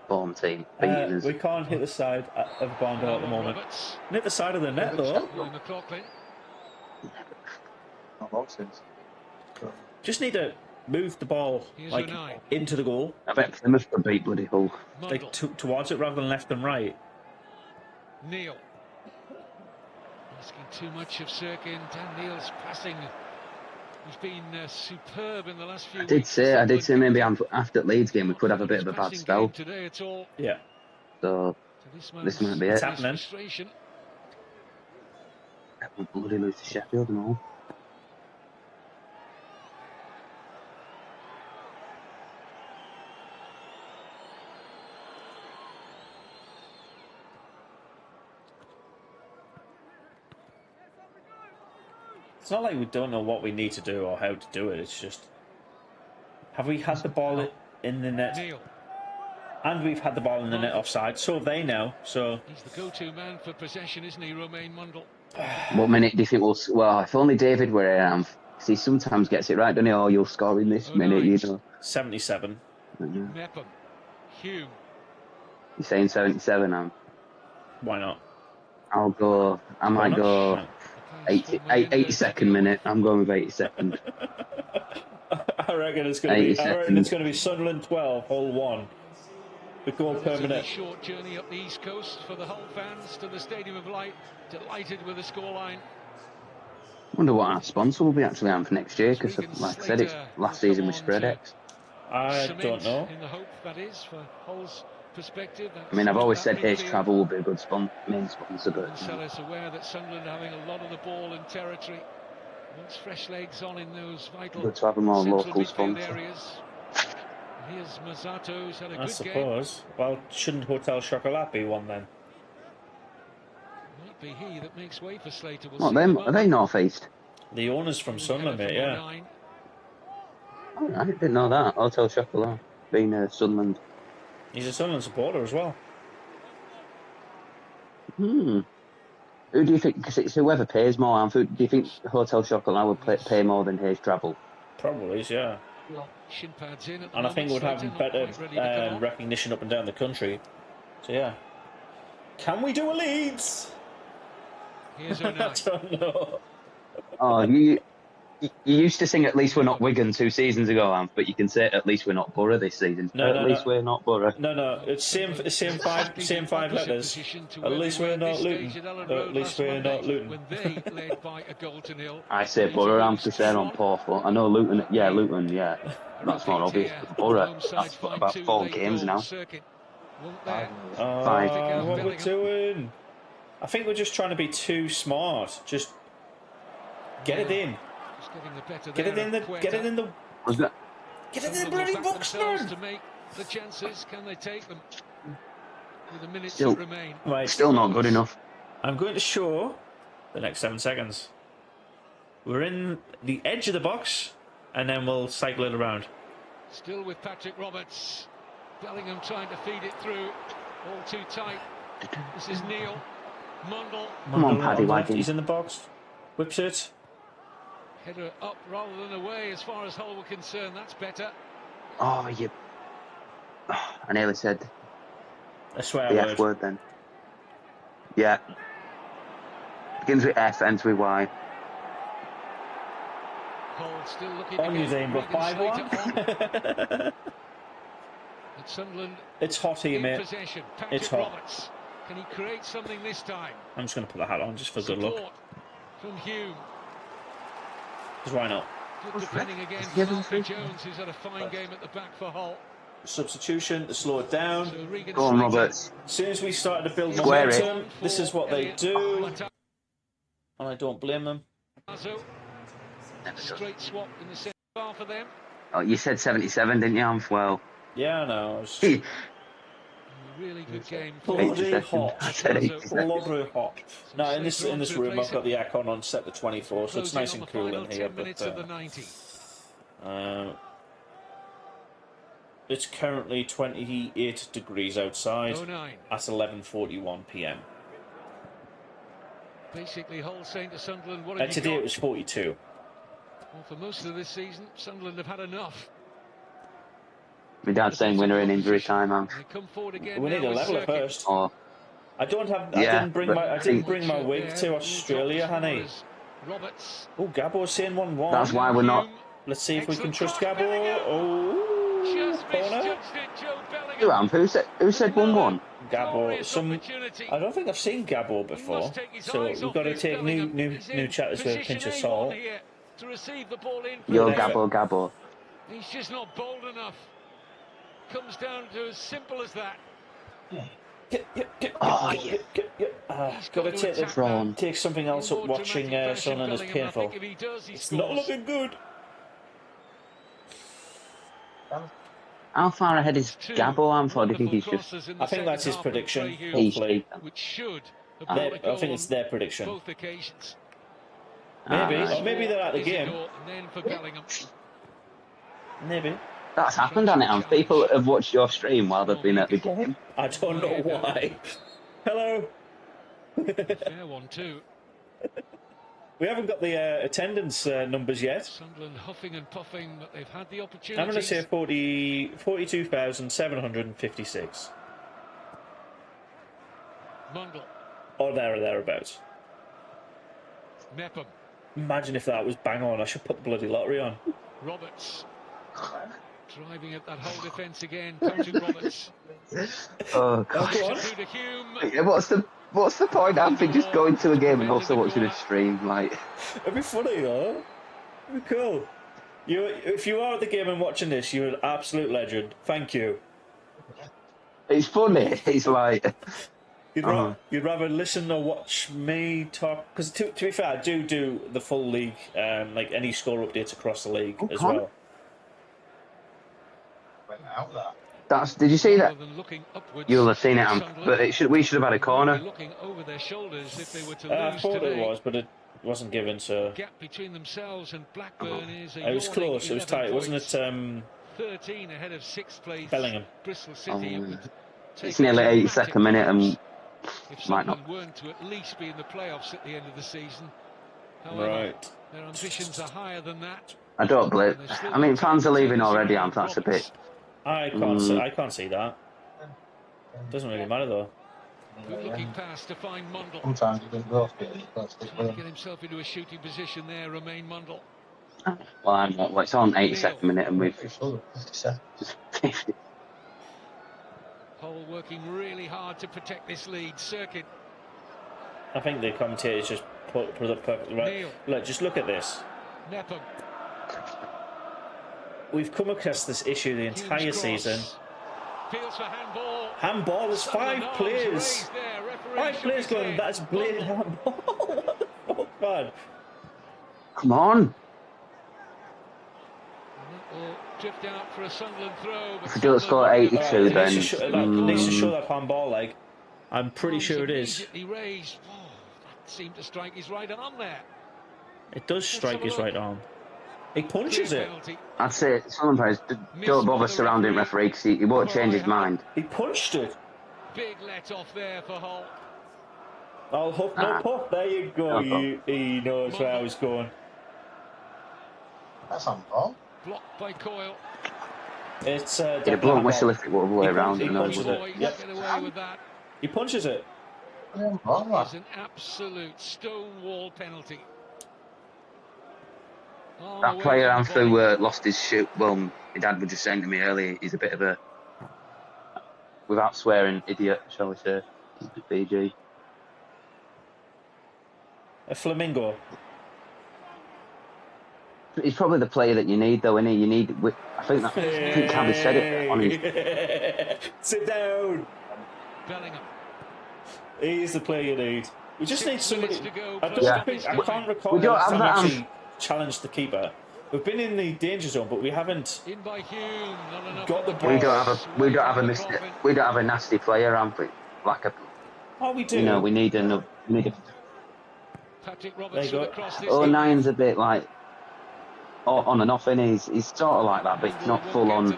form team beating us. We can't hit the side of Barndale at the moment. Roberts. Hit the side of the net though. Louis McLaughlin. Not long since. Just need to move the ball Here's like Unai. into the goal, I bet Plymouth could beat bloody Hull. like Mundle. towards it rather than left and right. Neil. Asking too much of Sirkin. Dan Neil's passing. He's been superb in the last few I weeks. did say maybe after Leeds game we could have a bit of a bad spell. Today at all. Yeah. So this might be it. It's happening. Frustration. We'll bloody lose to Sheffield and all. It's not like we don't know what we need to do or how to do it. It's just, have we had the ball in the net? Neil. And we've had the ball in the net offside. So have they now. So He's the go-to man for possession, isn't he, Romain Mundle? What minute do you think well, if only David were here, Anth, 'cause he sometimes gets it right, doesn't he? Oh, you'll score in this minute, you know. 77. Nepham. Hume. You're saying 77, Anth? Why not? I might go 82nd minute. I'm going with 82nd. I reckon it's going to be Sunderland 12, Hull 1. The goal per minute. Short journey up the east coast for the Hull fans to the Stadium of Light. Delighted with the scoreline. Wonder what our sponsor will be actually on for next year, because like I said, it's last season with Spreadex. I don't know. In the hope, that is, for Hull's perspective. I mean, I've always said Hayes Travel will be a good main sponsor, but Sellers aware that Sunderland are having a lot of the ball in territory. Wants fresh legs on in those vital good to have a more local midfield sponsor. areas. Here's Mazzato, who's had a I good suppose. Well, shouldn't Hotel Chocolat be one then? game. Might be he that makes way for Slater. We'll What, see them? in a Are they moment. North East? The owner's from Sunderland, mate, yeah. 9. Oh, I didn't know that. Hotel Chocolat being Sunderland. He's a Sunderland supporter as well. Who do you think? Because it's whoever pays more. Anth, do you think Hotel Chocolat would pay more than Hayes Travel? Probably is, yeah. Shin pads in at the And I think it would moment, have Slater not better quite ready to come on. recognition up and down the country. So, yeah. Can we do a Leeds? Here's I Unai. don't know. Oh, you used to sing "At least we're not Wigan" 2 seasons ago, Anth, but you can say "At least we're not Borough" this season. At least we're not Borough. No, it's same five letters. At least we're not Luton. At least we're not Luton. When they led by a goal to nil. I say Borough, Anth, because they're on poor foot. I know Luton, yeah. That's more obvious. Borough, that's about 4 games now. 5. What we're doing? I think we're just trying to be too smart. Just get it in. Get it in the Was that? Get it in the bloody box, man. To make the chances, can they take them? With the minutes Still- that remain. Right. Still not good enough. I'm going to show the next 7 seconds. We're in the edge of the box, and then we'll cycle it around. Still with Patrick Roberts. Bellingham trying to feed it through. All too tight. This is Neil. Mundle. Come on, Mundle Paddy the left, Wagon. he's in the box. Whips it. Header up rather than away as far as Hull were concerned. That's better. Oh, you. Oh, I nearly said I swear the word. F word then. Yeah. Begins with F, ends with Y. Hull still looking On to you, get Zane, but Regan 5-1. Slater on. At Sunderland It's hot here, in mate. possession. It's Patrick hot. Roberts. Can he create something this time? I'm just going to put the hat on just for good luck. Support from Hume. Because why not? Good defending again Let's from give him Alfie free. Jones, who's had a fine game at the back for Hull. Substitution to slow it down. So Regan Go on, Slater. Roberts. As soon as we started to build Square it. momentum, this is what they do. And I don't blame them. Straight swap in the centre bar for them. Oh, you said 77, didn't you, Anth? Well, Yeah, I know. It's he, Really good game for Eight bloody seconds. hot. I said 80 seconds. Bloody hot. No, in this Slater on to room, I've replace got him. the aircon on set to 24, so it's Closing nice on and the cool final in here. 10 minutes of the 90. It's currently 28 degrees outside 09. at 11:41 p.m. Basically, Hull saying to Sunderland, what have you Today got? it was 42. Well, for most of this season, Sunderland have had enough. my dad's saying winner in injury time, Anth. They come forward again We now need a with leveler Circuit. first. Oh, I don't have. Yeah, I didn't bring but my. I I didn't think- bring my wig There, to will Australia, drop honey. as Roberts. Oh, Gabbo's saying 1-1. that's why we're not. Let's see if we can Excellent trust cross, Gabbo. Bellingham. Oh, Just corner. misjudged it, Joe Bellingham. Who, Anth? Who said 1-1? Gabbo. Glorious opportunity. I don't think I've seen Gabbo He before, must take his so eyes we've off got to this take new Bellingham. He's in chatters with a position pinch of A1 salt. here to receive the ball in from Yo, there. Gabbo. He's just not bold enough. Comes down to as simple as that. Oh, yeah. He's Got to got to take attack Prawn. that take something else in up. more Watching dramatic fashion, Sunderland is Bellingham. I painful. think if he does, he It's scores. not looking good. How far ahead is Two Gabbo, Anth? Or do you think wonderful he's just... crosses in the I think second that's his half from prediction. Craig Hume, Hopefully, which should have Ah. brought a I goal think it's on their prediction. both occasions. Maybe, Ah, or maybe they're at the game. Isidore, and then for Bellingham. Maybe. That's happened, hasn't it, Anth? People have watched your stream while they've been at the game. I don't know why. Hello. Fair one too. We haven't got the attendance numbers yet. Sunderland huffing and puffing, but they've had the opportunity. I'm going to say 42,756. Mundle, Or there or thereabouts. Mepham, Imagine if that was bang on. I should put the bloody lottery on. Roberts. Driving at that whole defence again, Patrick Roberts. Oh, God. Go on. Through to Hume. Yeah, what's the point, Anth, in just going to a game and also watching a stream? Like, It'd be funny though. It'd be cool. If you are at the game and watching this, you're an absolute legend. Thank you. it's funny. It's like... You'd rather listen or watch me talk, because to be fair, I do the full league, like any score updates across the league as come on. well. Went out there. Did you see that? Rather than looking upwards, You'll have seen it, Anth. Sunderland But we should have had a would be corner. looking over their shoulders if they were to I lose thought today. it was, but it wasn't given. So Gap between themselves and Blackburn is a it was yawning close. It was 11 tight, wasn't points. it? 13 ahead of 6th place Bellingham. Bristol City. It would take It's nearly a 82nd minute and if might not. Sunderland weren't to at least be in the playoffs at the end of the season. However, Right. their ambitions are higher than that. I don't believe. I mean, fans are leaving already, Anth. That's a bit. I can't see that. Doesn't really matter though. Good looking pass to find Mundle. Sometimes it doesn't go for it. That's the Trying to get himself into a shooting position there, Romain Mundle. Well, it's on 82nd minute and we've 57. just 50. Hull working really hard to protect this lead. Circuit. I think the commentators just put it up perfectly right. Neil. Look, just look at this. Mepham. We've come across this issue the entire Hume's cross. season. Feels for handball. Handball, there's Sunderland 5 arms players. raised there. Referee 5 shook players his going, head. that's blatant handball. What the fuck, man? Come on. And that will drift out for a Sunderland throw. But If we don't score at 82, It then. needs to show, needs to show that handball leg. I'm pretty sure it is. Immediately raised. Oh, that seemed to strike his right arm there. It does strike his right arm. He punches Clear it. penalty. I'd say some players don't bother surrounding referee because he won't change his mind. He punched it. Big let off there for Hull. I'll hook no puff. There you go. He knows where I was going. That's on ball. Blocked by Coyle. It's Get a blunt whistle if it were the way around. He punches it. Yep. Get away with that. He punches it. It's an absolute stonewall penalty. That player Anth who lost his shoe. Well, my dad was just saying to me earlier, he's a bit of a, without swearing, idiot, shall we say? PG. A flamingo. He's probably the player that you need, though, isn't he? You need. I think Cabby said it on his. Sit down. Bellingham. He's the player you need. We just need somebody. I can't recall we don't have that actually challenged the keeper. We've been in the danger zone, but we haven't got the ball. We don't have a nasty player, have we? Like a. Oh, we do. You know, we need a. Patrick Roberts there you go. Nine's a bit like on and off, and he's sort of like that, but he's not full on.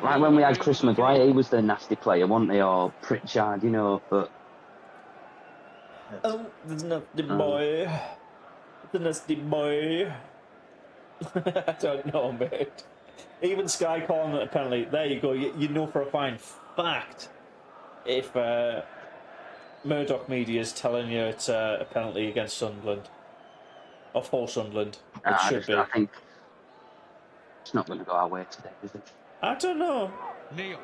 Like when we had Chris Maguire, he was the nasty player, wasn't he? Or Pritchard, you know, but. Oh, there's nasty boy. The nasty boy. I don't know, mate. Even Sky calling it a penalty. There you go. You know for a fine fact if Murdoch Media is telling you it's a penalty against Sunderland. Of whole Sunderland. It should be. I think it's not going to go our way today, is it? I don't know. Neil.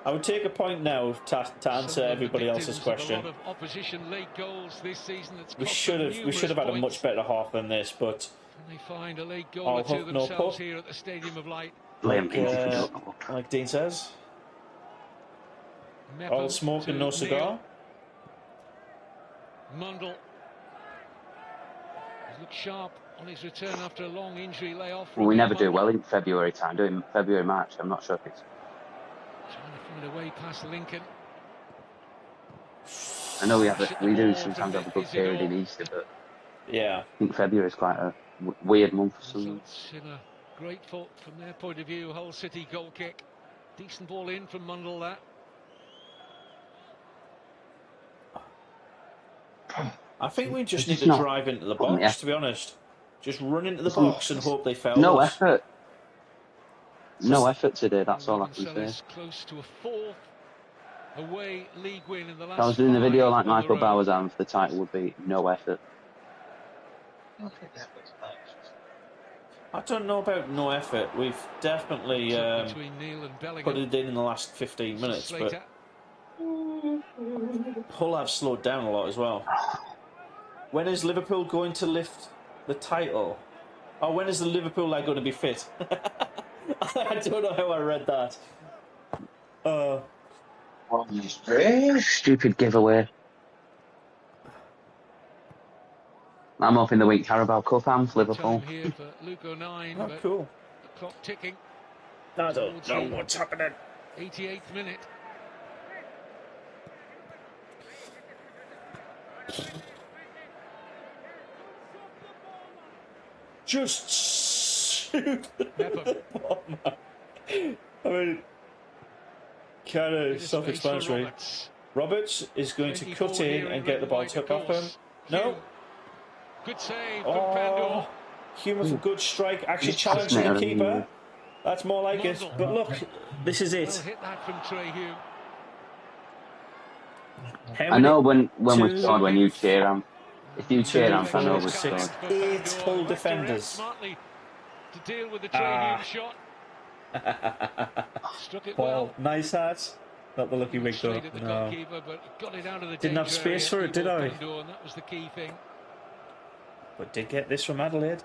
I would take a point now to answer everybody else's question. A lot of opposition late goals this season. We should have had a much better half than this, but can they find a late goal or two themselves here at the Stadium of Light? Like Dean says. All smoke and no cigar. Mundle. He's looked sharp on his return after a long injury layoff. Well, we never do well in February time, do it in February, March. I'm not sure if it's. Trying to find a way past Lincoln. I know we do sometimes have a good period in Easter, but yeah, I think February is quite a weird month for some. Grateful from their point of view. Hull City goal kick, decent ball in from Mundle. That. I think we just need to drive into the box. To be honest, just run into the box and hope they foul. No effort. No effort today. That's all I can say. Close to a fourth away league win in the last. If I was doing the video like Michael Bowers and the title would be no effort. I don't know about no effort. We've definitely put it in the last 15 minutes, but Hull have slowed down a lot as well. When is Liverpool going to lift the title? Oh, when is the Liverpool leg going to be fit? I don't know how I read that. Stupid giveaway. I'm hoping the week Carabao Cup, Anth, Liverpool. Here for Luke 09, oh, cool. The clock ticking. I don't know what's happening. 88th minute. Just shoot the bomb. I mean, kind of self-explanatory. Roberts is going to cut in and get the ball took off him. No. Good save from Pandor. Human for good strike, actually challenging the keeper. That's more like it. But look, this is it. Hit that from Trehew. I know when we scored, when you cheer him. If you cheer him, I know we scored. 8 Hull defenders. Smartly to deal with the Trehew shot. Struck it well. Nice hat. Not the lucky wig though. No. Didn't have space for it, did I? That was the key thing. But did get this from Adelaide.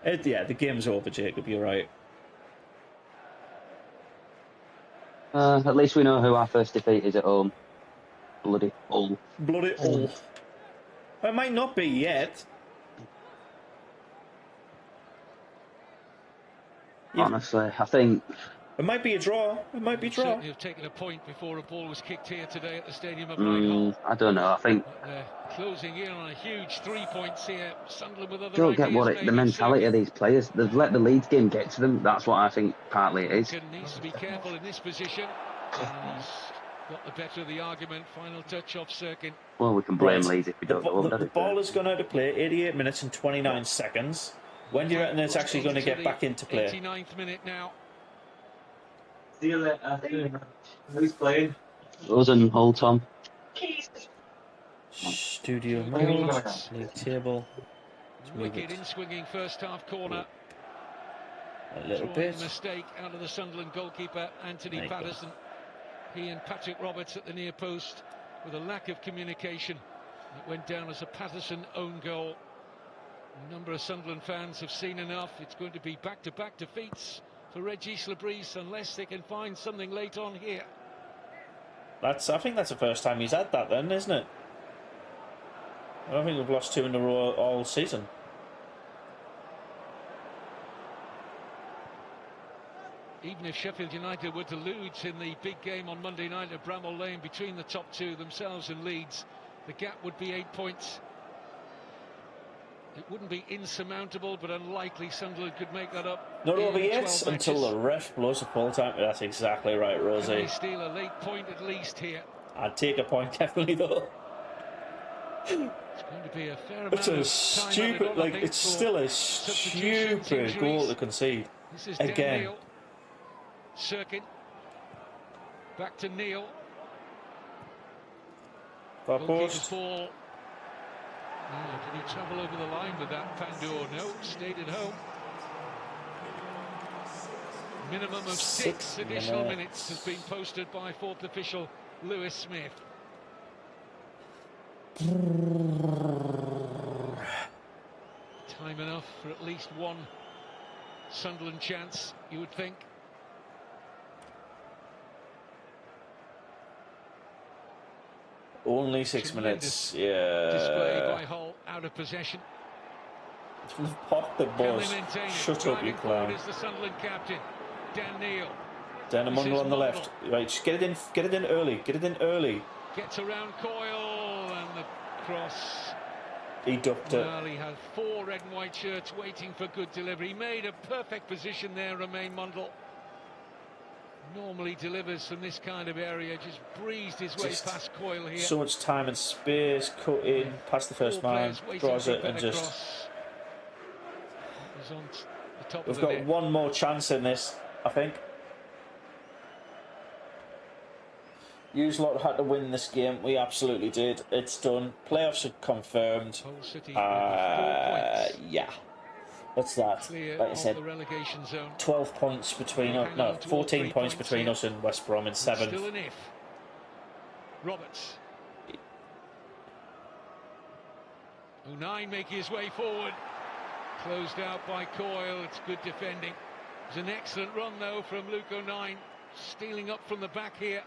Yeah, the game's over, Jacob. You're right. At least we know who our first defeat is at home. Bloody Hull. Bloody Hull. It might not be yet. Honestly, I think It might be a draw. It might be draw. Certainly have taken a point before a ball was kicked here today at the Stadium of Nine Hall. I don't know. I think But they're closing in on a huge 3 points here. Sunderland with other don't get ideas. the mentality of these players. They've let the Leeds game get to them. That's what I think partly it is. Lincoln needs to be careful in this position. And he's got the better of the argument. Final touch off Sirkin. Well, we can blame Leeds if we don't go The ball has gone out of play. 88 minutes and 29 seconds. When do you reckon it's actually going to get back into play? 89th minute now. See you later. Who's playing? Us and Hull, Tom. Studio mode, league table. Wicked in-swinging first half corner. A little Drawing bit. mistake out of the Sunderland goalkeeper, Anthony Patterson. He and Patrick Roberts at the near post with a lack of communication. It went down as a Patterson own goal. A number of Sunderland fans have seen enough. It's going to be back-to-back defeats for Regis Labrise unless they can find something late on here. I think that's the first time he's had that then, isn't it? I don't think we've lost 2 in a row all season. Even if Sheffield United were to lose in the big game on Monday night at Bramall Lane between the top two, themselves and Leeds, the gap would be 8 points. It wouldn't be insurmountable, but unlikely Sunderland could make that up. Not over yet until the ref blows a full time. That's exactly right, Rosie. They steal a late point at least here. I'd take a point definitely though. It's going to be a fair amount It's a of stupid, time it's still a stupid goal to concede. This is again. Neil. Sirkin. Back to Neil. Far post. Ball. Oh, did he travel over the line with that, Pandor? No, stayed at home. Minimum of 6 additional minutes has been posted by fourth official Lewis Smith. Time enough for at least one Sunderland chance, you would think. Only 6 minutes, yeah. Display by Hull, out of possession. Pop the balls. Shut up, you clown. Is the Sunderland captain, Dan Neil. Dan Mundle on the left. Right, just get it in early. Get it in early. Gets around Coyle and the cross. He ducked it. Well, he had 4 red and white shirts waiting for good delivery. He made a perfect position there, Romain Mundle. Normally delivers from this kind of area, just breezed his way past Coyle here. So much time and space, cut in, past the first man, draws it and just... On the top We've of the got net. one more chance in this, I think. Hughes lot had to win this game. We absolutely did. It's done. Playoffs are confirmed. Hull City with 4 points. Yeah. What's that? Clear Like I said, the relegation zone. 12 points between us. No, 14 points between us and West Brom in 7th. Still an if. Roberts. Unai making his way forward. Closed out by Coyle. It's good defending. It was an excellent run though from Luke Unai, stealing up from the back here.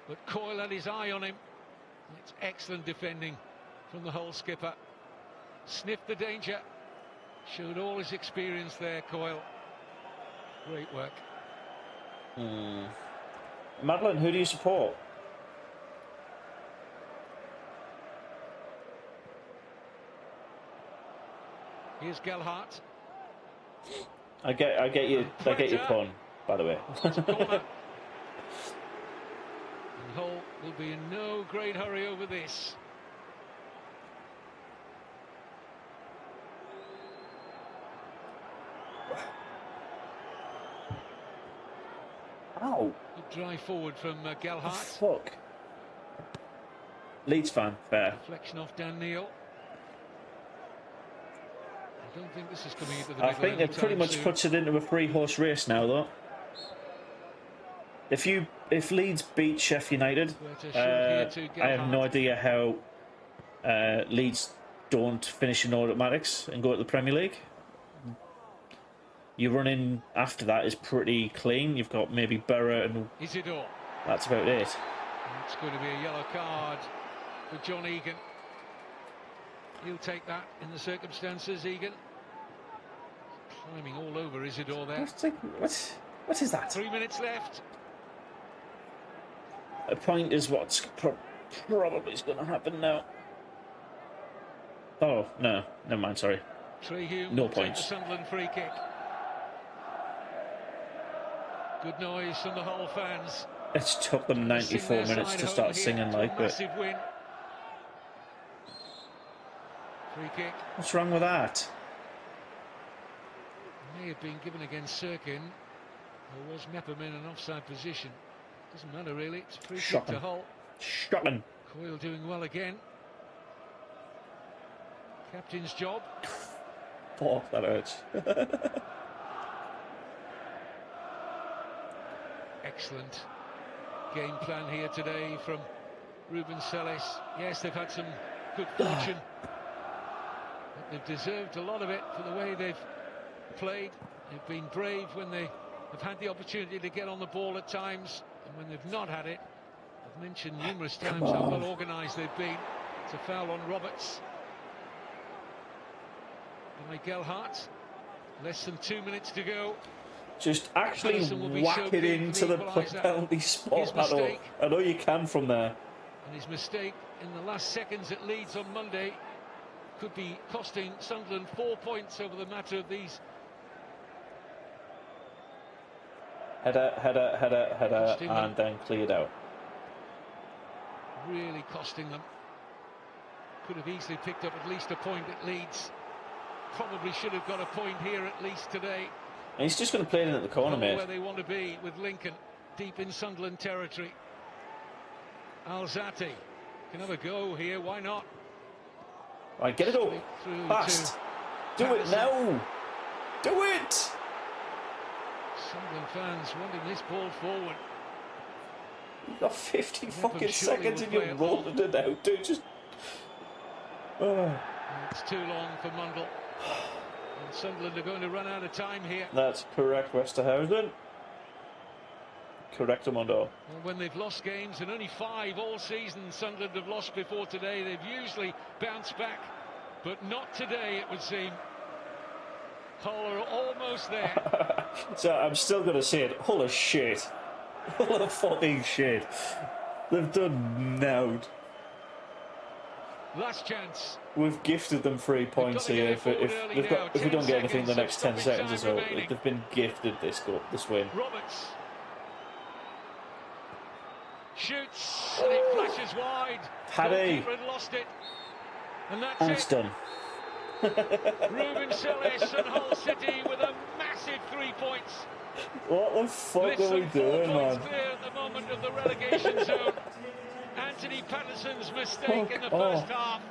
But Coyle had his eye on him. It's excellent defending from the Hull skipper. Sniffed the danger. Showed all his experience there, Coyle. Great work. Madeline, who do you support? Here's Gelhardt. I get your pun, by the way. And Hull will be in no great hurry over this. Ow. Good drive forward from Gelhardt. Fuck. Leeds fan, fair. Reflection off Dan Neil. I don't think this is coming into the I middle think they've pretty anytime much soon. puts it into a 3-horse race now, though. If Leeds beat Sheffield United, I have no idea how Leeds don't finish in automatics and go to the Premier League. Your run in after that is pretty clean. You've got maybe Borough and Isidore. that's about it. It's going to be a yellow card for John Egan. He'll take that in the circumstances, Egan. Climbing all over Isidore there. What? What is that? 3 minutes left. A point is what's probably is going to happen now. Oh, no. Never mind, sorry. Trehune No will take the points. Sunderland free kick. Good noise from the Hull fans. It took them 94 minutes to start singing like, but massive win. Free kick. what's wrong with that? May have been given against Sirkin. Or was Mepham in an offside position? Doesn't matter really. It's free kick to Hull. Shocking. Coyle doing well again. Captain's job. Oh, that hurts. Excellent game plan here today from Ruben Selles. Yes, they've had some good fortune, but they've deserved a lot of it for the way they've played. They've been brave when they have had the opportunity to get on the ball at times, and when they've not had it, I've mentioned numerous times how well organised they've been. It's a foul on Roberts by Gelhardt. Less than 2 minutes to go. Just actually whack it into the penalty spot. I know you can from there. And his mistake in the last seconds at Leeds on Monday could be costing Sunderland 4 points over the matter of these. Header, and then cleared out. Really costing them. Could have easily picked up at least a point at Leeds. Probably should have got a point here at least today. And he's just going to play it in at the corner, mate. Where they want to be with Lincoln, deep in Sunderland territory. Alzate can have a go here, why not? Right, get it up. Fast. Do it now. Do it. Sunderland fans wanting this ball forward. You've got 50 fucking seconds and you're rolling it out, dude. Just. It's too long for Mundle. And Sunderland are going to run out of time here. That's correct, Westerhausen. Correct, Amondo. Well, when they've lost games, and only 5 all season Sunderland have lost before today, they've usually bounced back. But not today, it would seem. Hull are almost there. So I'm still going to say it. Hull of shit. Hull of fucking shit. They've done now. Last chance. We've gifted them 3 points here. If we don't get anything in the next 10 seconds or so, they've been gifted this win. Roberts shoots and it flashes wide. Paddy had lost it, and and it's done. Ruben Selles and Hull City with a massive 3 points. What the fuck are we doing, man? Clear at the moment of the relegation zone. Anthony Patterson's mistake in the first half.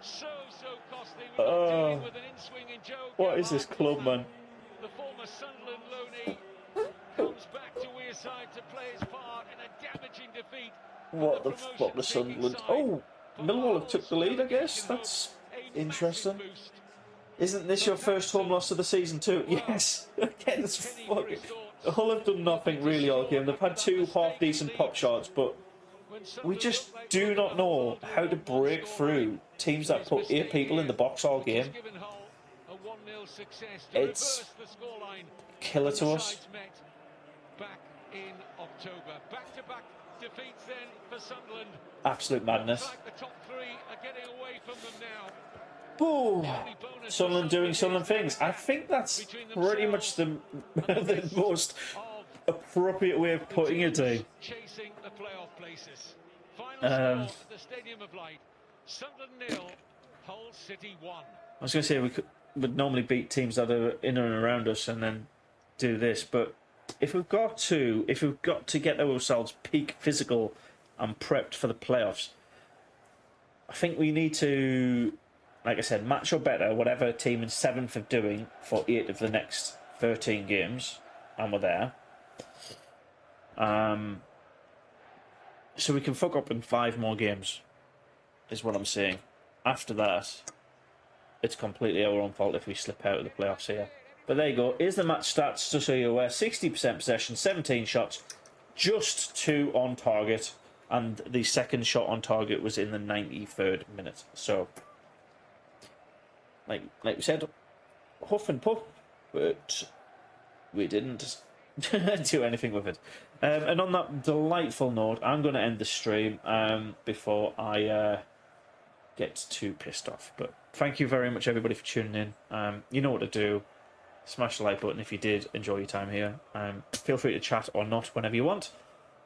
So costly. We're dealing with an in-swing in Joe. What is this club, man? The former Sunderland loanee comes back to Wearside to play his part in a damaging defeat. What the fuck was Sunderland? Oh, Millwall have took the lead, I guess. That's interesting. Isn't this your first home loss of the season too? Yes. Again, it's fucking. Hull have done nothing really all game. They've had 2 half-decent pop shots, but we just do not know how to break through teams that put 8 people in the box all game. It's killer to us. Back in October. Back-to-back defeats then for Sunderland. Absolute madness. The top 3 are getting away from them now. Boo! Sunderland doing Sunderland things. I think that's pretty much the most appropriate way of putting it, eh? Chasing the playoff places. Final score at the Stadium of Light. Sunderland 0, Hull City 1. I was going to say we'd normally beat teams that are in and around us and then do this, but if we've got to get ourselves peak physical and prepped for the playoffs, I think we need to, like I said, match or better whatever team in 7th are doing for 8 of the next 13 games, and we're there. So we can fuck up in 5 more games, is what I'm saying. After that, it's completely our own fault if we slip out of the playoffs here. But there you go. Here's the match stats to show you where 60% possession, 17 shots, just 2 on target, and the second shot on target was in the 93rd minute. So, like we said, huff and puff, but we didn't do anything with it. And on that delightful note, I'm going to end the stream before I get too pissed off. But thank you very much, everybody, for tuning in. You know what to do. Smash the like button if you did enjoy your time here. Feel free to chat or not whenever you want.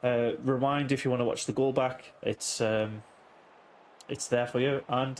Rewind if you want to watch the goal back. It's there for you. And